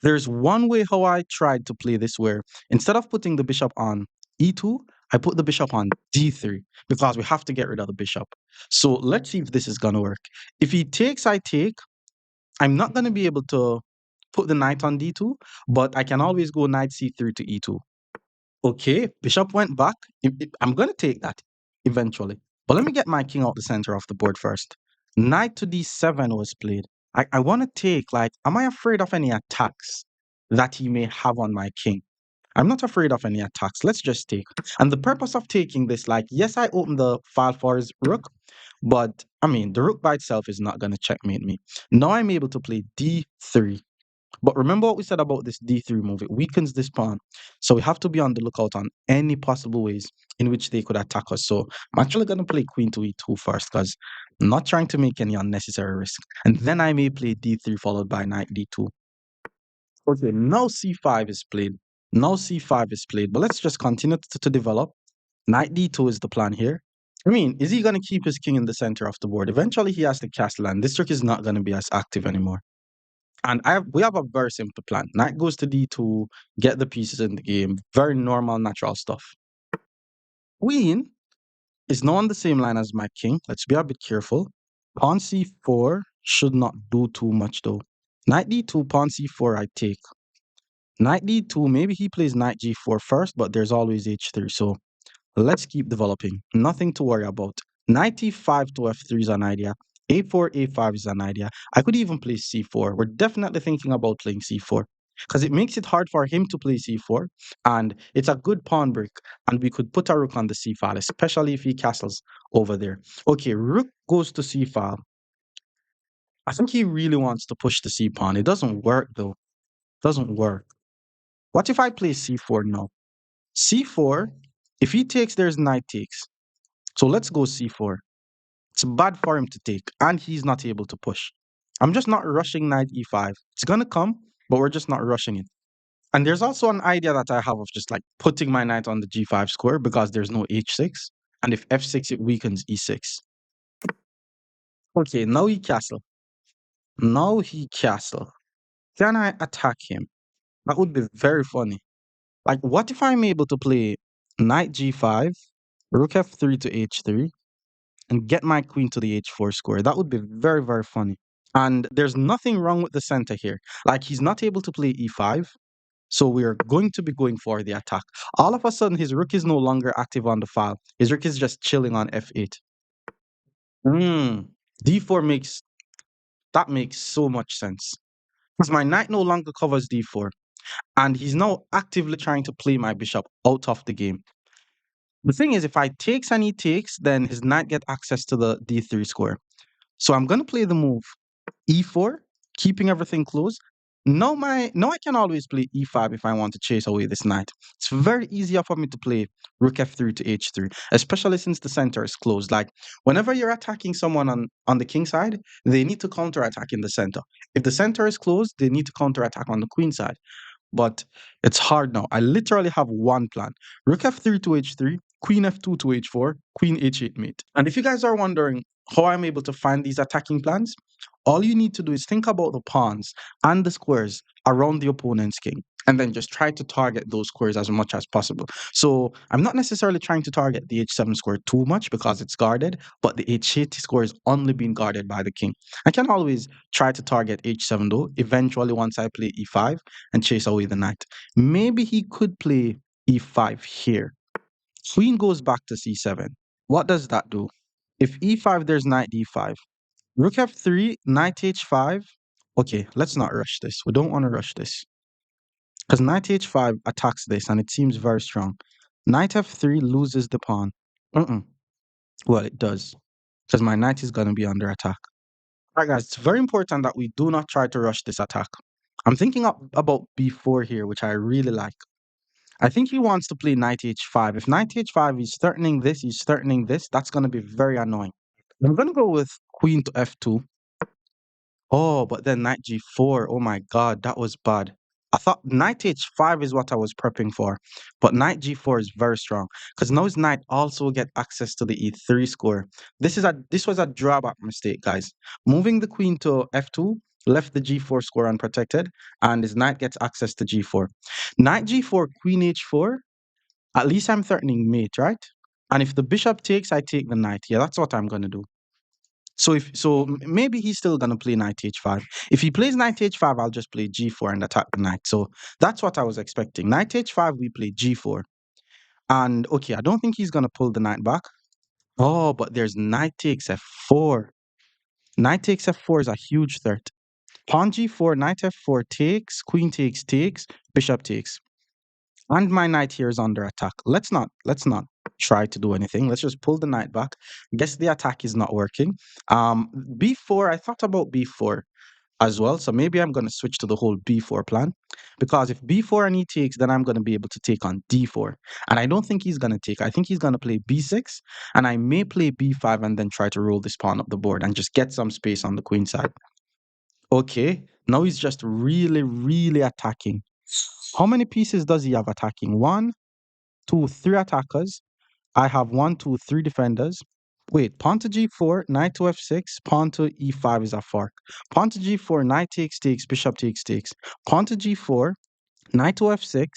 there's one way how I tried to play this where instead of putting the bishop on e2, I put the bishop on d3 because we have to get rid of the bishop. So let's see if this is going to work. If he takes, I take. I'm not going to be able to put the knight on d2, but I can always go knight c3 to e2. Okay, bishop went back. I'm going to take that eventually. But let me get my king out the center of the board first. Knight to d7 was played. I want to take, like, am I afraid of any attacks that he may have on my king? I'm not afraid of any attacks. Let's just take. And the purpose of taking this, like, yes, I opened the file for his rook, but I mean, the rook by itself is not going to checkmate me. Now I'm able to play d3. But remember what we said about this d3 move. It weakens this pawn. So we have to be on the lookout on any possible ways in which they could attack us. So I'm actually going to play queen to e2 first because I'm not trying to make any unnecessary risk. And then I may play d3 followed by knight d2. Okay, now c5 is played. Now c5 is played. But let's just continue to develop. Knight d2 is the plan here. I mean, is he going to keep his king in the center of the board? Eventually, he has to castle, and this trick is not going to be as active anymore. And we have a very simple plan. Knight goes to d2, get the pieces in the game. Very normal, natural stuff. Queen is now on the same line as my king. Let's be a bit careful. Pawn c4 should not do too much though. Knight d2, pawn c4, I take. Knight d2, maybe he plays knight g4 first, but there's always h3. So let's keep developing. Nothing to worry about. Knight e5 to f3 is an idea. A4, a5 is an idea. I could even play c4. We're definitely thinking about playing c4 because it makes it hard for him to play c4, and it's a good pawn break, and we could put a rook on the c file, especially if he castles over there. Okay, rook goes to c file. I think he really wants to push the c pawn. It doesn't work though. Doesn't work. What if I play c4 now? c4, if he takes, there's knight takes. So let's go c4. It's bad for him to take, and he's not able to push. I'm just not rushing knight e5. It's gonna come, but we're just not rushing it. And there's also an idea that I have of just like putting my knight on the g5 square because there's no h6. And if f6, it weakens e6. Okay, now he castle. Now he castle. Can I attack him? That would be very funny. Like, what if I'm able to play knight g5, rook f3 to h3, and get my queen to the h4 square? That would be very, very funny. And there's nothing wrong with the center here. Like, he's not able to play e5, so we're going to be going for the attack. All of a sudden, his rook is no longer active on the file. His rook is just chilling on f8. D4 makes That makes so much sense. Because my knight no longer covers d4, and he's now actively trying to play my bishop out of the game. The thing is, if I takes and he takes, then his knight get access to the d3 square. So I'm going to play the move e4, keeping everything close. Now I can always play e5 if I want to chase away this knight. It's very easier for me to play rook f3 to h3, especially since the center is closed. Like whenever you're attacking someone on the king side, they need to counterattack in the center. If the center is closed, they need to counterattack on the queen side. But it's hard now. I literally have one plan. Rook f3 to h3, queen f2 to h4, queen h8 mate. And if you guys are wondering how I'm able to find these attacking plans, all you need to do is think about the pawns and the squares around the opponent's king, and then just try to target those squares as much as possible. So I'm not necessarily trying to target the h7 square too much because it's guarded, but the h8 square is only being guarded by the king. I can always try to target h7 though, eventually once I play e5 and chase away the knight. Maybe he could play e5 here. Queen goes back to c7. What does that do? If e5, there's knight d5. Rook f3, knight h5. Okay, let's not rush this. We don't want to rush this. Because knight h5 attacks this and it seems very strong. Knight f3 loses the pawn. Mm-mm. Well, it does. Because my knight is going to be under attack. Alright guys, it's very important that we do not try to rush this attack. I'm thinking about b4 here, which I really like. I think he wants to play knight h5. If knight h5 is threatening this, he's threatening this, that's going to be very annoying. I'm going to go with queen to f2. Oh, but then knight g4. Oh my god, that was bad. I thought knight h5 is what I was prepping for, but knight g4 is very strong because now his knight also get access to the e3 square. This was a drawback mistake, guys. Moving the queen to f2 left the g4 square unprotected, and his knight gets access to g4. Knight g4, queen h4. At least I'm threatening mate, right? And if the bishop takes, I take the knight. Yeah, that's what I'm gonna do. Maybe he's still gonna play knight h5. If he plays knight h5, I'll just play g4 and attack the knight. So that's what I was expecting. Knight h5, we play g4. And okay, I don't think he's gonna pull the knight back. Oh, but there's knight takes f4. Knight takes f4 is a huge threat. Pawn g4, knight f4 takes, queen takes, bishop takes. And my knight here is under attack. Let's not try to do anything. Let's just pull the knight back. Guess the attack is not working. B4, I thought about b4 as well. So maybe I'm going to switch to the whole b4 plan, because if b4 and he takes, then I'm going to be able to take on d4. And I don't think he's going to take. I think he's going to play b6, and I may play b5 and then try to roll this pawn up the board and just get some space on the queen side. Okay, now he's just really, really attacking. How many pieces does he have attacking? One, two, three attackers. I have one, two, three defenders. Wait, pawn to g4, knight to f6, pawn to e5 is a fork. Pawn to g4, knight takes, bishop takes. Pawn to g4, knight to f6,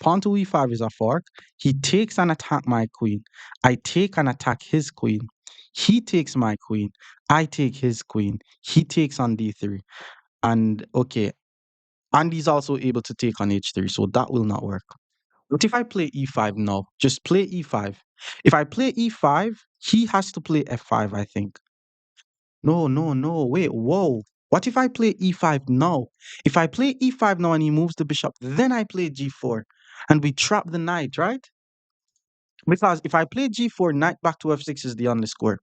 pawn to e5 is a fork. He takes and attack my queen. I take and attack his queen. He takes my queen. I take his queen. He takes on d3. And okay, and he's also able to take on h3, so that will not work. What if I play e5 now? Just play e5. If I play e5, he has to play f5, I think. No, no, no. Wait, whoa. What if I play e5 now? If I play e5 now and he moves the bishop, then I play g4 and we trap the knight, right? Because if I play g4, knight back to f6 is the only square.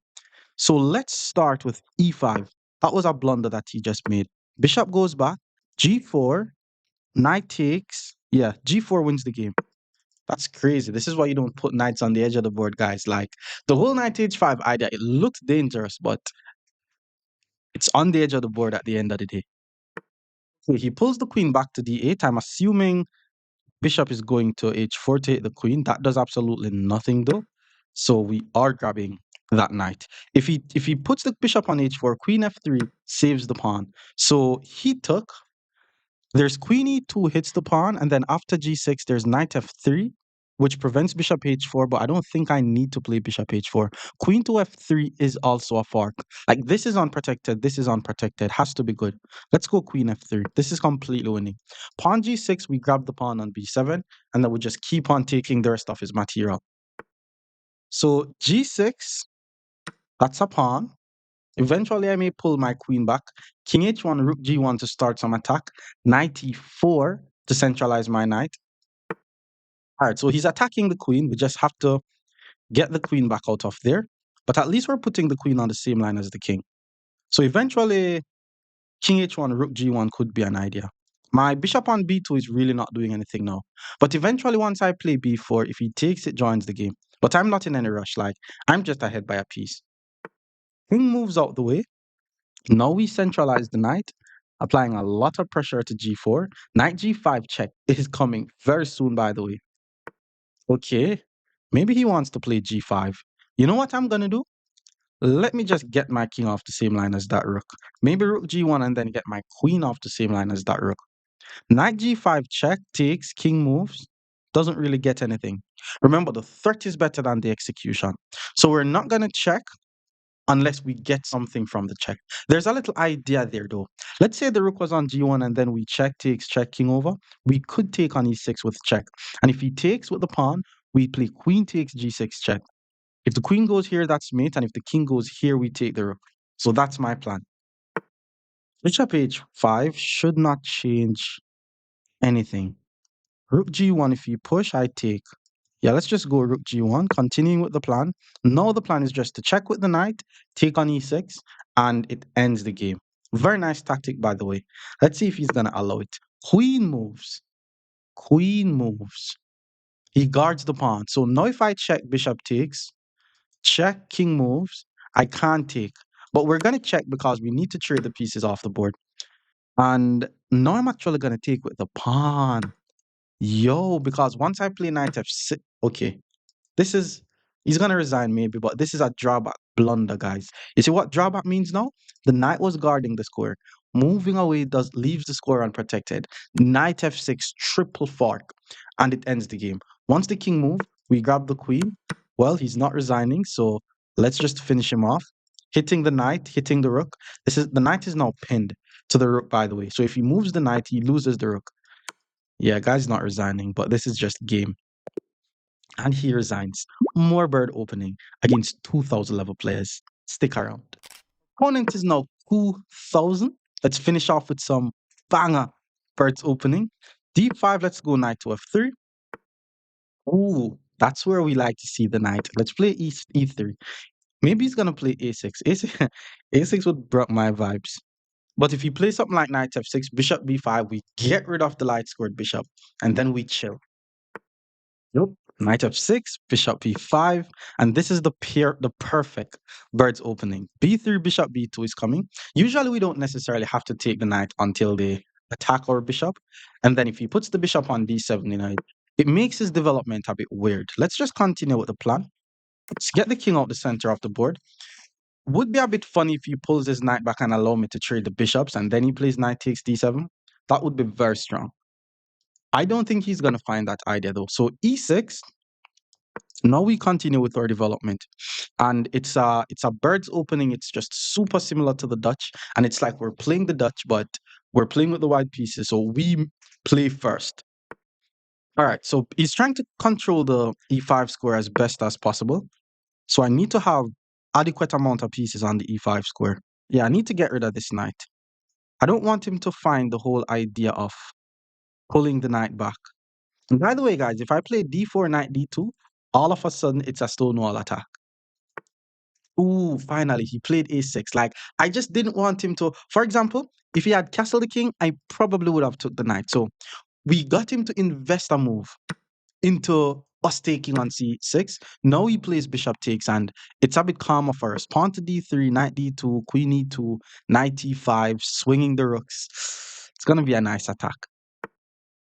So let's start with e5. That was a blunder that he just made. Bishop goes back, g4, knight takes. Yeah, g4 wins the game. That's crazy. This is why you don't put knights on the edge of the board, guys. Like the whole knight h5 idea, it looks dangerous, but it's on the edge of the board at the end of the day. So he pulls the queen back to d8. I'm assuming bishop is going to h4 to hit the queen. That does absolutely nothing though. So we are grabbing that knight. If he puts the bishop on h4, queen f3 saves the pawn. So he took. There's queen e2 hits the pawn, and then after g6, there's knight f3, which prevents bishop h4, but I don't think I need to play bishop h4. Queen to f3 is also a fork. Like, this is unprotected, this is unprotected. Has to be good. Let's go queen f3. This is completely winning. Pawn g6, we grab the pawn on b7, and then we just keep on taking the rest of his material. So g6, that's a pawn. Eventually, I may pull my queen back. King h1, rook g1 to start some attack. Knight e4 to centralize my knight. All right, so he's attacking the queen. We just have to get the queen back out of there. But at least we're putting the queen on the same line as the king. So eventually, king h1, rook g1 could be an idea. My bishop on b2 is really not doing anything now. But eventually, once I play b4, if he takes, it joins the game. But I'm not in any rush. Like, I'm just ahead by a piece. King moves out the way. Now we centralize the knight, applying a lot of pressure to g4. Knight g5 check is coming very soon, by the way. Okay, maybe he wants to play g5. You know what I'm going to do? Let me just get my king off the same line as that rook. Maybe rook g1 and then get my queen off the same line as that rook. Knight g5 check, takes, king moves. Doesn't really get anything. Remember, the threat is better than the execution. So we're not going to check unless we get something from the check. There's a little idea there though. Let's say the rook was on g1 and then we check, takes, check, king over. We could take on e6 with check. And if he takes with the pawn, we play queen takes g6 check. If the queen goes here, that's mate. And if the king goes here, we take the rook. So that's my plan. Bishop h5 should not change anything. Rook g1, if you push, I take. Yeah, let's just go rook g1, continuing with the plan. Now the plan is just to check with the knight, take on e6, and it ends the game. Very nice tactic, by the way. Let's see if he's going to allow it. Queen moves. Queen moves. He guards the pawn. So now if I check, bishop takes, check, king moves, I can't take. But we're going to check because we need to trade the pieces off the board. And now I'm actually going to take with the pawn. Yo, because once I play knight f6, okay, this is, he's going to resign maybe, but this is a drawback blunder, guys. You see what drawback means now? The knight was guarding the square. Moving away does leaves the square unprotected. Knight f6, triple fork, and it ends the game. Once the king moved, we grab the queen. Well, he's not resigning, so let's just finish him off. Hitting the knight, hitting the rook. The knight is now pinned to the rook, by the way. So if he moves the knight, he loses the rook. Yeah, guy's not resigning, but this is just game. And he resigns. More bird opening against 2,000 level players. Stick around. Opponent is now 2,000. Let's finish off with some banger birds opening. D5, let's go knight to F3. Ooh, that's where we like to see the knight. Let's play E3. Maybe he's going to play A6. A6. A6 would break my vibes. But if you play something like knight F6, bishop B5, we get rid of the light squared bishop, and then we chill. Nope. Knight f6, bishop b5, and this is the perfect bird's opening. b3, bishop b2 is coming. Usually we don't necessarily have to take the knight until they attack our bishop. And then if he puts the bishop on d7, it makes his development a bit weird. Let's just continue with the plan. Let's get the king out the center of the board. Would be a bit funny if he pulls his knight back and allow me to trade the bishops and then he plays knight takes d7. That would be very strong. I don't think he's going to find that idea though. So e6, now we continue with our development. And it's a bird's opening. It's just super similar to the Dutch. And it's like we're playing the Dutch, but we're playing with the white pieces. So we play first. All right, so he's trying to control the e5 square as best as possible. So I need to have adequate amount of pieces on the e5 square. Yeah, I need to get rid of this knight. I don't want him to find the whole idea of pulling the knight back. And by the way, guys, if I play d4, knight d2, all of a sudden it's a stonewall attack. Ooh, finally, he played a6. Like, I just didn't want him to. For example, if he had castled the king, I probably would have took the knight. So we got him to invest a move into us taking on c6. Now he plays bishop takes, and it's a bit calmer for us. Pawn to d3, knight d2, queen e2, knight e5, swinging the rooks. It's going to be a nice attack.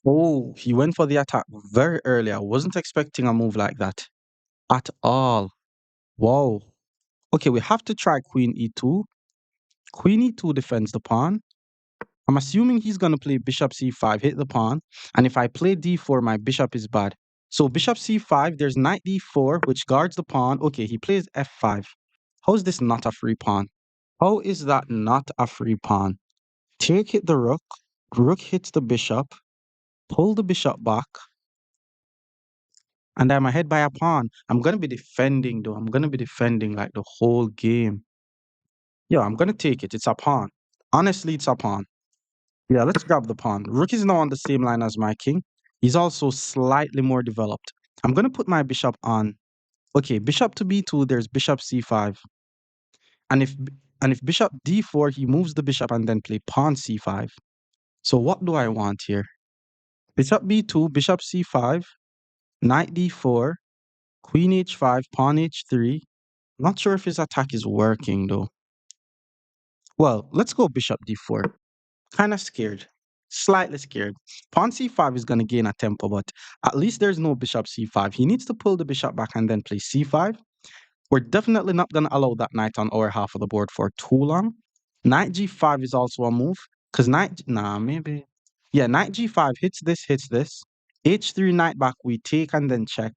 Oh, he went for the attack very early. I wasn't expecting a move like that at all. Wow. Okay, we have to try queen e2. Queen e2 defends the pawn. I'm assuming he's going to play bishop c5, hit the pawn. And if I play d4, my bishop is bad. So bishop c5, there's knight d4, which guards the pawn. Okay, he plays f5. How is this not a free pawn? How is that not a free pawn? Take hit the rook. Rook hits the bishop. Pull the bishop back. And I'm ahead by a pawn. I'm going to be defending, though. I'm going to be defending like the whole game. Yeah, I'm gonna take it. It's a pawn. Honestly, it's a pawn. Yeah, let's grab the pawn. Rook is now on the same line as my king. He's also slightly more developed. I'm gonna put my bishop on. Okay, bishop to b2. There's bishop c5, and if bishop d4, he moves the bishop and then play pawn c5. So what do I want here? Bishop b2, bishop c5, knight d4, queen h5, pawn h3. Not sure if his attack is working though. Well, let's go bishop d4. Kind of scared. Slightly scared. Pawn c5 is going to gain a tempo, but at least there's no bishop c5. He needs to pull the bishop back and then play c5. We're definitely not going to allow that knight on our half of the board for too long. Knight g5 is also a move, because maybe. Yeah, knight g5 hits this, hits this. h3 knight back, we take and then check.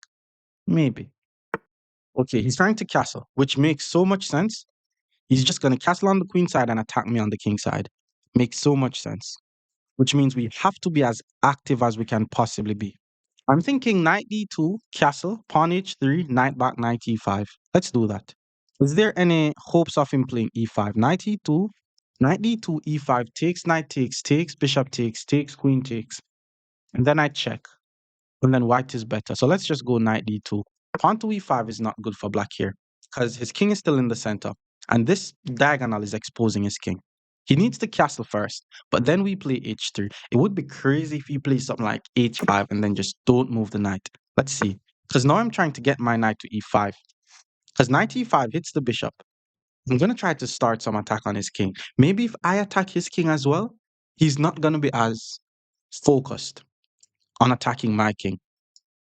Maybe. Okay, he's trying to castle, which makes so much sense. He's just going to castle on the queen side and attack me on the king side. Makes so much sense. Which means we have to be as active as we can possibly be. I'm thinking knight d2, castle, pawn h3, knight back, knight e5. Let's do that. Is there any hopes of him playing e5? Knight e2, knight d2, e5, takes, knight takes, takes, bishop takes, takes, queen takes. And then I check. And then white is better. So let's just go knight d2. Pawn to e5 is not good for black here because his king is still in the center. And this diagonal is exposing his king. He needs to castle first, but then we play h3. It would be crazy if he plays something like h5 and then just don't move the knight. Let's see. Because now I'm trying to get my knight to e5. Because knight e5 hits the bishop. I'm going to try to start some attack on his king. Maybe if I attack his king as well, he's not going to be as focused on attacking my king.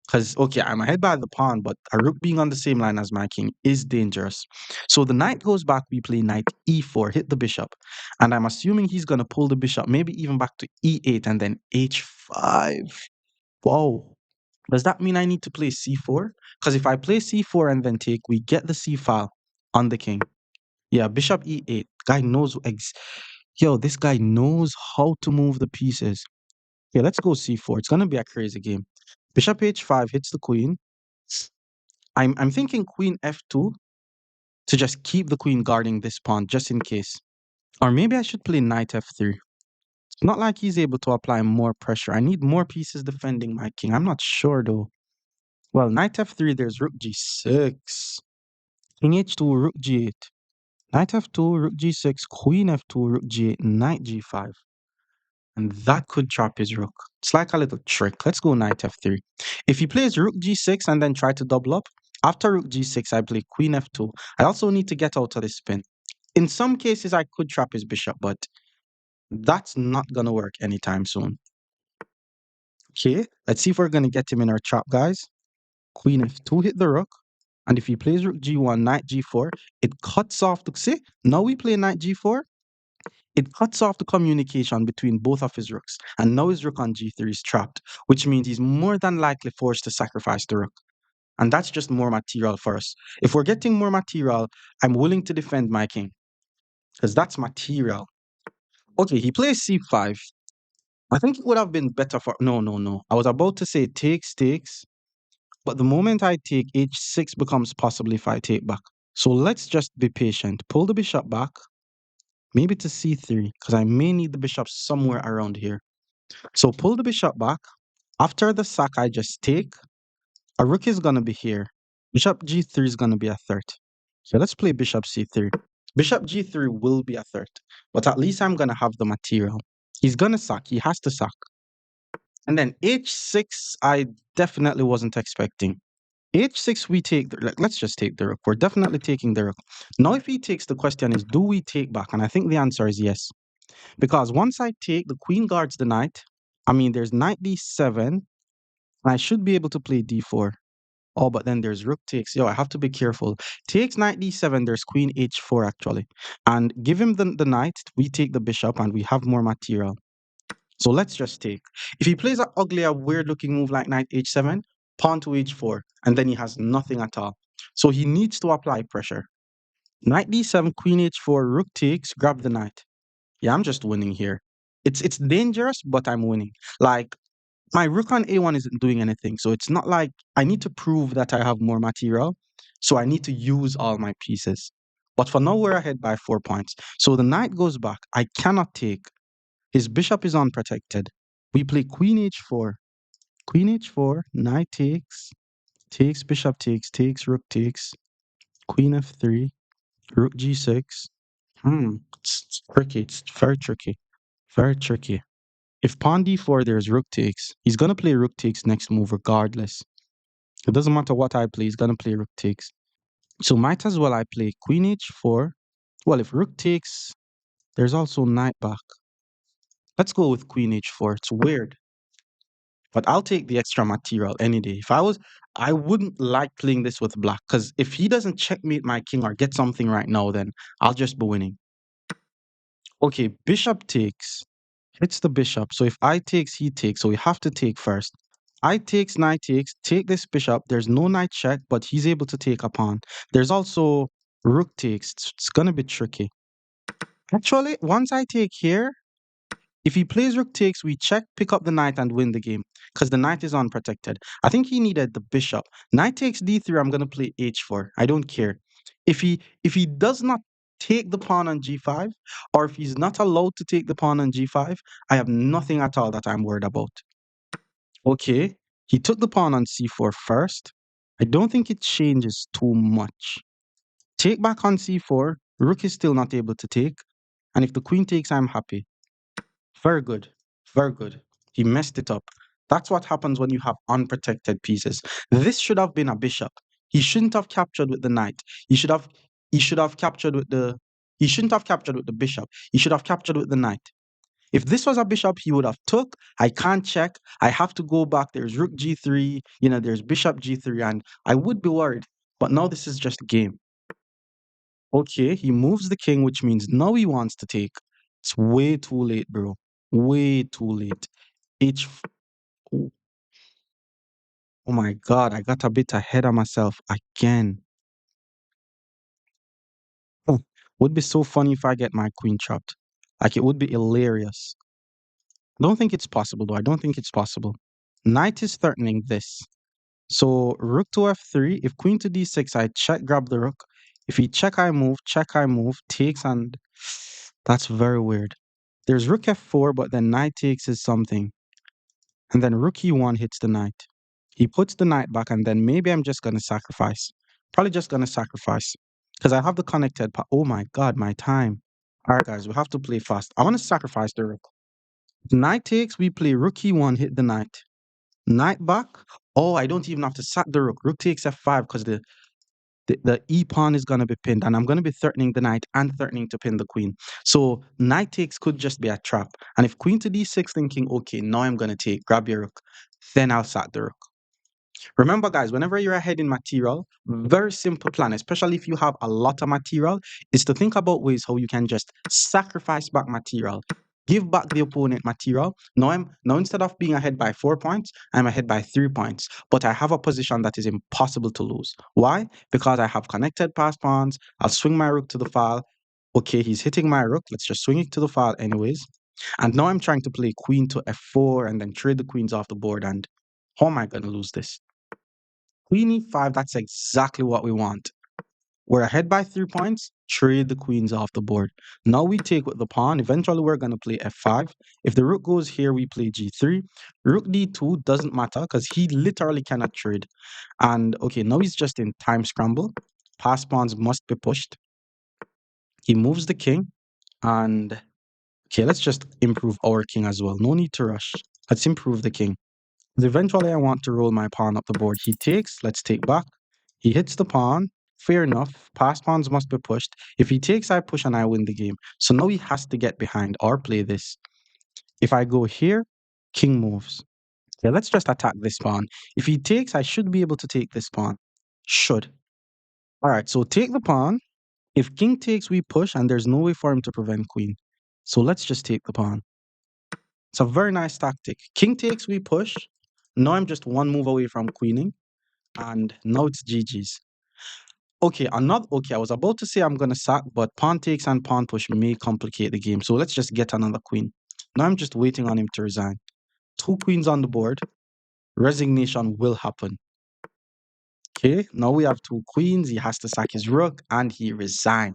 Because, okay, I'm ahead by the pawn, but a rook being on the same line as my king is dangerous. So the knight goes back, we play knight e4, hit the bishop. And I'm assuming he's going to pull the bishop, maybe even back to e8 and then h5. Whoa. Does that mean I need to play c4? Because if I play c4 and then take, we get the c file on the king. Yeah, bishop e8. Guy knows. Yo, this guy knows how to move the pieces. Yeah, let's go c4. It's going to be a crazy game. Bishop h5 hits the queen. I'm thinking queen f2 to just keep the queen guarding this pawn just in case. Or maybe I should play knight f3. It's not like he's able to apply more pressure. I need more pieces defending my king. I'm not sure though. Well, knight f3, there's rook g6. King h2, rook g8. Knight f2, rook g6, queen f2, rook g8, knight g5. And that could trap his rook. It's like a little trick. Let's go knight f3. If he plays rook g6 and then try to double up, after rook g6, I play queen f2. I also need to get out of this spin. In some cases, I could trap his bishop, but that's not going to work anytime soon. Okay, let's see if we're going to get him in our trap, guys. Queen f2 hit the rook. And if he plays rook g1, knight g4, it cuts off the... See, now we play knight g4. It cuts off the communication between both of his rooks, and now his rook on g3 is trapped, which means he's more than likely forced to sacrifice the rook. And that's just more material for us. If we're getting more material, I'm willing to defend my king, because that's material. Okay, he plays c5. I think it would have been better for... No, no, no. I was about to say takes, takes, but the moment I take, h6 becomes possible if I take back. So let's just be patient. Pull the bishop back, maybe to c3, because I may need the bishop somewhere around here. So pull the bishop back. After the sack, I just take. A rook is going to be here. Bishop g3 is going to be a threat. So let's play bishop c3. Bishop g3 will be a threat, but at least I'm going to have the material. He's going to sack. He has to sack. And then h6, I definitely wasn't expecting. h6, we take, let's just take the rook. We're definitely taking the rook. Now, if he takes, the question is, do we take back? And I think the answer is yes. Because once I take, the queen guards the knight. I mean, there's knight d7. I should be able to play d4. Oh, but then there's rook takes. Yo, I have to be careful. Takes knight d7, there's queen h4 actually. And give him the knight, we take the bishop and we have more material. So let's just take. If he plays an ugly, a weird looking move like knight h7, pawn to h4, and then he has nothing at all. So he needs to apply pressure. Knight d7, queen h4, rook takes, grab the knight. Yeah, I'm just winning here. It's dangerous, but I'm winning. Like, my rook on a1 isn't doing anything, so it's not like I need to prove that I have more material, so I need to use all my pieces. But for now, we're ahead by 4 points. So the knight goes back. I cannot take. His bishop is unprotected. We play queen h4. Queen h4, knight takes, takes, bishop takes, rook takes, queen f3, rook g6. It's tricky. It's very tricky. Very tricky. If pawn d4, there's rook takes. He's going to play rook takes next move regardless. It doesn't matter what I play, he's going to play rook takes. So might as well I play queen h4. Well, if rook takes, there's also knight back. Let's go with queen h4. It's weird, but I'll take the extra material any day. If I was, I wouldn't like playing this with black because if he doesn't checkmate my king or get something right now, then I'll just be winning. Okay, bishop takes. Hits the bishop. So if I takes, he takes. So we have to take first. I takes, knight takes. Take this bishop. There's no knight check, but he's able to take a pawn. There's also rook takes. It's gonna be tricky. Actually, once I take here, if he plays rook takes, we check, pick up the knight, and win the game because the knight is unprotected. I think he needed the bishop. Knight takes d3. I'm gonna play h4. I don't care. If he does not take the pawn on g5, or if he's not allowed to take the pawn on g5, I have nothing at all that I'm worried about. Okay, he took the pawn on c4 first. I don't think it changes too much. Take back on c4. Rook is still not able to take, and if the queen takes, I'm happy. Very good. Very good. He messed it up. That's what happens when you have unprotected pieces. This should have been a bishop. He shouldn't have captured with the knight. He should have captured with the he shouldn't have captured with the bishop. He should have captured with the knight. If this was a bishop, he would have took. I can't check. I have to go back. There's rook g3, there's bishop g3, and I would be worried. But now this is just a game. Okay, he moves the king, which means now he wants to take. It's way too late, bro. Way too late. H. Oh, oh my God, I got a bit ahead of myself again. Huh. Would be so funny if I get my queen chopped. Like it would be hilarious. I don't think it's possible though. I don't think it's possible. Knight is threatening this. So rook to f3. If queen to d6, I check, grab the rook. If he check, I move, takes, and that's very weird. There's rook f4, but then knight takes is something. And then rook e1 hits the knight. He puts the knight back, and then maybe I'm just gonna sacrifice. Probably just gonna sacrifice. Because I have the connected oh my god, my time. Alright guys, we have to play fast. I wanna sacrifice the rook. Knight takes, we play rook e1, hit the knight. Knight back. Oh, I don't even have to sack the rook. Rook takes f5 because the e pawn is gonna be pinned, and I'm gonna be threatening the knight and threatening to pin the queen. So knight takes could just be a trap. And if queen to d6, thinking, okay, now I'm gonna take, grab your rook, then I'll sack the rook. Remember, guys, whenever you're ahead in material, very simple plan, especially if you have a lot of material, is to think about ways how you can just sacrifice back material, give back the opponent material. Now instead of being ahead by 4 points, I'm ahead by 3 points, but I have a position that is impossible to lose. Why? Because I have connected pass pawns. I'll swing my rook to the file. Okay, he's hitting my rook. Let's just swing it to the file anyways. And now I'm trying to play queen to f4 and then trade the queens off the board. And how am I going to lose this? Queen e5, that's exactly what we want. We're ahead by 3 points, trade the queens off the board. Now we take with the pawn. Eventually, we're going to play f5. If the rook goes here, we play g3. Rook d2 doesn't matter because he literally cannot trade. And okay, now he's just in time scramble. Pass pawns must be pushed. He moves the king. And okay, let's just improve our king as well. No need to rush. Let's improve the king. Eventually, I want to roll my pawn up the board. He takes, let's take back. He hits the pawn. Fair enough. Pass pawns must be pushed. If he takes, I push and I win the game. So now he has to get behind or play this. If I go here, king moves. Okay, let's just attack this pawn. If he takes, I should be able to take this pawn. Should. All right, so take the pawn. If king takes, we push, and there's no way for him to prevent queen. So let's just take the pawn. It's a very nice tactic. King takes, we push. Now I'm just one move away from queening. And now it's GG's. Okay, I was about to say I'm gonna sack, but pawn takes and pawn push may complicate the game. So let's just get another queen. Now I'm just waiting on him to resign. 2 queens on the board. Resignation will happen. Okay, now we have 2 queens. He has to sack his rook and he resigns.